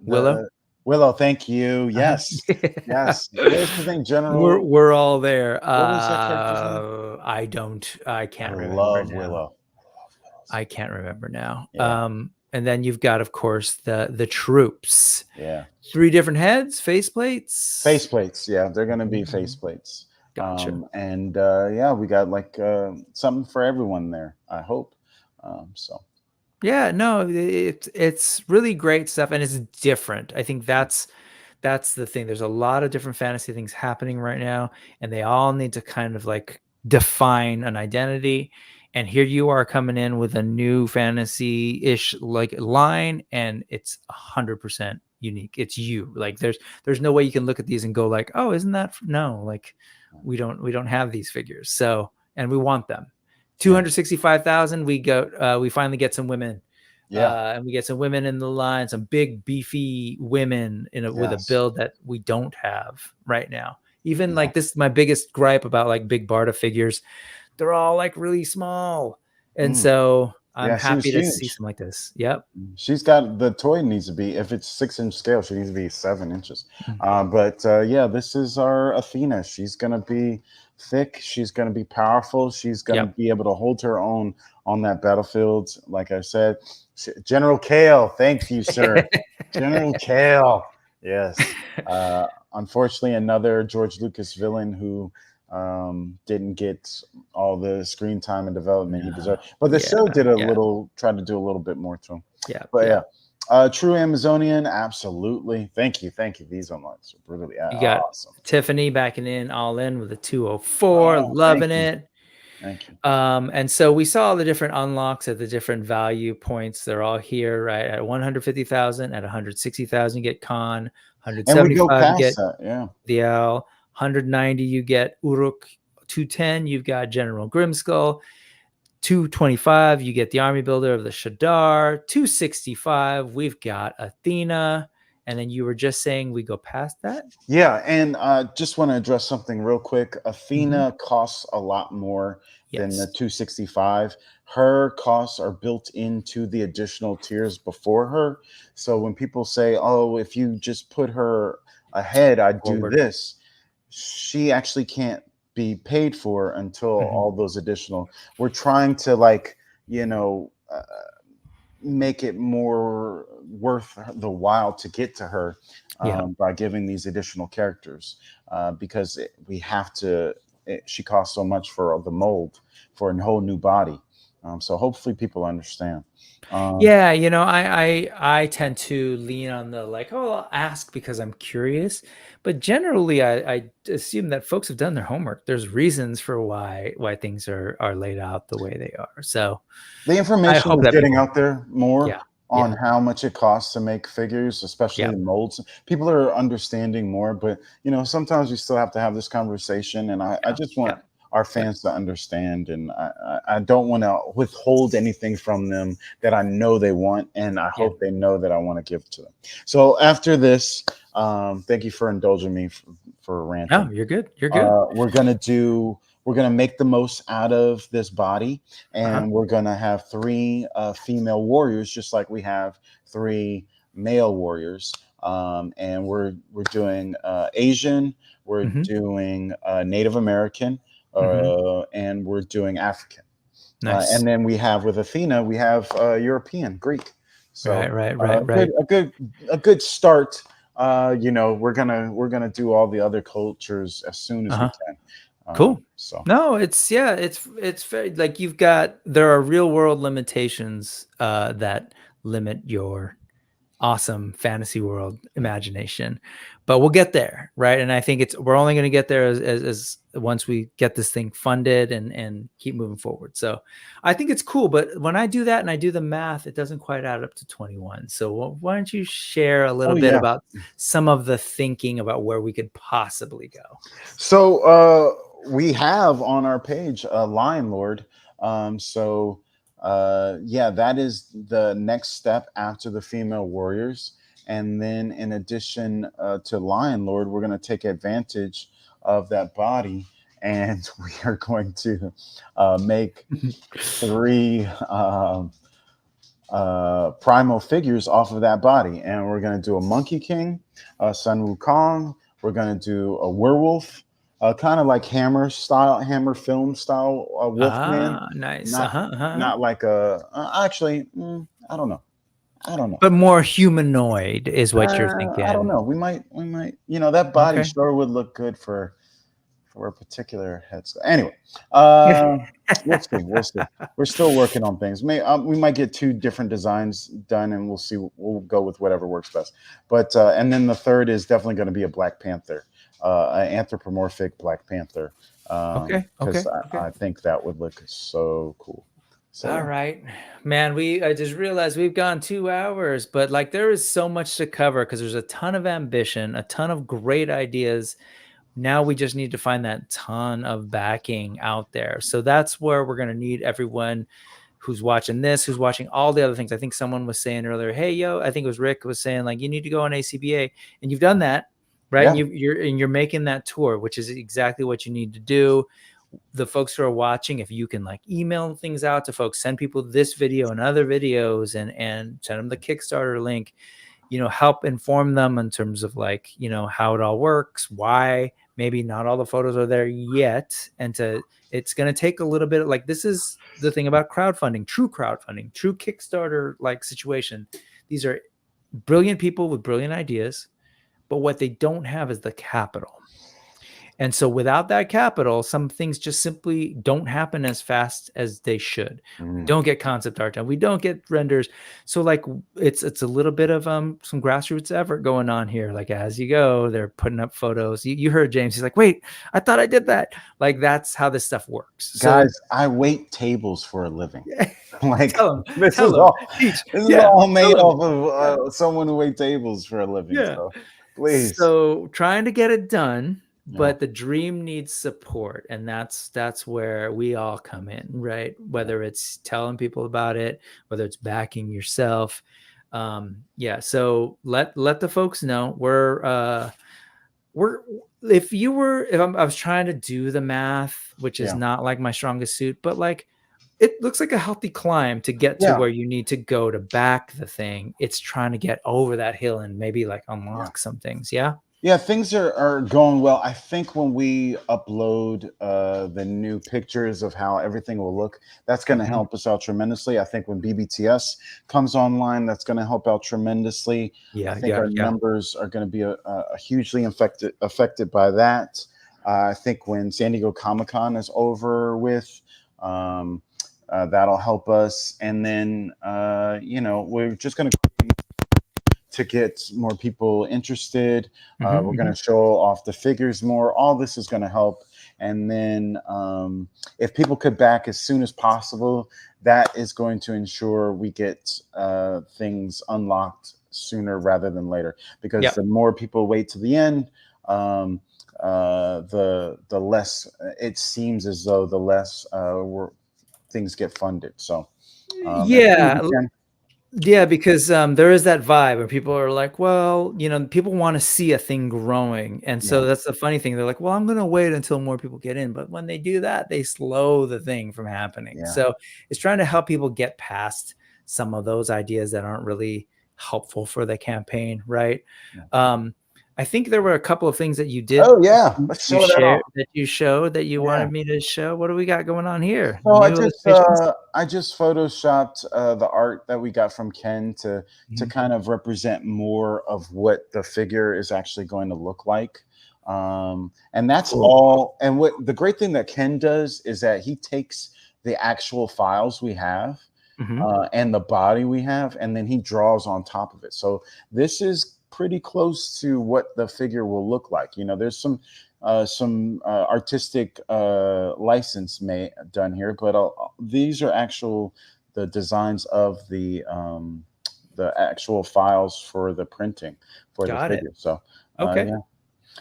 Willow. Thank you. Yes, yes. What's the thing, General? We're all there. What was that character's name? I can't remember. Love Willow. I can't remember now. Yeah. And then you've got, of course, the troops. Yeah. 3 different heads, faceplates. Faceplates, yeah, they're gonna be faceplates. Gotcha. And we got like something for everyone there, I hope. Yeah, no, it's really great stuff, and it's different. I think that's the thing. There's a lot of different fantasy things happening right now, and they all need to kind of like define an identity. And here you are coming in with a new fantasy-ish like line, and it's 100% unique. It's you. Like there's no way you can look at these and go like, oh, isn't that no? Like we don't have these figures. So, and we want them. 265,000. We finally get some women. And we get some women in the line, some big beefy women with a build that we don't have right now. Even like this, my biggest gripe about like big Barda figures, they're all like really small. And so I'm happy to see something like this. Yep. She's got, the toy needs to be, if it's 6-inch scale, she needs to be 7 inches. This is our Athena. She's going to be thick. She's going to be powerful. She's going to be able to hold her own on that battlefield. Like I said, General Kale. Thank you, sir. General Kale. Yes. Unfortunately, another George Lucas villain who didn't get all the screen time and development he deserved, but the show did tried to do a little bit more to him. True Amazonian, absolutely. Thank you. These unlocks are brutally you got awesome. Tiffany backing in all in with a 204, loving it. Thank you. And so we saw the different unlocks at the different value points. They're all here, right? At 150,000, at 160,000 you get Khan, 175 you get the L. 190 you get Uruk, 210 you've got General Grimskull, 225 you get the army builder of the Shadar, 265 we've got Athena, and then you were just saying we go past that. And just want to address something real quick. Athena costs a lot more than the 265. Her costs are built into the additional tiers before her, so when people say, oh, if you just put her ahead, I'd do this, she actually can't be paid for until all those additional. We're trying to make it more worth the while to get to her by giving these additional characters because we have to. She costs so much for the mold for a whole new body. So hopefully people understand. Yeah, I tend to lean on the like, oh, I'll ask because I'm curious. But generally, I assume that folks have done their homework. There's reasons for why things are laid out the way they are. So the information is getting out there more on how much it costs to make figures, especially molds. People are understanding more, but sometimes we still have to have this conversation. And I just want our fans to understand, and I don't want to withhold anything from them that I know they want, and I hope they know that I want to give to them. So after this, thank you for indulging me for ranting. No, you're good. You're good. We're gonna make the most out of this body, and we're gonna have 3 female warriors, just like we have 3 male warriors. And we're doing Asian, we're doing Native American, and we're doing African. Nice. And then we have with Athena, we have European, Greek. So right. A good start. We're gonna do all the other cultures as soon as we can. Cool. So no, it's very, like, there are real world limitations that limit your awesome fantasy world imagination, but we'll get there, right? And I think we're only going to get there as once we get this thing funded and keep moving forward. So I think it's cool, but when I do that and I do the math, it doesn't quite add up to 21. So why don't you share a little bit about some of the thinking about where we could possibly go? So we have on our page Lion Lord. That is the next step after the female warriors. And then in addition to Lion Lord, we're going to take advantage of that body, and we are going to make 3 primal figures off of that body. And we're going to do a Monkey King, Sun Wukong. We're going to do a werewolf, kind of like Hammer film style Wolfman. Nice. Not like actually, I don't know. But more humanoid is what you're thinking. I don't know. We might. That body sure would look good for a particular head style. Anyway, we'll see. We're still working on things. We might get 2 different designs done, and we'll see. We'll go with whatever works best. But and then the third is definitely going to be a Black Panther, an anthropomorphic Black Panther. Because I think that would look so cool. So, all right, man, I just realized we've gone 2 hours, but like there is so much to cover because there's a ton of ambition, a ton of great ideas. Now we just need to find that ton of backing out there. So that's where we're going to need everyone who's watching this, who's watching all the other things. I think someone was saying earlier, hey, I think it was Rick was saying, like, you need to go on ACBA, and you've done that, right? Yeah. You're making that tour, which is exactly what you need to do. The folks who are watching, if you can like email things out to folks, send people this video and other videos and send them the Kickstarter link, help inform them in terms of like, how it all works, why maybe not all the photos are there yet. And it's going to take a little bit. Like, this is the thing about crowdfunding, true Kickstarter like situation. These are brilliant people with brilliant ideas, but what they don't have is the capital. And so without that capital, some things just simply don't happen as fast as they should. We don't get concept art done. We don't get renders. So like it's a little bit of some grassroots effort going on here. Like as you go, they're putting up photos. You heard James. He's like, wait, I thought I did that. Like that's how this stuff works. Guys, so, I wait tables for a living. Like this is all made off of someone who waits tables for a living. Yeah. So please. So trying to get it done. But the dream needs support, and that's where we all come in, right? Whether it's telling people about it, whether it's backing yourself. So let the folks know I was trying to do the math, which is not like my strongest suit, but like it looks like a healthy climb to get to where you need to go to back the thing. It's trying to get over that hill and maybe like unlock some things. Yeah, things are going well. I think when we upload the new pictures of how everything will look, that's going to help us out tremendously. I think when BBTS comes online, that's going to help out tremendously. I think our numbers are going to be hugely affected by that. I think when San Diego Comic-Con is over with, That'll help us. And then, we're just going to get more people interested. We're going to show off the figures more. All this is going to help. And then if people could back as soon as possible, that is going to ensure we get things unlocked sooner rather than later. Because the more people wait to the end, the less it seems as though the less things get funded. So yeah, because there is that vibe where people are like, well, people want to see a thing growing. And so that's the funny thing. They're like, well, I'm going to wait until more people get in. But when they do that, they slow the thing from happening. So it's trying to help people get past some of those ideas that aren't really helpful for the campaign. Right. I think there were a couple of things that you did. Oh yeah, let's show that you showed that you wanted me to show. What do we got going on here? So I just photoshopped the art that we got from Ken to kind of represent more of what the figure is actually going to look like. And that's all. And what the great thing that Ken does is that he takes the actual files we have and the body we have, and then he draws on top of it. So this is pretty close to what the figure will look like. There's some artistic license done here, but these are the designs of the actual files for the printing for the figure. So and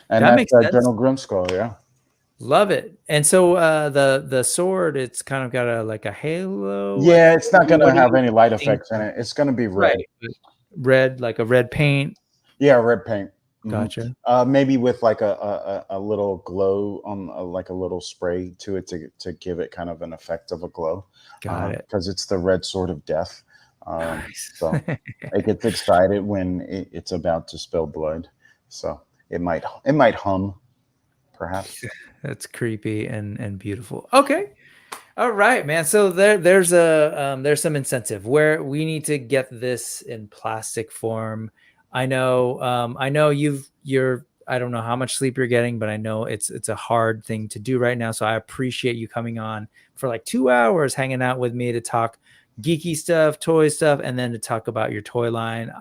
that makes sense. General Grimskull, love it. And so the sword, it's kind of got a halo. Yeah, it's not going to have any light effects in it. It's going to be red. Red, like a red paint. Yeah, red paint. Gotcha. Maybe with like a little glow on like a little spray to it to give it kind of an effect of a glow. Got it. Because it's the red sword of death. Nice. So it gets excited when it's about to spill blood. So it might hum, perhaps. That's creepy and beautiful. Okay. All right, man. So there's some incentive where we need to get this in plastic form. I know I don't know how much sleep you're getting, but I know it's a hard thing to do right now. So I appreciate you coming on for like 2 hours, hanging out with me to talk geeky stuff, toy stuff, and then to talk about your toy line.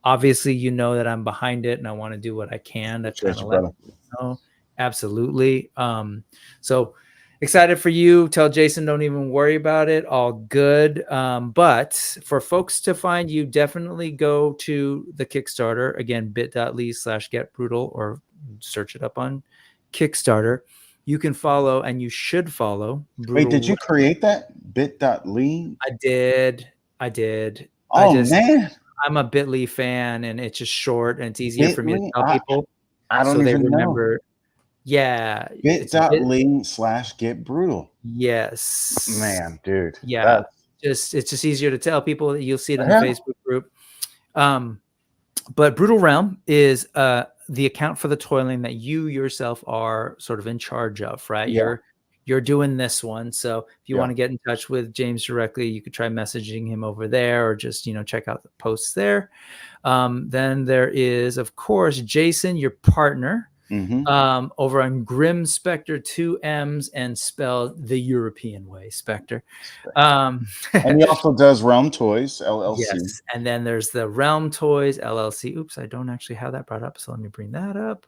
Obviously, that I'm behind it and I want to do what I can to kind of let you know. Absolutely. So excited for you. Tell Jason, don't even worry about it. All good. But for folks to find you, definitely go to the Kickstarter. Again, bit.ly/getbrutal, or search it up on Kickstarter. You can follow, and you should follow. Wait, did you create that? Bit.ly? I did. Oh, man. I'm a Bitly fan, and it's just short, and it's easier for me to tell people. I don't even remember. Yeah. Bit.ly/getbrutal. Yes. Man, dude. Yeah. It's just easier to tell people. You'll see it in the Facebook group. But Brutal Realm is the account for the toy line that you yourself are sort of in charge of, right? Yeah. You're doing this one. So if you want to get in touch with James directly, you could try messaging him over there, or just, check out the posts there. Then there is, of course, Jason, your partner, over on Grim Spectre, 2 M's, and spelled the European way, Spectre. And he also does Realm Toys LLC. Yes, and then there's the Realm Toys LLC. Oops, I don't actually have that brought up, so let me bring that up.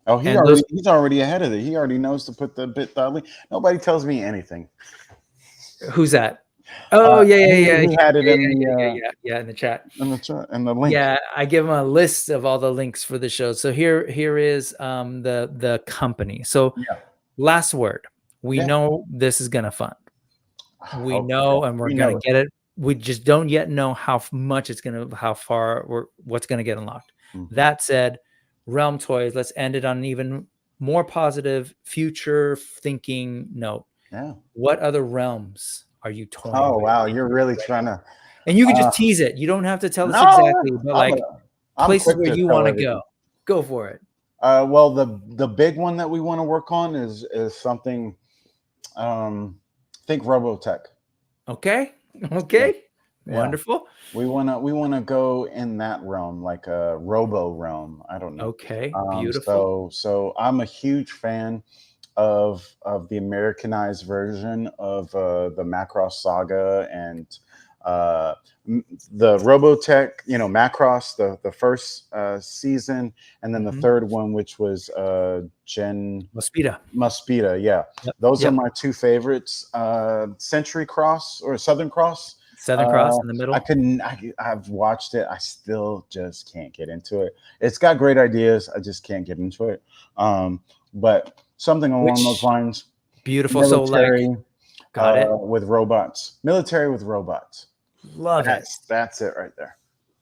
Oh, he's already ahead of it. He already knows to put the bit.ly. Nobody tells me anything. Who's that? Oh, yeah. He had it in the chat. And the link. Yeah, I give him a list of all the links for the show. So here is the company. So last word. We know this is gonna fund. We know, and we're gonna get it. We just don't yet know how much it's gonna, how far, or what's gonna get unlocked. That said, Realm Toys, let's end it on an even more positive, future thinking note. Yeah. What other realms are you toying with? Oh, wow. You're really trying to. And you can just tease it. You don't have to tell us exactly, but places where you want to go. Go for it. Well, the big one that we want to work on is something, think Robotech. Okay. Yeah. Wonderful. We wanna go in that realm, like a Robo realm. I don't know. Okay. Beautiful. So I'm a huge fan of the Americanized version of the Macross saga and the Robotech, Macross, the first season, and then the third one, which was Gen Muspida. Yeah, those are my two favorites. Century Cross or Southern Cross. Southern Cross in the middle. I've watched it. I still just can't get into it. It's got great ideas. I just can't get into it. But something along those lines. Beautiful. Military, so got it. With robots. Military with robots. Love it. That's it right there.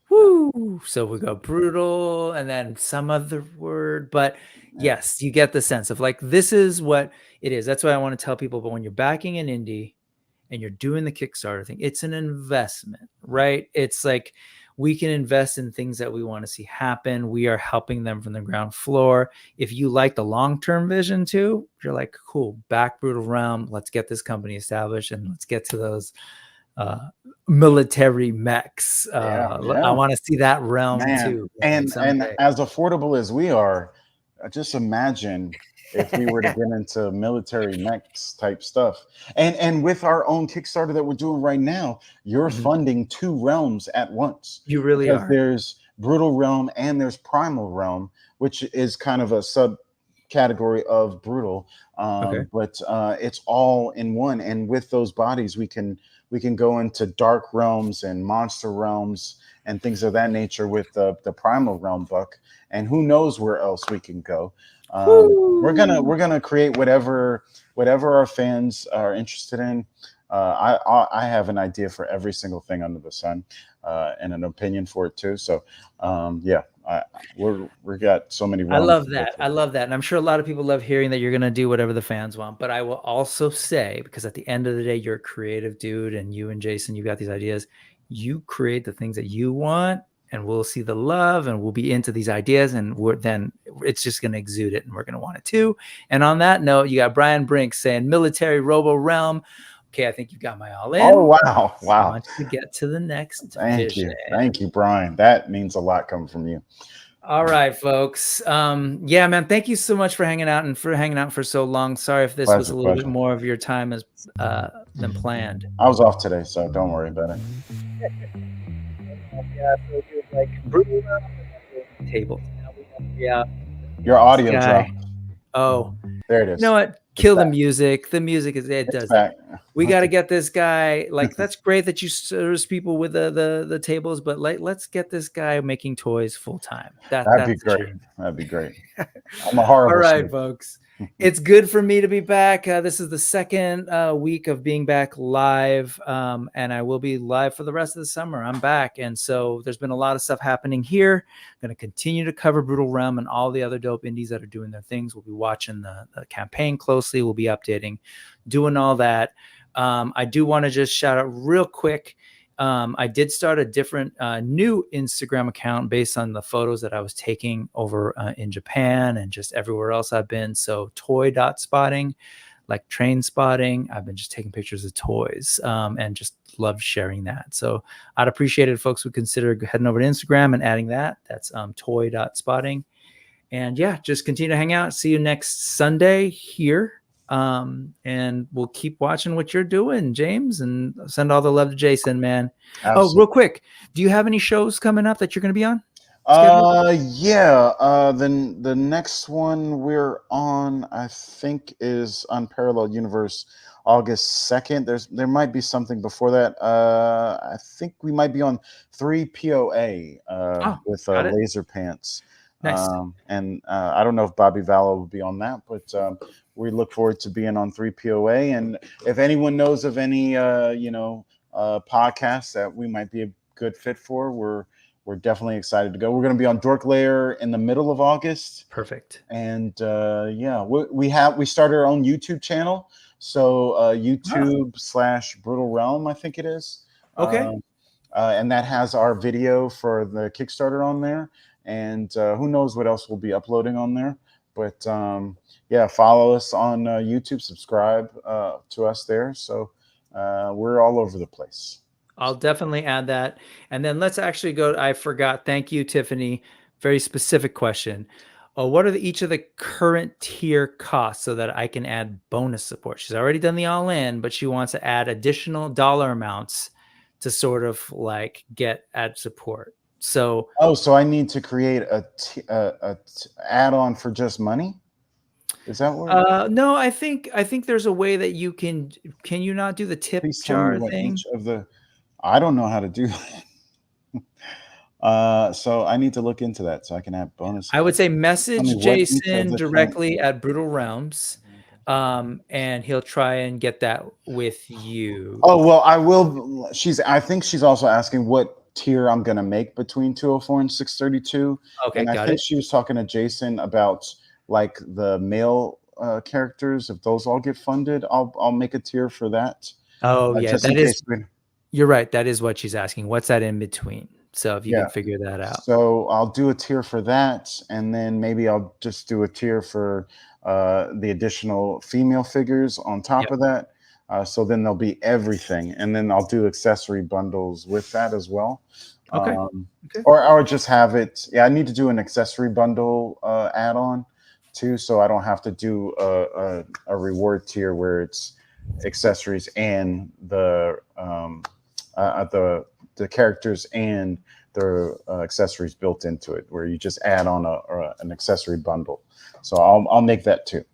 Woo! So we go brutal and then some other word, but yes, you get the sense of like, this is what it is. That's why I want to tell people, but when you're backing an indie and you're doing the Kickstarter thing, it's an investment, right? It's like we can invest in things that we want to see happen. We are helping them from the ground floor. If you like the long-term vision too, you're like, cool, back Brutal Realm. Let's get this company established and let's get to those military mechs. I want to see that realm too. And as affordable as we are, just imagine if we were to get into military mechs type stuff. And with our own Kickstarter that we're doing right now, you're funding two realms at once. You really are. There's Brutal Realm and there's Primal Realm, which is kind of a subcategory of Brutal. But it's all in one. And with those bodies, we can go into dark realms and monster realms and things of that nature with the Primal Realm book. And who knows where else we can go. We're gonna create whatever our fans are interested in. I have an idea for every single thing under the sun, and an opinion for it too. So we got so many. I love that. And I'm sure a lot of people love hearing that you're gonna do whatever the fans want. But I will also say, because at the end of the day, you're a creative dude, and you and Jason, you've got these ideas. You create the things that you want, and we'll see the love, and we'll be into these ideas, and then it's just going to exude it, and we're going to want it too. And on that note, you got Brian Brink saying military Robo Realm. Okay, I think you got my all in. Oh, wow. I want you to get to the next vision. Thank you, Brian. That means a lot coming from you. All right, folks. Yeah, man, thank you so much for hanging out for so long. Sorry if this was a little bit more of your time than planned. I was off today, so don't worry about it. Yeah, so it was like Brutal table. Your audio dropped. Oh, there it is. You know what? Kill the music. The music does it. We got to get this guy. Like, that's great that you service people with the tables, but let's get this guy making toys full time. That'd be great. That'd be great. I'm a horrible. All right, folks. It's good for me to be back. This is the second week of being back live, and I will be live for the rest of the summer. I'm back, and so there's been a lot of stuff happening here. I'm going to continue to cover Brutal Realm and all the other dope indies that are doing their things. We'll be watching the campaign closely. We'll be updating, doing all that. I do want to just shout out real quick. I did start a different new Instagram account based on the photos that I was taking over in Japan and just everywhere else I've been. So toy.spotting, like train spotting. I've been just taking pictures of toys and just love sharing that. So I'd appreciate it if folks would consider heading over to Instagram and adding that. That's toy.spotting. And yeah, just continue to hang out. See you next Sunday here. And we'll keep watching what you're doing, James, and send all the love to Jason, man. Absolutely. Oh, real quick, do you have any shows coming up that you're going to be on? Then the next one we're on, I think, is Unparalleled Universe, August 2nd. There might be something before that. I think we might be on 3 POA with Laser Pants. Nice. And I don't know if Bobby Vallow will be on that, but we look forward to being on 3 POA. And if anyone knows of any podcasts that we might be a good fit for, we're definitely excited to go. We're going to be on Dork Lair in the middle of August. Perfect. And we started our own YouTube channel. So YouTube / Brutal Realm, I think it is. Okay. And that has our video for the Kickstarter on there. And who knows what else we'll be uploading on there. But follow us on YouTube, subscribe to us there. So we're all over the place. I'll definitely add that. And then let's actually go. I forgot. Thank you, Tiffany. Very specific question. what are each of the current tier costs so that I can add bonus support? She's already done the all in, but she wants to add additional dollar amounts to sort of like add support. So, so I need to create a add-on for just money. Is that what? No, I think there's a way that you can you not do the tip jar thing? Each of the, I don't know how to do that. So I need to look into that so I can have bonus. I would say message Jason directly at Brutal Realms, and he'll try and get that with you. Oh, well, I will. I think she's also asking what tier I'm going to make between 204 and 632. Okay, and I think she was talking to Jason about like the male characters. If those all get funded, I'll make a tier for that. Oh, yeah, that is. You're right. That is what she's asking. What's that in between? So if you can figure that out. So I'll do a tier for that, and then maybe I'll just do a tier for the additional female figures on top of that. So then there'll be everything, and then I'll do accessory bundles with that as well. Okay. Or just have it. Yeah, I need to do an accessory bundle add-on too, so I don't have to do a reward tier where it's accessories and the characters and their accessories built into it, where you just add on an accessory bundle. So I'll make that too.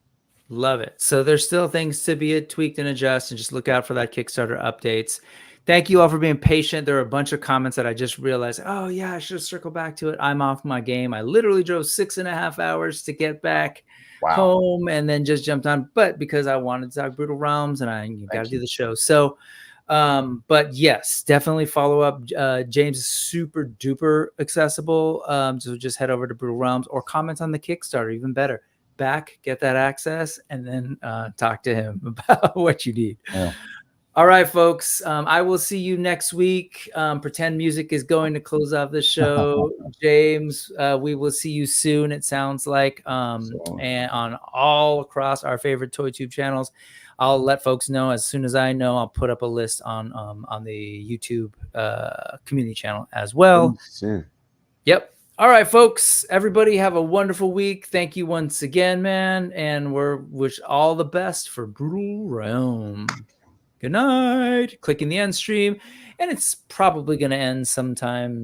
Love it. So there's still things to be tweaked and adjust, and just look out for that Kickstarter updates. Thank you all for being patient. There are a bunch of comments that I just realized, oh yeah, I should circle back to it. I'm off my game. I literally drove 6.5 hours to get back home and then just jumped on. But because I wanted to talk Brutal Realms and I got to do the show. So, but yes, definitely follow up. James is super duper accessible. So just head over to Brutal Realms or comment on the Kickstarter, even better. Get that access, and then talk to him about what you need. Yeah. All right, folks. I will see you next week. Pretend music is going to close off the show. James, we will see you soon, it sounds like, and on all across our favorite ToyTube channels. I'll let folks know as soon as I know. I'll put up a list on the YouTube community channel as well. Yep. All right, folks. Everybody have a wonderful week. Thank you once again, man. And wish all the best for Brutal Realm. Good night. Clicking the end stream. And it's probably going to end sometime